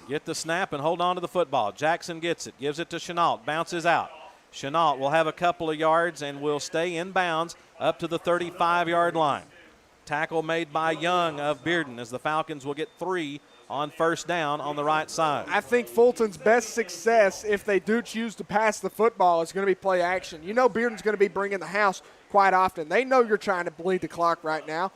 [SPEAKER 1] Get the snap and hold on to the football. Jackson gets it, gives it to Chenault, bounces out. Chenault will have a couple of yards and will stay in bounds up to the 35-yard line. Tackle made by Young of Bearden as the Falcons will get 3 on first down on the right side.
[SPEAKER 6] I think Fulton's best success, if they do choose to pass the football, is going to be play action. You know Bearden's going to be bringing the house quite often. They know you're trying to bleed the clock right now.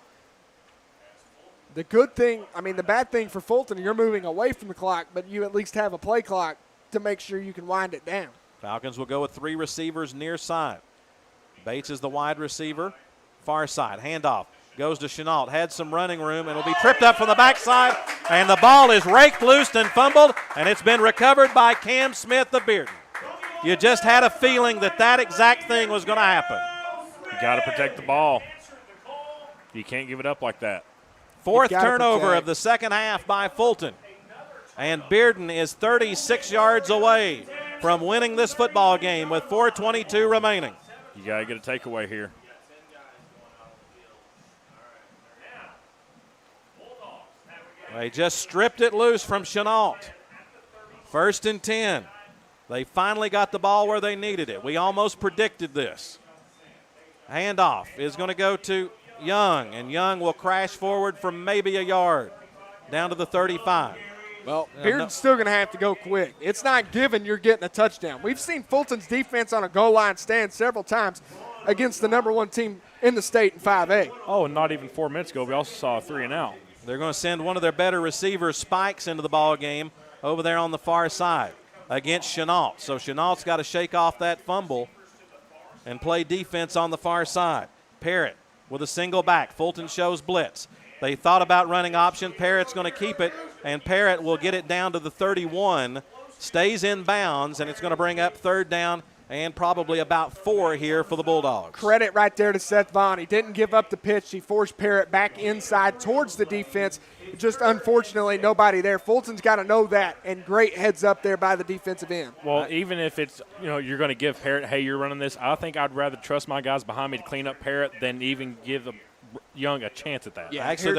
[SPEAKER 6] The bad thing for Fulton, you're moving away from the clock, but you at least have a play clock to make sure you can wind it down.
[SPEAKER 1] Falcons will go with 3 receivers near side. Bates is the wide receiver. Far side, handoff. Goes to Chenault, had some running room, and will be tripped up from the backside, and the ball is raked loose and fumbled, and it's been recovered by Cam Smith of Bearden. You just had a feeling that exact thing was going to happen.
[SPEAKER 5] You got to protect the ball. You can't give it up like that.
[SPEAKER 1] 4th turnover of the second half by Fulton, and Bearden is 36 yards away from winning this football game with 4:22 remaining.
[SPEAKER 5] You got to get a takeaway here.
[SPEAKER 1] They just stripped it loose from Chenault. 1st and 10. They finally got the ball where they needed it. We almost predicted this. Handoff is going to go to Young, and Young will crash forward from maybe a yard down to the 35.
[SPEAKER 6] Well, Bearden's still going to have to go quick. It's not given you're getting a touchdown. We've seen Fulton's defense on a goal line stand several times against the number 1 team in the state in 5A.
[SPEAKER 5] Oh, and not even 4 minutes ago, we also saw a 3-and-out.
[SPEAKER 1] They're going to send one of their better receivers, Spikes, into the ball game over there on the far side against Chenault. So Chenault's got to shake off that fumble and play defense on the far side. Parrott with a single back. Fulton shows blitz. They thought about running option. Parrott's going to keep it, and Parrott will get it down to the 31, stays in bounds, and it's going to bring up 3rd down and probably about 4 here for the Bulldogs.
[SPEAKER 6] Credit right there to Seth Vaughn. He didn't give up the pitch. He forced Parrott back inside towards the defense. Just unfortunately nobody there. Fulton's got to know that, and great heads up there by the defensive end.
[SPEAKER 5] Well, even if it's, you're going to give Parrott, hey, you're running this, I think I'd rather trust my guys behind me to clean up Parrott than even give Young a chance at that.
[SPEAKER 1] Yeah, actually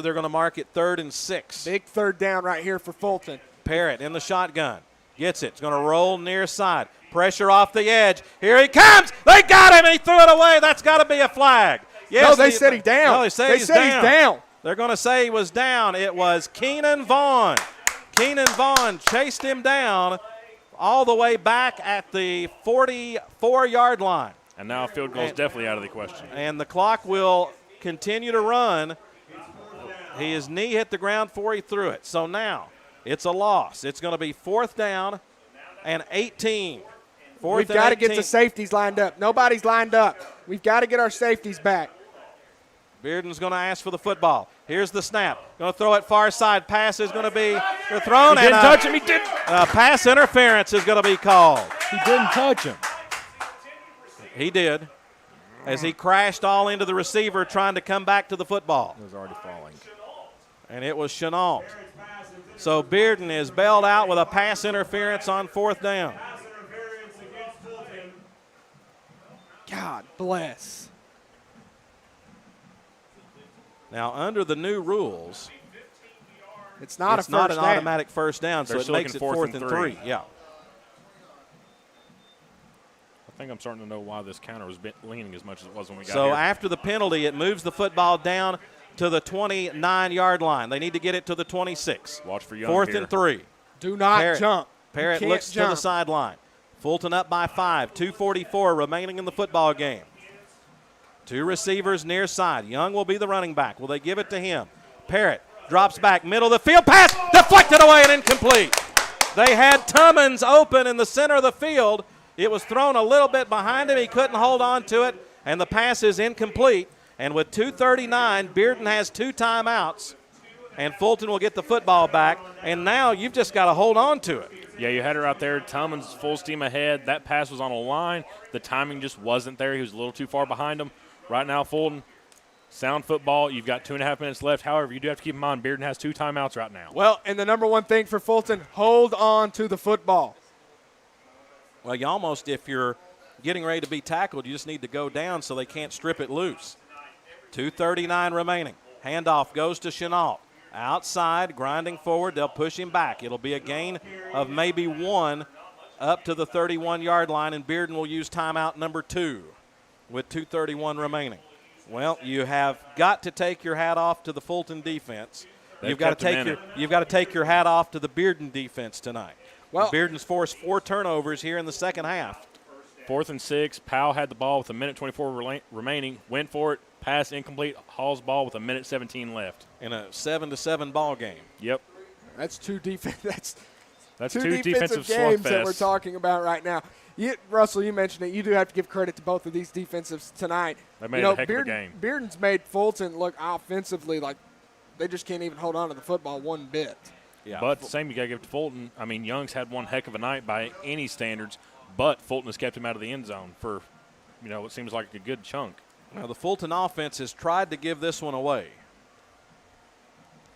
[SPEAKER 1] they're going to mark it 3rd and 6.
[SPEAKER 6] Big 3rd down right here for Fulton.
[SPEAKER 1] Parrott in the shotgun. Gets it. It's going to roll near side. Pressure off the edge. Here he comes. They got him. He threw it away. That's got to be a flag.
[SPEAKER 6] Yes, no, they said he's down.
[SPEAKER 1] No, they said he's down. They're going to say he was down. It was Keenan Vaughn. Keenan Vaughn chased him down all the way back at the 44-yard line.
[SPEAKER 5] And now a field goal is definitely out of the question.
[SPEAKER 1] And the clock will continue to run. His knee hit the ground before he threw it. So now it's a loss. It's going to be 4th down and 18.
[SPEAKER 6] We've got to get the safeties lined up. Nobody's lined up. We've got to get our safeties back.
[SPEAKER 1] Bearden's going to ask for the football. Here's the snap. Going to throw it far side. Pass is going to be thrown.
[SPEAKER 5] He didn't touch him. He didn't.
[SPEAKER 1] Pass interference is going to be called.
[SPEAKER 5] He didn't touch him.
[SPEAKER 1] He did, as he crashed all into the receiver trying to come back to the football.
[SPEAKER 5] It was already falling.
[SPEAKER 1] And it was Chenault. So Bearden is bailed out with a pass interference on 4th down.
[SPEAKER 6] God bless.
[SPEAKER 1] Now, under the new rules,
[SPEAKER 6] it's not an
[SPEAKER 1] automatic first down, so
[SPEAKER 5] They're
[SPEAKER 1] it makes it 4th and 3. Yeah.
[SPEAKER 5] I think I'm starting to know why this counter was leaning as much as it was when we got
[SPEAKER 1] here. So
[SPEAKER 5] after
[SPEAKER 1] the penalty, it moves the football down to the 29-yard line. They need to get it to the 26.
[SPEAKER 5] Watch for Young
[SPEAKER 1] 4th
[SPEAKER 5] here.
[SPEAKER 1] and 3.
[SPEAKER 6] Do not jump.
[SPEAKER 1] Parrott looks to the sideline. Fulton up by 5. 2:44 remaining in the football game. 2 receivers near side. Young will be the running back. Will they give it to him? Parrott drops back, middle of the field. Pass deflected away and incomplete. They had Tummons open in the center of the field. It was thrown a little bit behind him. He couldn't hold on to it, and the pass is incomplete. And with 2:39, Bearden has 2 timeouts, and Fulton will get the football back. And now you've just got to hold on to it.
[SPEAKER 5] Yeah, you had her out there. Tummons full steam ahead. That pass was on a line. The timing just wasn't there. He was a little too far behind him. Right now, Fulton, sound football. You've got 2.5 minutes left. However, you do have to keep in mind Bearden has 2 timeouts right now.
[SPEAKER 6] Well, and the number 1 thing for Fulton, hold on to the football.
[SPEAKER 1] Well, you almost, if you're getting ready to be tackled, you just need to go down so they can't strip it loose. 2:39 remaining. Handoff goes to Chenault. Outside, grinding forward. They'll push him back. It'll be a gain of maybe 1 up to the 31-yard line, and Bearden will use timeout number 2 with 2:31 remaining. Well, you have got to take your hat off to the Fulton defense. You've got to take your hat off to the Bearden defense tonight. Well, Bearden's forced 4 turnovers here in the second half.
[SPEAKER 5] 4th and 6. Powell had the ball with 1:24 remaining. Went for it. Pass incomplete. Hall's ball with 1:17 left.
[SPEAKER 1] In a 7-7 ball game.
[SPEAKER 5] Yep.
[SPEAKER 6] That's 2 defense.
[SPEAKER 5] That's
[SPEAKER 6] two defensive games that we're talking about right now. Russell, you mentioned it. You do have to give credit to both of these defensives tonight.
[SPEAKER 5] They made a heck of a game.
[SPEAKER 6] Bearden's made Fulton look offensively like they just can't even hold on to the football one bit.
[SPEAKER 5] Yeah. But the same you got to give to Fulton. I mean, Young's had one heck of a night by any standards, but Fulton has kept him out of the end zone for, what seems like a good chunk.
[SPEAKER 1] Now, the Fulton offense has tried to give this one away.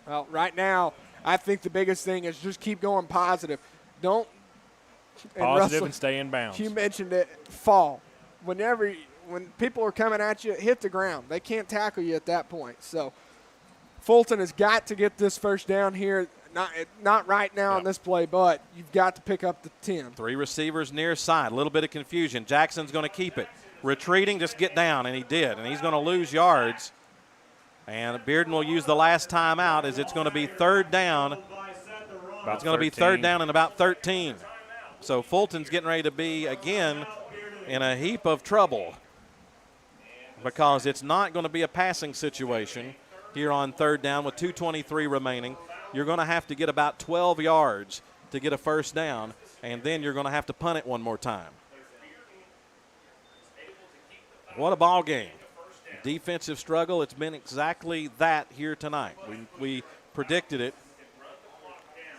[SPEAKER 6] Well, right now, I think the biggest thing is just keep going positive. Don't
[SPEAKER 5] Positive and stay in bounds.
[SPEAKER 6] You mentioned it, fall. When people are coming at you, hit the ground. They can't tackle you at that point. So Fulton has got to get this first down here Not right now on this play, but you've got to pick up the 10.
[SPEAKER 1] 3 receivers near side. A little bit of confusion. Jackson's going to keep it. Retreating, just get down, and he did. And he's going to lose yards. And Bearden will use the last timeout as it's going to be third down. It's going to be third down and about 13. So Fulton's getting ready to be, again, in a heap of trouble because it's not going to be a passing situation here on third down with 2:23 remaining. You're going to have to get about 12 yards to get a first down, and then you're going to have to punt it one more time. What a ball game. Defensive struggle. It's been exactly that here tonight. We predicted it,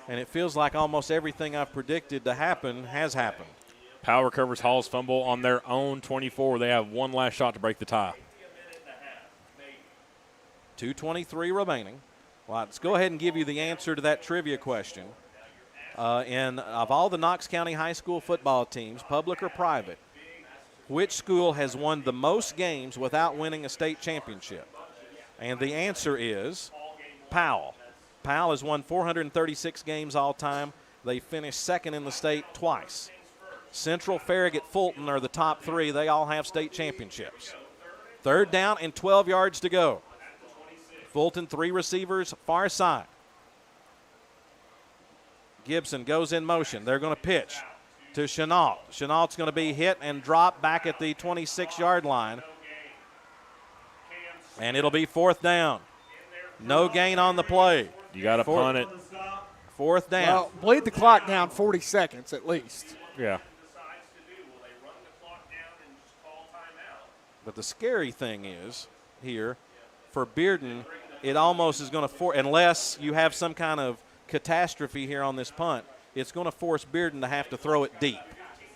[SPEAKER 1] and it feels like almost everything I've predicted to happen has happened.
[SPEAKER 5] Powell recovers Hall's fumble on their own 24. They have one last shot to break the tie.
[SPEAKER 1] 2:23 remaining. Well, let's go ahead and give you the answer to that trivia question. Of all the Knox County High School football teams, public or private, which school has won the most games without winning a state championship? And the answer is Powell. Powell has won 436 games all time. They finished second in the state twice. Central, Farragut, Fulton are the top 3. They all have state championships. Third down and 12 yards to go. Fulton, 3 receivers, far side. Gibson goes in motion. They're going to pitch to Chenault. Chenault's going to be hit and dropped back at the 26-yard line. And it'll be fourth down. No gain on the play.
[SPEAKER 5] You got to punt it.
[SPEAKER 1] Fourth down.
[SPEAKER 6] Well, bleed the clock down 40 seconds at least.
[SPEAKER 5] Yeah.
[SPEAKER 1] But the scary thing is here, for Bearden, it almost is going to unless you have some kind of catastrophe here on this punt, it's going to force Bearden to have to throw it deep.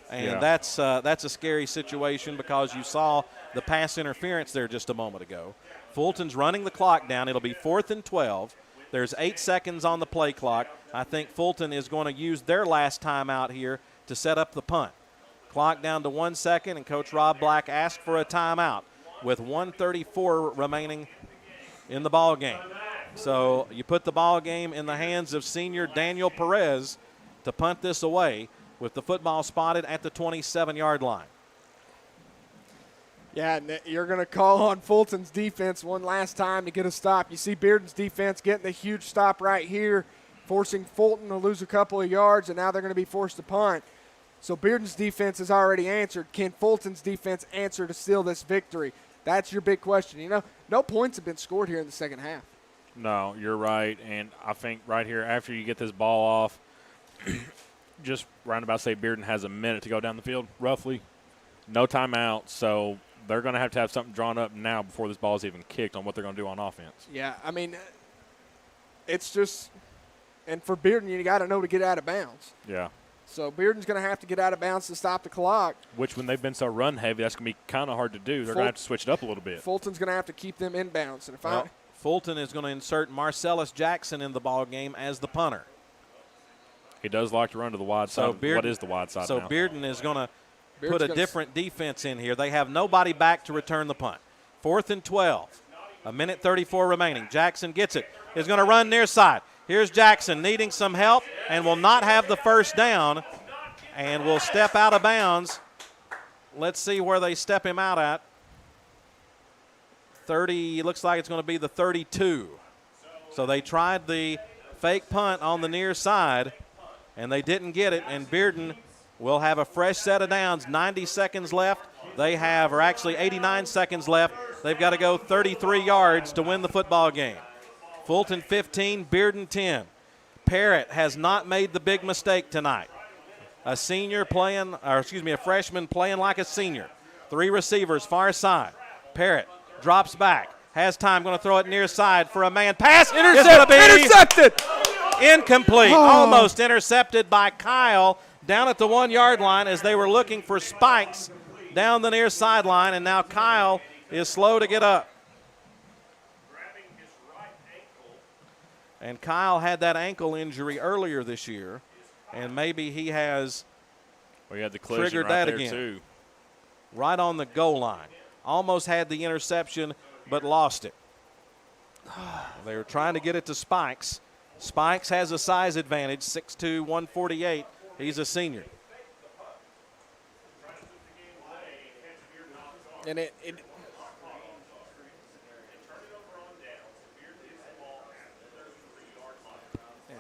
[SPEAKER 1] And that's a scary situation because you saw the pass interference there just a moment ago. Fulton's running the clock down. It'll be 4th and 12. There's 8 seconds on the play clock. I think Fulton is going to use their last timeout here to set up the punt. Clock down to 1 second, and Coach Rob Black asked for a timeout with 1:34 remaining in the ball game. So you put the ball game in the hands of senior Daniel Perez to punt this away with the football spotted at the 27-yard line.
[SPEAKER 6] Yeah, and you're going to call on Fulton's defense one last time to get a stop. You see Bearden's defense getting the huge stop right here, forcing Fulton to lose a couple of yards, and now they're going to be forced to punt. So Bearden's defense has already answered. Can Fulton's defense answer to seal this victory? That's your big question. You know, no points have been scored here in the second half.
[SPEAKER 5] No, you're right. And I think right here, after you get this ball off, just roundabout say Bearden has a minute to go down the field, roughly. No timeout. So they're going to have something drawn up now before this ball is even kicked on what they're going to do on offense.
[SPEAKER 6] Yeah, I mean, it's just – and for Bearden, you got to know to get out of bounds.
[SPEAKER 5] Yeah.
[SPEAKER 6] So Bearden's going to have to get out of bounds to stop the clock.
[SPEAKER 5] Which, when they've been so run heavy, that's going to be kind of hard to do. They're going to have to switch it up a little bit.
[SPEAKER 6] Fulton's going to have to keep them in bounds. And if
[SPEAKER 1] Fulton is going to insert Marcellus Jackson in the ball game as the punter.
[SPEAKER 5] He does like to run to the wide side. What is the wide side
[SPEAKER 1] So
[SPEAKER 5] now?
[SPEAKER 1] Bearden is going to put a different defense in here. They have nobody back to return the punt. 4th and 12. 1:34 remaining. Jackson gets it. Is going to run near side. Here's Jackson needing some help and will not have the first down and will step out of bounds. Let's see where they step him out at. 30, looks like it's going to be the 32. So they tried the fake punt on the near side, and they didn't get it, and Bearden will have a fresh set of downs. 90 seconds left. They have, or actually 89 seconds left. They've got to go 33 yards to win the football game. Fulton 15, Bearden 10. Parrott has not made the big mistake tonight. A freshman playing like a senior. 3 receivers, far side. Parrott drops back, has time, going to throw it near side for a man pass.
[SPEAKER 6] Intercepted!
[SPEAKER 1] Incomplete. Almost intercepted by Kyle down at the 1-yard line as they were looking for spikes down the near sideline, and now Kyle is slow to get up. And Kyle had that ankle injury earlier this year, and maybe he has triggered that again.
[SPEAKER 5] Too.
[SPEAKER 1] Right on the goal line. Almost had the interception, but lost it. They were trying to get it to Spikes. Spikes has a size advantage, 6'2", 148. He's a senior.
[SPEAKER 6] And it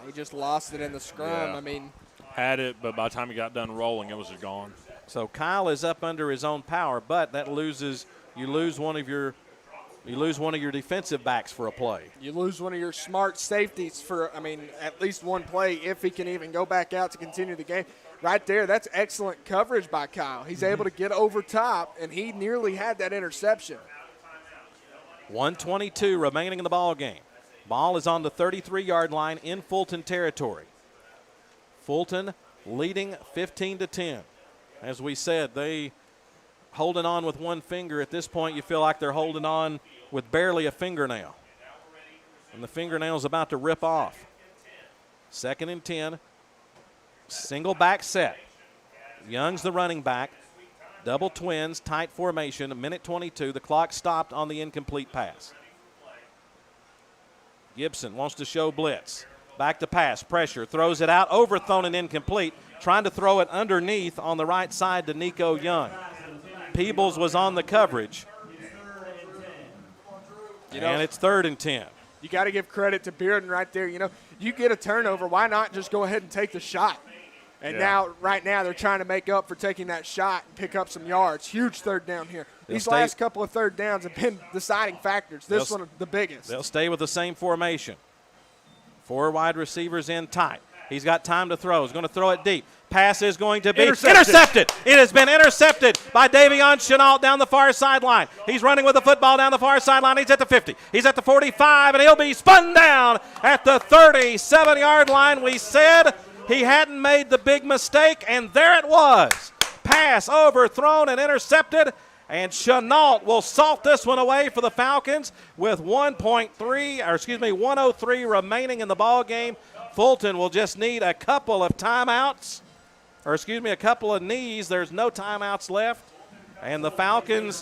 [SPEAKER 6] he just lost it in the scrum.
[SPEAKER 5] Yeah.
[SPEAKER 6] I mean,
[SPEAKER 5] had it, but by the time he got done rolling, it was just gone.
[SPEAKER 1] So Kyle is up under his own power, but that you lose one of your defensive backs for a play.
[SPEAKER 6] you lose one of your smart safeties for, at least one play if he can even go back out to continue the game. Right there, that's excellent coverage by Kyle. He's able to get over top, and he nearly had that interception.
[SPEAKER 1] 1:22 remaining in the ball game. Ball is on the 33-yard line in Fulton territory. Fulton leading 15-10. As we said, they holding on with one finger. At this point, you feel like they're holding on with barely a fingernail. And the fingernail's about to rip off. 2nd and 10. Single back set. Young's the running back. Double twins, tight formation, 1:22. The clock stopped on the incomplete pass. Gibson wants to show blitz. Back to pass, pressure, throws it out, overthrown and incomplete. Trying to throw it underneath on the right side to Nico Young. Peebles was on the coverage. And it's 3rd and 10.
[SPEAKER 6] You got to give credit to Bearden right there. You get a turnover, why not just go ahead and take the shot? And right now, they're trying to make up for taking that shot and pick up some yards. Huge 3rd down here. These last couple of 3rd downs have been deciding factors. This one, the biggest.
[SPEAKER 1] They'll stay with the same formation. 4 wide receivers in tight. He's got time to throw. He's going to throw it deep. Pass is going to be intercepted. It has been intercepted by Davion Chenault down the far sideline. He's running with the football down the far sideline. He's at the 50. He's at the 45, and he'll be spun down at the 37-yard line. We said he hadn't made the big mistake, and there it was. Pass overthrown and intercepted, and Chenault will salt this one away for the Falcons with 103 remaining in the ball game. Fulton will just need a couple of timeouts, a couple of knees. There's no timeouts left, and the Falcon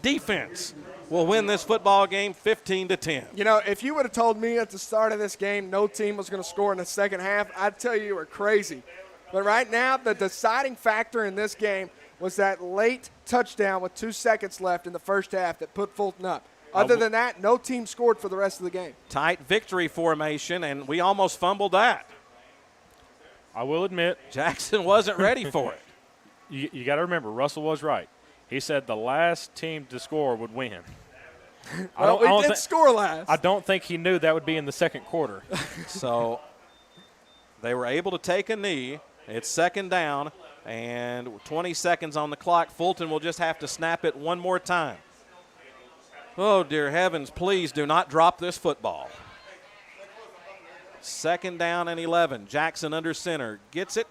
[SPEAKER 1] defense will win this football game 15-10.
[SPEAKER 6] If you would have told me at the start of this game no team was going to score in the second half, I'd tell you were crazy. But right now, the deciding factor in this game was that late touchdown with 2 seconds left in the first half that put Fulton up. Other than that, no team scored for the rest of the game.
[SPEAKER 1] Tight victory formation, and we almost fumbled that.
[SPEAKER 5] I will admit.
[SPEAKER 1] Jackson wasn't ready for it.
[SPEAKER 5] You got to remember, Russell was right. He said the last team to score would win.
[SPEAKER 6] We did score last.
[SPEAKER 5] I don't think he knew that would be in the second quarter.
[SPEAKER 1] So they were able to take a knee. It's 2nd down, and 20 seconds on the clock. Fulton will just have to snap it one more time. Oh, dear heavens, please do not drop this football. 2nd down and 11. Jackson under center. Gets it.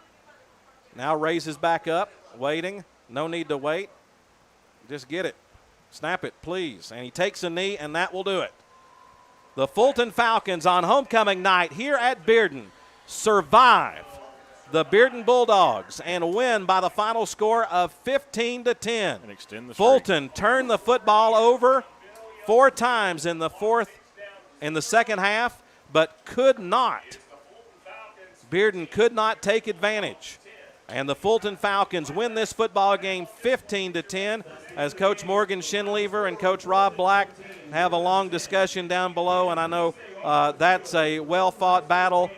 [SPEAKER 1] Now raises back up. Waiting. No need to wait. Just get it. Snap it, please. And he takes a knee, and that will do it. The Fulton Falcons on homecoming night here at Bearden survive the Bearden Bulldogs and win by the final score of 15-10.
[SPEAKER 5] And extend the streak.
[SPEAKER 1] Fulton turned the football over 4 times in the second half, but could not. Bearden could not take advantage. And the Fulton Falcons win this football game 15-10 as Coach Morgan Schinlever and Coach Rob Black have a long discussion down below, and I know that's a well-fought battle.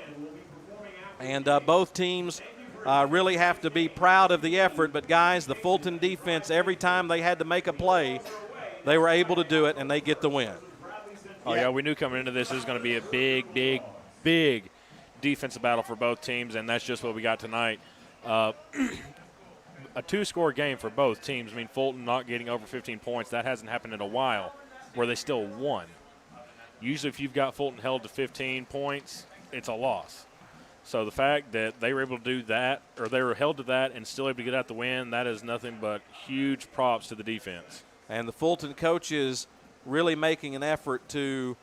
[SPEAKER 1] And both teams really have to be proud of the effort. But, guys, the Fulton defense, every time they had to make a play, they were able to do it, and they get the win.
[SPEAKER 5] Oh, yeah, we knew coming into this was going to be a big, big, big defensive battle for both teams, and that's just what we got tonight. A 2-score game for both teams. I mean, Fulton not getting over 15 points, that hasn't happened in a while where they still won. Usually if you've got Fulton held to 15 points, it's a loss. So the fact that they were able to do that, or they were held to that and still able to get out the win, that is nothing but huge props to the defense.
[SPEAKER 1] And the Fulton coaches really making an effort to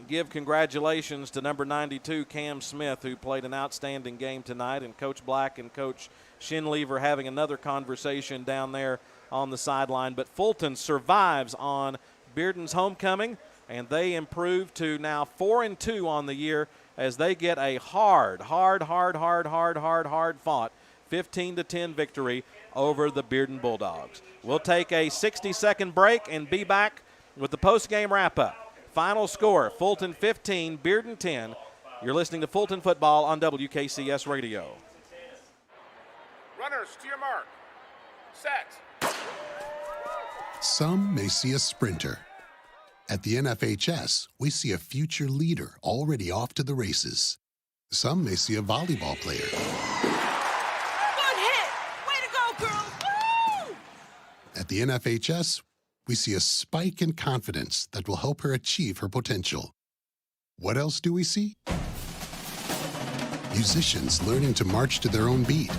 [SPEAKER 1] give congratulations to number 92, Cam Smith, who played an outstanding game tonight, and Coach Black and Coach Schinlever having another conversation down there on the sideline. But Fulton survives on Bearden's homecoming, and they improve to now 4-2 on the year as they get a hard fought 15-10 victory over the Bearden Bulldogs. We'll take a 60-second break and be back with the post-game wrap-up. Final score, Fulton 15, Bearden 10. You're listening to Fulton Football on WKCS Radio.
[SPEAKER 15] Runners, to your mark. Set.
[SPEAKER 16] Some may see a sprinter. At the NFHS, we see a future leader already off to the races. Some may see a volleyball player.
[SPEAKER 17] Good hit! Way to go, girls! Woo!
[SPEAKER 16] At the NFHS, we see a spike in confidence that will help her achieve her potential. What else do we see? Musicians learning to march to their own beat.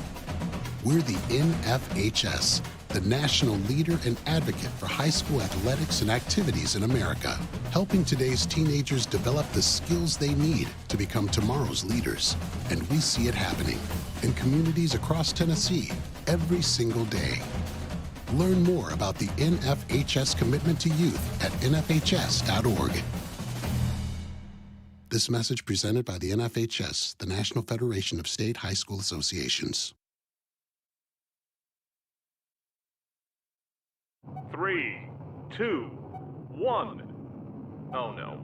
[SPEAKER 16] We're the NFHS, the national leader and advocate for high school athletics and activities in America, helping today's teenagers develop the skills they need to become tomorrow's leaders. And we see it happening in communities across Tennessee every single day. Learn more about the NFHS commitment to youth at nfhs.org. This message presented by the NFHS, the National Federation of State High School Associations.
[SPEAKER 15] 3, 2, 1. Oh no.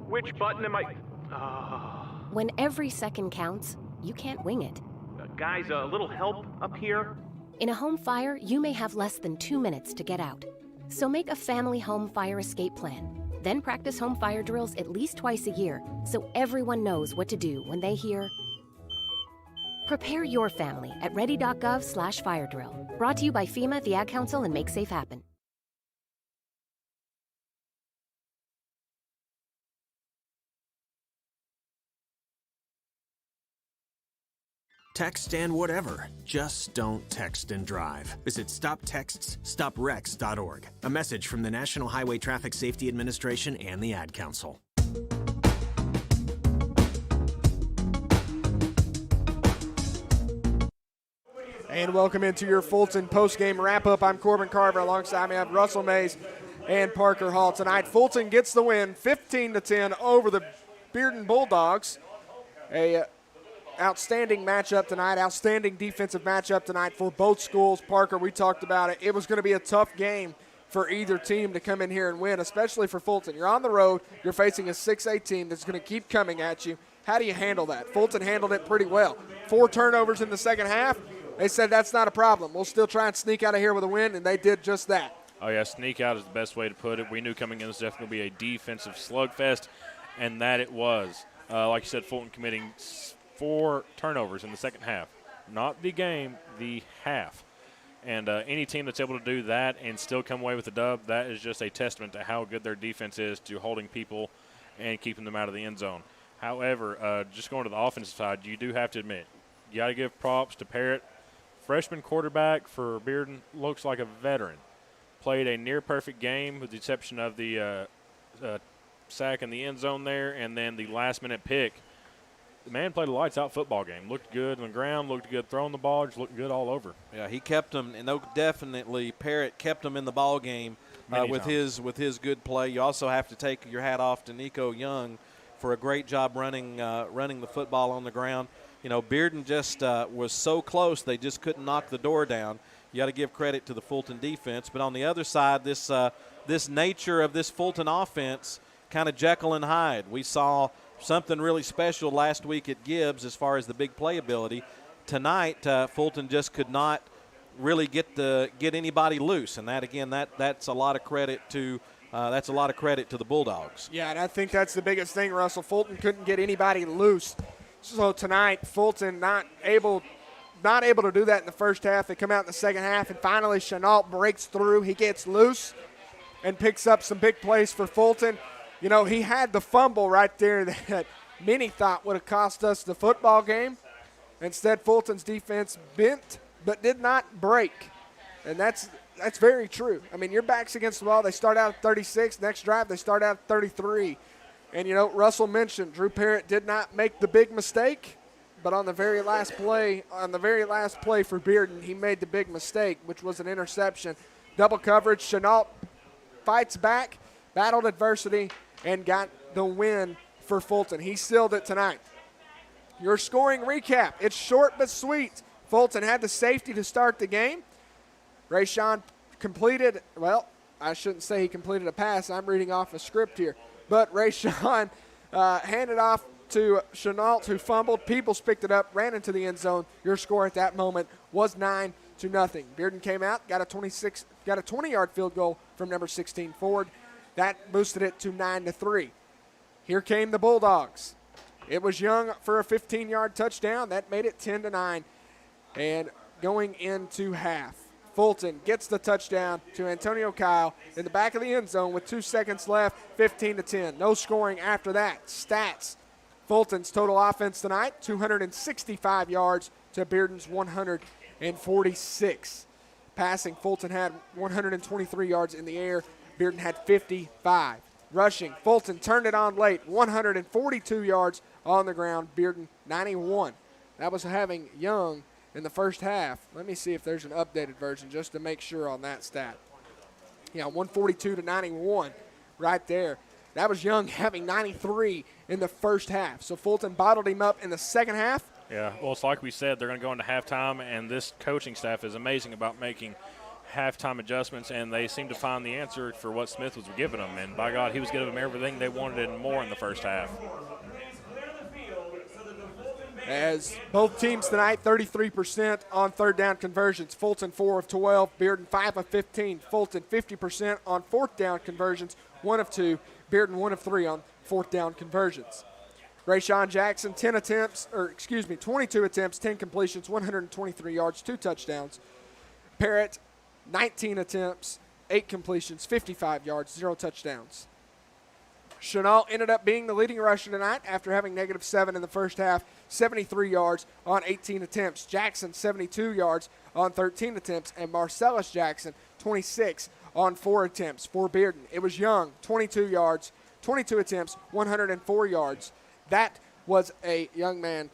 [SPEAKER 15] Which button am I?
[SPEAKER 18] When every second counts, you can't wing it.
[SPEAKER 15] Guys, a little help up here?
[SPEAKER 18] In a home fire, you may have less than 2 minutes to get out. So make a family home fire escape plan. Then practice home fire drills at least twice a year so everyone knows what to do when they hear. Prepare your family at ready.gov/fire drill. Brought to you by FEMA, the Ad Council, and Make Safe Happen.
[SPEAKER 8] Text and whatever. Just don't text and drive. Visit StopTextsStopWrecks.org. A message from the National Highway Traffic Safety Administration and the Ad Council.
[SPEAKER 6] And welcome into your Fulton post-game wrap-up. I'm Corbin Carver. Alongside me I have Russell Mays and Parker Hall. Tonight, Fulton gets the win, 15-10 over the Bearden Bulldogs. A outstanding matchup tonight, outstanding defensive matchup tonight for both schools. Parker, we talked about it. It was going to be a tough game for either team to come in here and win, especially for Fulton. You're on the road. You're facing a 6A team that's going to keep coming at you. How do you handle that? Fulton handled it pretty well. 4 turnovers in the second half. They said that's not a problem. We'll still try and sneak out of here with a win, and they did just that.
[SPEAKER 5] Oh, yeah, sneak out is the best way to put it. We knew coming in this was definitely going to be a defensive slugfest, and that it was. Like you said, Fulton committing 4 turnovers in the second half. Not the game, the half. And any team that's able to do that and still come away with the dub, that is just a testament to how good their defense is to holding people and keeping them out of the end zone. However, just going to the offensive side, you do have to admit, you got to give props to Parrott. Freshman quarterback for Bearden, looks like a veteran. Played a near-perfect game with the exception of the sack in the end zone there and then the last-minute pick. The man played a lights-out football game. Looked good on the ground, looked good throwing the ball, just looked good all over.
[SPEAKER 1] Yeah, he kept them, and definitely Parrott kept them in the ball game with his good play. You also have to take your hat off to Nico Young for a great job running the football on the ground. You know, Bearden just was so close, they just couldn't knock the door down. You got to give credit to the Fulton defense. But on the other side, this nature of this Fulton offense, kind of Jekyll and Hyde. We saw something really special last week at Gibbs as far as the big playability. Tonight, Fulton just could not really get anybody loose, and that's a lot of credit to the Bulldogs.
[SPEAKER 6] Yeah, and I think that's the biggest thing, Russell. Fulton couldn't get anybody loose. So tonight, Fulton not able to do that in the first half. They come out in the second half, and finally Chenault breaks through. He gets loose and picks up some big plays for Fulton. You know, he had the fumble right there that many thought would have cost us the football game. Instead, Fulton's defense bent but did not break, and that's very true. I mean, your back's against the wall. They start out at 36. Next drive, they start out at 33. And, you know, Russell mentioned Drew Parrott did not make the big mistake, but on the very last play for Bearden, he made the big mistake, which was an interception. Double coverage. Chenault fights back, battled adversity, and got the win for Fulton. He sealed it tonight. Your scoring recap, it's short but sweet. Fulton had the safety to start the game. Rayshawn completed, well, I shouldn't say he completed a pass. I'm reading off a script here. But Rayshawn handed off to Chenault, who fumbled. Peebles picked it up, ran into the end zone. Your score at that moment was 9-0. Bearden came out, got a 20-yard field goal from number 16 Ford. That boosted it to 9-3. Here came the Bulldogs. It was Young for a 15-yard touchdown. That made it 10-9. And going into half, Fulton gets the touchdown to Antonio Kyle in the back of the end zone with 2 seconds left, 15-10. No scoring after that. Stats. Fulton's total offense tonight, 265 yards to Bearden's 146. Passing, Fulton had 123 yards in the air. Bearden had 55. Rushing, Fulton turned it on late, 142 yards on the ground. Bearden, 91. That was having Young in the first half. Let me see if there's an updated version just to make sure on that stat. Yeah, 142 to 91 right there. That was Young having 93 in the first half. So Fulton bottled him up in the second half.
[SPEAKER 5] Yeah, well, it's like we said, they're going to go into halftime, and this coaching staff is amazing about making halftime adjustments, and they seem to find the answer for what Smith was giving them. And by God, he was giving them everything they wanted and more in the first half.
[SPEAKER 6] As both teams tonight, 33% on third down conversions. Fulton 4 of 12, Bearden 5 of 15. Fulton 50% on fourth down conversions, 1 of 2. Bearden 1 of 3 on fourth down conversions. Rayshawn Jackson, 22 attempts, 10 completions, 123 yards, 2 touchdowns. Parrott, 19 attempts, 8 completions, 55 yards, 0 touchdowns. Chenault ended up being the leading rusher tonight after having -7 in the first half, 73 yards on 18 attempts. Jackson, 72 yards on 13 attempts, and Marcellus Jackson, 26 on 4 attempts for Bearden. It was Young, 22 yards, 22 attempts, 104 yards. That was a young man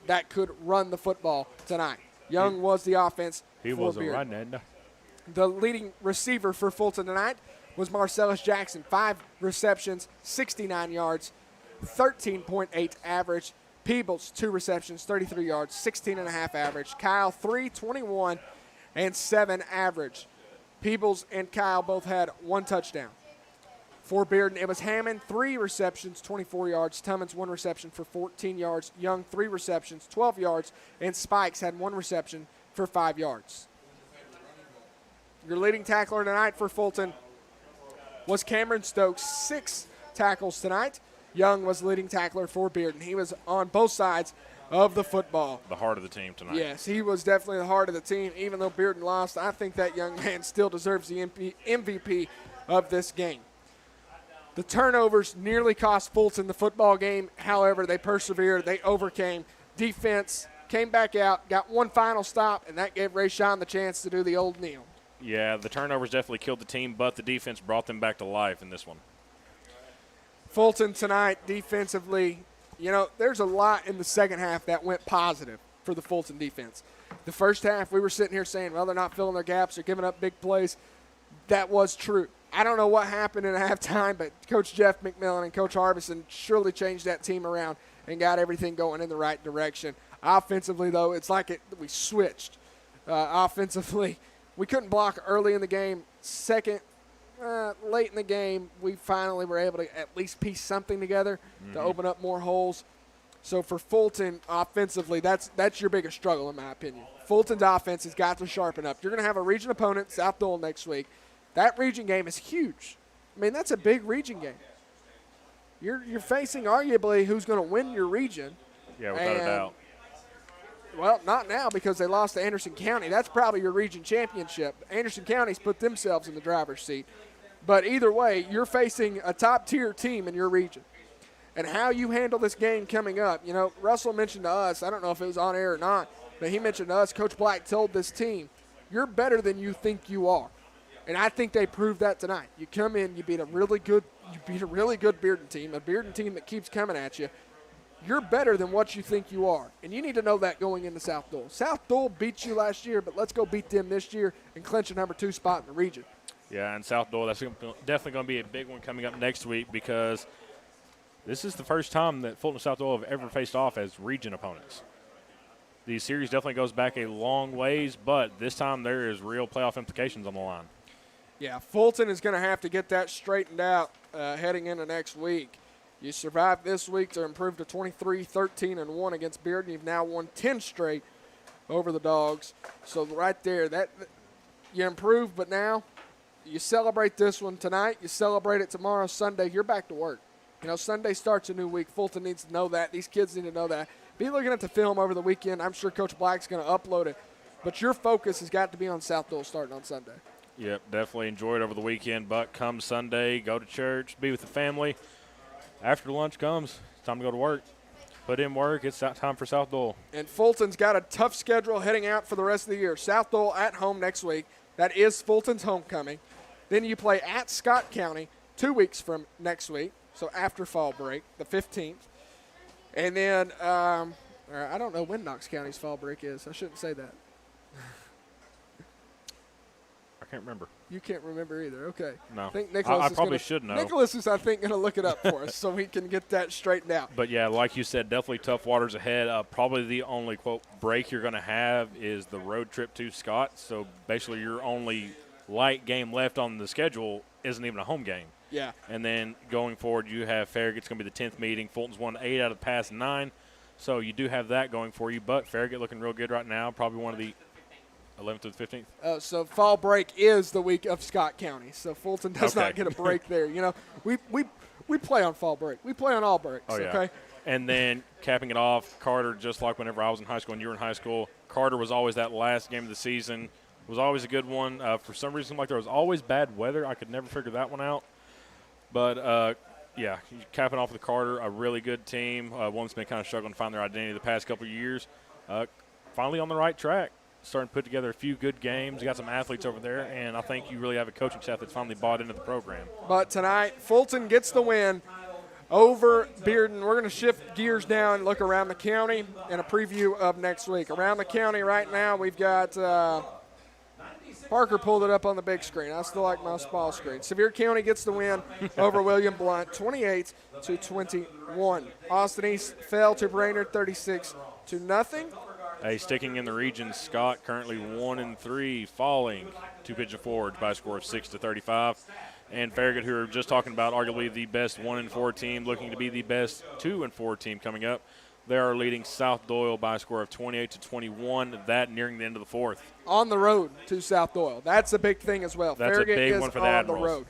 [SPEAKER 6] that could run the football tonight. Young was the offense
[SPEAKER 5] He
[SPEAKER 6] for
[SPEAKER 5] was
[SPEAKER 6] Bearden.
[SPEAKER 5] a running.
[SPEAKER 6] The leading receiver for Fulton tonight was Marcellus Jackson, 5 receptions, 69 yards, 13.8 average. Peebles, 2 receptions, 33 yards, 16.5 average. Kyle, 3, 21, and 7 average. Peebles and Kyle both had 1 touchdown. For Bearden, it was Hammond, 3 receptions, 24 yards. Tummins, 1 reception for 14 yards. Young, 3 receptions, 12 yards. And Spikes had 1 reception for 5 yards. Your leading tackler tonight for Fulton was Cameron Stokes, 6 tackles tonight. Young was the leading tackler for Bearden. He was on both sides of the football.
[SPEAKER 5] The heart of the team tonight.
[SPEAKER 6] Yes, he was definitely the heart of the team. Even though Bearden lost, I think that young man still deserves the MVP of this game. The turnovers nearly cost Fulton the football game. However, they persevered. They overcame. Defense came back out, got 1 final stop, and that gave Rayshawn the chance to do the old kneel.
[SPEAKER 5] Yeah, the turnovers definitely killed the team, but the defense brought them back to life in this one.
[SPEAKER 6] Fulton tonight defensively, there's a lot in the second half that went positive for the Fulton defense. The first half, we were sitting here saying, well, they're not filling their gaps, they're giving up big plays. That was true. I don't know what happened in halftime, but Coach Jeff McMillan and Coach Harbison surely changed that team around and got everything going in the right direction. Offensively, though, it's like we switched. Offensively, we couldn't block early in the game. Late in the game, we finally were able to at least piece something together to open up more holes. So for Fulton, offensively, that's your biggest struggle, in my opinion. Fulton's offense has got to sharpen up. You're going to have a region opponent, South Dole, next week. That region game is huge. I mean, that's a big region game. You're facing arguably who's going to win your region.
[SPEAKER 5] Yeah, without a doubt.
[SPEAKER 6] Well, not now because they lost to Anderson County. That's probably your region championship. Anderson County's put themselves in the driver's seat. But either way, you're facing a top-tier team in your region. And how you handle this game coming up, Russell mentioned to us, I don't know if it was on air or not, but he mentioned to us, Coach Black told this team, you're better than you think you are. And I think they proved that tonight. You come in, you beat a really good Bearden team, a Bearden team that keeps coming at you. You're better than what you think you are. And you need to know that going into South Dole. South Dole beat you last year, but let's go beat them this year and clinch a number 2 spot in the region.
[SPEAKER 5] Yeah, and South Doyle, that's definitely going to be a big one coming up next week because this is the first time that Fulton and South Doyle have ever faced off as region opponents. The series definitely goes back a long ways, but this time there is real playoff implications on the line.
[SPEAKER 6] Yeah, Fulton is going to have to get that straightened out heading into next week. You survived this week to improve to 23-13-1 against Bearden. You've now won 10 straight over the Dogs. So right there, that you improved, but now you celebrate this one tonight. You celebrate it tomorrow, Sunday. You're back to work. You know, Sunday starts a new week. Fulton needs to know that. These kids need to know that. Be looking at the film over the weekend. I'm sure Coach Black's going to upload it. But your focus has got to be on South Doyle starting on Sunday.
[SPEAKER 5] Yep, definitely enjoy it over the weekend. But come Sunday, go to church, be with the family. After lunch comes, it's time to go to work. Put in work. It's time for South Doyle.
[SPEAKER 6] And Fulton's got a tough schedule heading out for the rest of the year. South Doyle at home next week. That is Fulton's homecoming. Then you play at Scott County 2 weeks from next week, so after fall break, the 15th. And then I don't know when Knox County's fall break is. I shouldn't say that.
[SPEAKER 5] I can't remember.
[SPEAKER 6] You can't remember either. Okay.
[SPEAKER 5] No.
[SPEAKER 6] I think Nicholas
[SPEAKER 5] I probably should know.
[SPEAKER 6] Nicholas is, I think, going to look it up for us so we can get that straightened out.
[SPEAKER 5] But, yeah, like you said, definitely tough waters ahead. Probably the only, quote, break you're going to have is the road trip to Scott. So, basically, your only light game left on the schedule isn't even a home game.
[SPEAKER 6] Yeah.
[SPEAKER 5] And then going forward, you have Farragut's going to be the 10th meeting. Fulton's won 8 out of the past 9. So, you do have that going for you. But Farragut looking real good right now. Probably one of the 11th to the 15th.
[SPEAKER 6] So fall break is the week of Scott County. So Fulton does not get a break there. You know, we play on fall break. We play on all breaks.
[SPEAKER 5] Oh, yeah.
[SPEAKER 6] Okay.
[SPEAKER 5] And then capping it off, Carter, just like whenever I was in high school and you were in high school, Carter was always that last game of the season. Was always a good one. For some reason, like there was always bad weather. I could never figure that one out. But, yeah, capping off with Carter, a really good team. One that's been kind of struggling to find their identity the past couple of years. Finally on the right track. Starting to put together a few good games. You got some athletes over there, and I think you really have a coaching staff that's finally bought into the program.
[SPEAKER 6] But tonight, Fulton gets the win over Bearden. We're going to shift gears now and look around the county and a preview of next week. Around the county right now, we've got Parker pulled it up on the big screen. I still like my small screen. Sevier County gets the win over William Blount, 28-21. Austin East fell to Brainerd, 36-0.
[SPEAKER 5] Hey, sticking in the region, Scott currently 1-3, falling to Pigeon Forge by a score of 6-35. And Farragut, who are just talking about arguably the best 1-4 team, looking to be the best 2-4 team coming up. They are leading South Doyle by a score of 28-21. That nearing the end of the fourth.
[SPEAKER 6] On the road to South Doyle. That's a big thing as well.
[SPEAKER 5] That's
[SPEAKER 6] Farragut
[SPEAKER 5] a big
[SPEAKER 6] is
[SPEAKER 5] one for the
[SPEAKER 6] on
[SPEAKER 5] Admirals.
[SPEAKER 6] the road.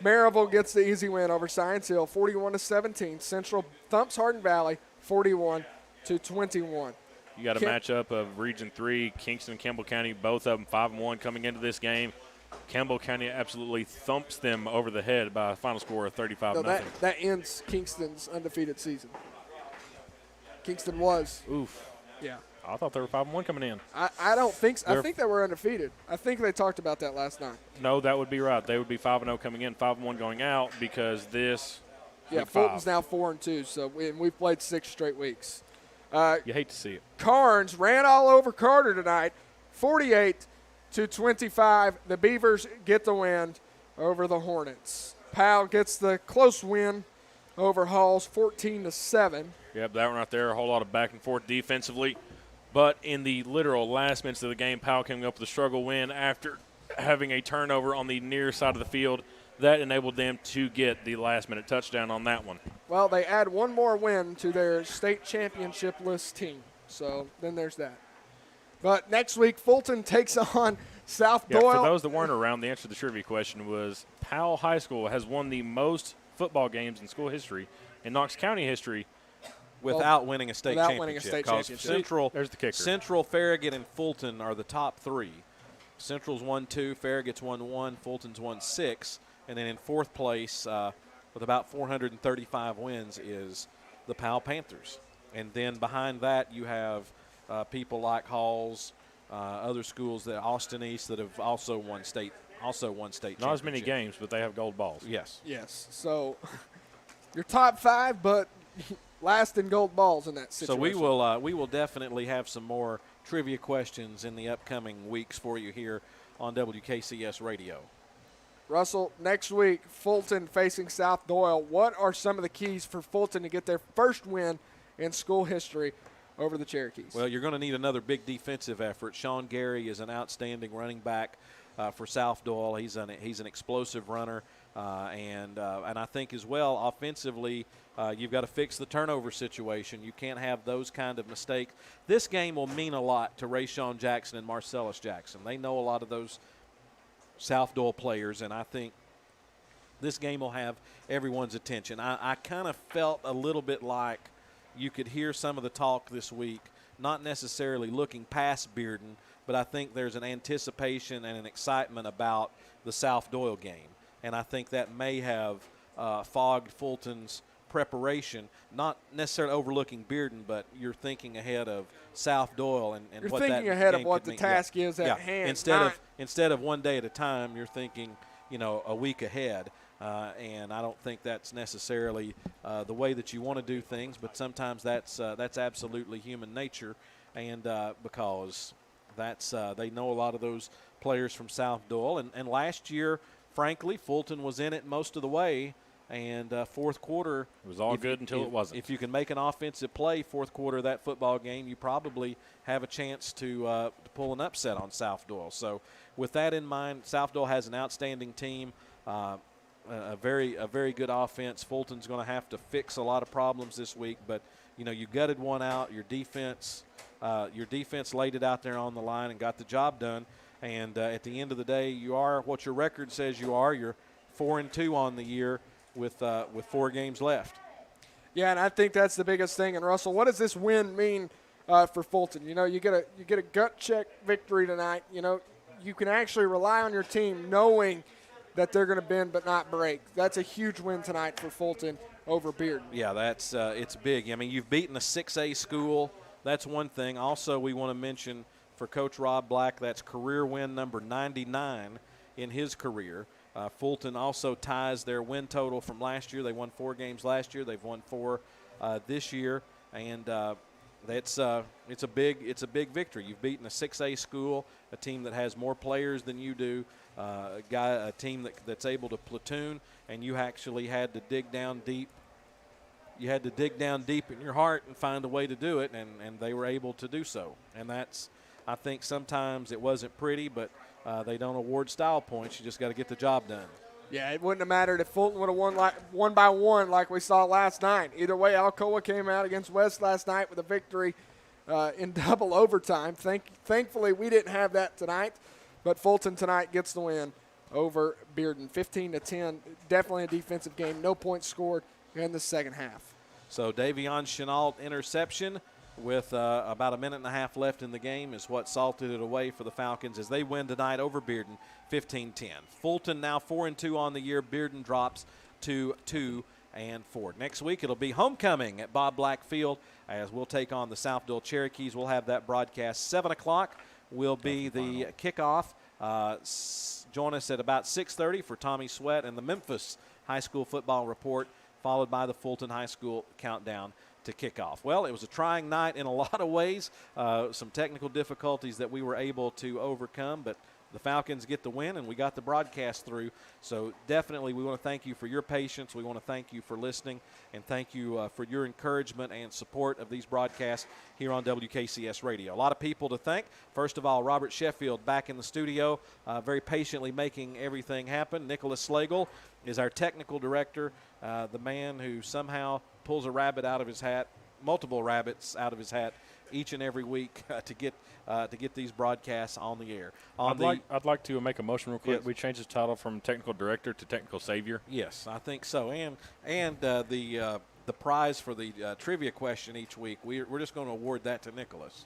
[SPEAKER 6] Maryville gets the easy win over Science Hill, 41-17. Central thumps Hardin Valley, 41-21.
[SPEAKER 5] You got a matchup of Region 3, Kingston and Campbell County, both of them 5-1 coming into this game. Campbell County absolutely thumps them over the head by a final score of 35-0.
[SPEAKER 6] No, that ends Kingston's undefeated season. Kingston was.
[SPEAKER 5] Oof.
[SPEAKER 6] Yeah.
[SPEAKER 5] I thought they were 5-1 coming in.
[SPEAKER 6] I don't think so. I think they were undefeated. I think they talked about that last night.
[SPEAKER 5] No, that would be right. They would be 5-0 coming in, 5-1 going out because this.
[SPEAKER 6] Yeah, Fulton's now 4-2, so we've played 6 straight weeks.
[SPEAKER 5] You hate to see it.
[SPEAKER 6] Carnes ran all over Carter tonight, 48-25. The Beavers get the win over the Hornets. Powell gets the close win over Halls, 14-7.
[SPEAKER 5] Yep, that one right there, a whole lot of back and forth defensively. But in the literal last minutes of the game, Powell came up with a struggle win after having a turnover on the near side of the field. That enabled them to get the last-minute touchdown on that one.
[SPEAKER 6] Well, they add one more win to their state championship list team. So then there's that. But next week, Fulton takes on South Doyle.
[SPEAKER 5] For those that weren't around, the answer to the trivia question was Powell High School has won the most football games in school history, in Knox County history,
[SPEAKER 1] without winning a state championship.
[SPEAKER 6] Central,
[SPEAKER 5] there's the kicker.
[SPEAKER 1] Central, Farragut, and Fulton are the top 3. Central's won 2, Farragut's won 1, Fulton's won 6. And then in fourth place with about 435 wins is the Powell Panthers. And then behind that you have people like Halls, other schools, that Austin East, that have also won state
[SPEAKER 5] Not as many games, but they have gold balls.
[SPEAKER 1] Yes.
[SPEAKER 6] Yes. So you're top 5, but last in gold balls in that situation.
[SPEAKER 1] So we will definitely have some more trivia questions in the upcoming weeks for you here on WKCS Radio.
[SPEAKER 6] Russell, next week, Fulton facing South Doyle. What are some of the keys for Fulton to get their first win in school history over the Cherokees?
[SPEAKER 1] Well, you're going to need another big defensive effort. Sean Gary is an outstanding running back for South Doyle. He's an explosive runner, and I think as well offensively, you've got to fix the turnover situation. You can't have those kind of mistakes. This game will mean a lot to Rayshawn Jackson and Marcellus Jackson. They know a lot of those South Doyle players, and I think this game will have everyone's attention. I kind of felt a little bit like you could hear some of the talk this week, not necessarily looking past Bearden, but I think there's an anticipation and an excitement about the South Doyle game. And I think that may have fogged Fulton's preparation, not necessarily overlooking Bearden, but you're thinking ahead of South Doyle and
[SPEAKER 6] you're
[SPEAKER 1] what that
[SPEAKER 6] thinking ahead of
[SPEAKER 1] game
[SPEAKER 6] what
[SPEAKER 1] could
[SPEAKER 6] the
[SPEAKER 1] mean.
[SPEAKER 6] task is at hand.
[SPEAKER 1] Instead of one day at a time, you're thinking, a week ahead. And I don't think that's necessarily the way that you want to do things, but sometimes that's absolutely human nature, and because they know a lot of those players from South Doyle. And last year, frankly, Fulton was in it most of the way, and fourth quarter.
[SPEAKER 5] It was all good until it wasn't.
[SPEAKER 1] If you can make an offensive play fourth quarter of that football game, you probably have a chance to pull an upset on South Doyle. So with that in mind, South Doyle has an outstanding team. A very good offense. Fulton's going to have to fix a lot of problems this week, but you gutted one out. Your defense laid it out there on the line and got the job done. And at the end of the day, you are what your record says you are. You're 4-2 on the year with 4 games left.
[SPEAKER 6] Yeah, and I think that's the biggest thing. And Russell, what does this win mean for Fulton? You get a gut check victory tonight. You can actually rely on your team knowing that they're going to bend but not break. That's a huge win tonight for Fulton over Bearden.
[SPEAKER 1] Yeah, that's it's big. I mean, you've beaten a 6A school. That's one thing. Also, we want to mention for Coach Rob Black, that's career win number 99 in his career. Fulton also ties their win total from last year. They won 4 games last year. They've won 4 this year, and it's a big victory. You've beaten a 6A school, a team that has more players than you do. A team that's able to platoon, and you actually had to dig down deep. You had to dig down deep in your heart and find a way to do it, and they were able to do so. And I think sometimes it wasn't pretty, but they don't award style points. You just got to get the job done.
[SPEAKER 6] Yeah, it wouldn't have mattered if Fulton would have won one by one like we saw last night. Either way, Alcoa came out against West last night with a victory in double overtime. Thankfully, we didn't have that tonight. But Fulton tonight gets the win over Bearden, 15-10. Definitely a defensive game. No points scored in the second half.
[SPEAKER 1] So Davion Chenault interception with about a minute and a half left in the game is what salted it away for the Falcons as they win tonight over Bearden, 15-10. Fulton now 4-2 on the year. Bearden drops to 2-4. Next week it'll be homecoming at Bob Black Field as we'll take on the South Doyle Cherokees. We'll have that broadcast 7 o'clock. Will be the kickoff. Join us at about 6:30 for Tommy Sweat and the Memphis High School football report, followed by the Fulton High School countdown to kickoff. Well, it was a trying night in a lot of ways, some technical difficulties that we were able to overcome, but the Falcons get the win, and we got the broadcast through. So definitely we want to thank you for your patience. We want to thank you for listening, and thank you for your encouragement and support of these broadcasts here on WKCS Radio. A lot of people to thank. First of all, Robert Sheffield back in the studio, very patiently making everything happen. Nicholas Slagle is our technical director, the man who somehow pulls a rabbit out of his hat, multiple rabbits out of his hat each and every week to get these broadcasts on the air.
[SPEAKER 5] I'd like to make a motion real quick.
[SPEAKER 1] Yes.
[SPEAKER 5] We changed his title from technical director to technical savior.
[SPEAKER 1] Yes, I think so. And the prize for the trivia question each week, we're just going to award that to Nicholas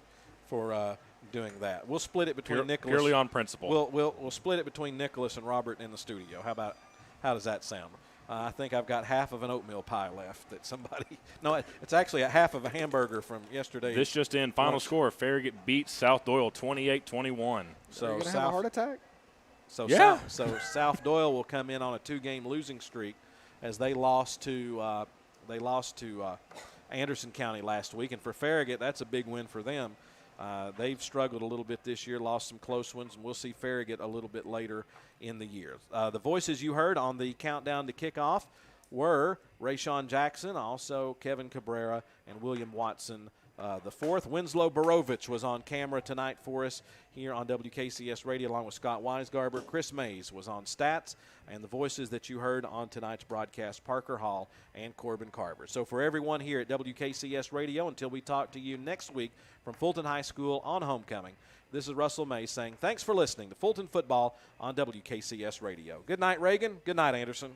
[SPEAKER 1] for doing that. We'll split it between Nicholas.
[SPEAKER 5] Purely on principle.
[SPEAKER 1] We'll split it between Nicholas and Robert in the studio. How does that sound? I think I've got half of an oatmeal pie left that somebody – no, it's actually a half of a hamburger from yesterday.
[SPEAKER 5] This just in, final score, Farragut beats South Doyle 28-21.
[SPEAKER 6] So are you going to have a heart attack?
[SPEAKER 1] So
[SPEAKER 5] yeah.
[SPEAKER 1] South Doyle will come in on a 2-game losing streak as they lost to Anderson County last week. And for Farragut, that's a big win for them. They've struggled a little bit this year, lost some close ones, and we'll see Farragut a little bit later in the year. The voices you heard on the countdown to kickoff were Rayshawn Jackson, also Kevin Cabrera, and William Watson the fourth. Winslow Borovich was on camera tonight for us here on WKCS Radio, along with Scott Weisgarber. Chris Mays was on stats, and the voices that you heard on tonight's broadcast, Parker Hall and Corbin Carver. So for everyone here at WKCS Radio, until we talk to you next week from Fulton High School on homecoming, this is Russell Mays saying thanks for listening to Fulton Football on WKCS Radio. Good night, Reagan. Good night, Anderson.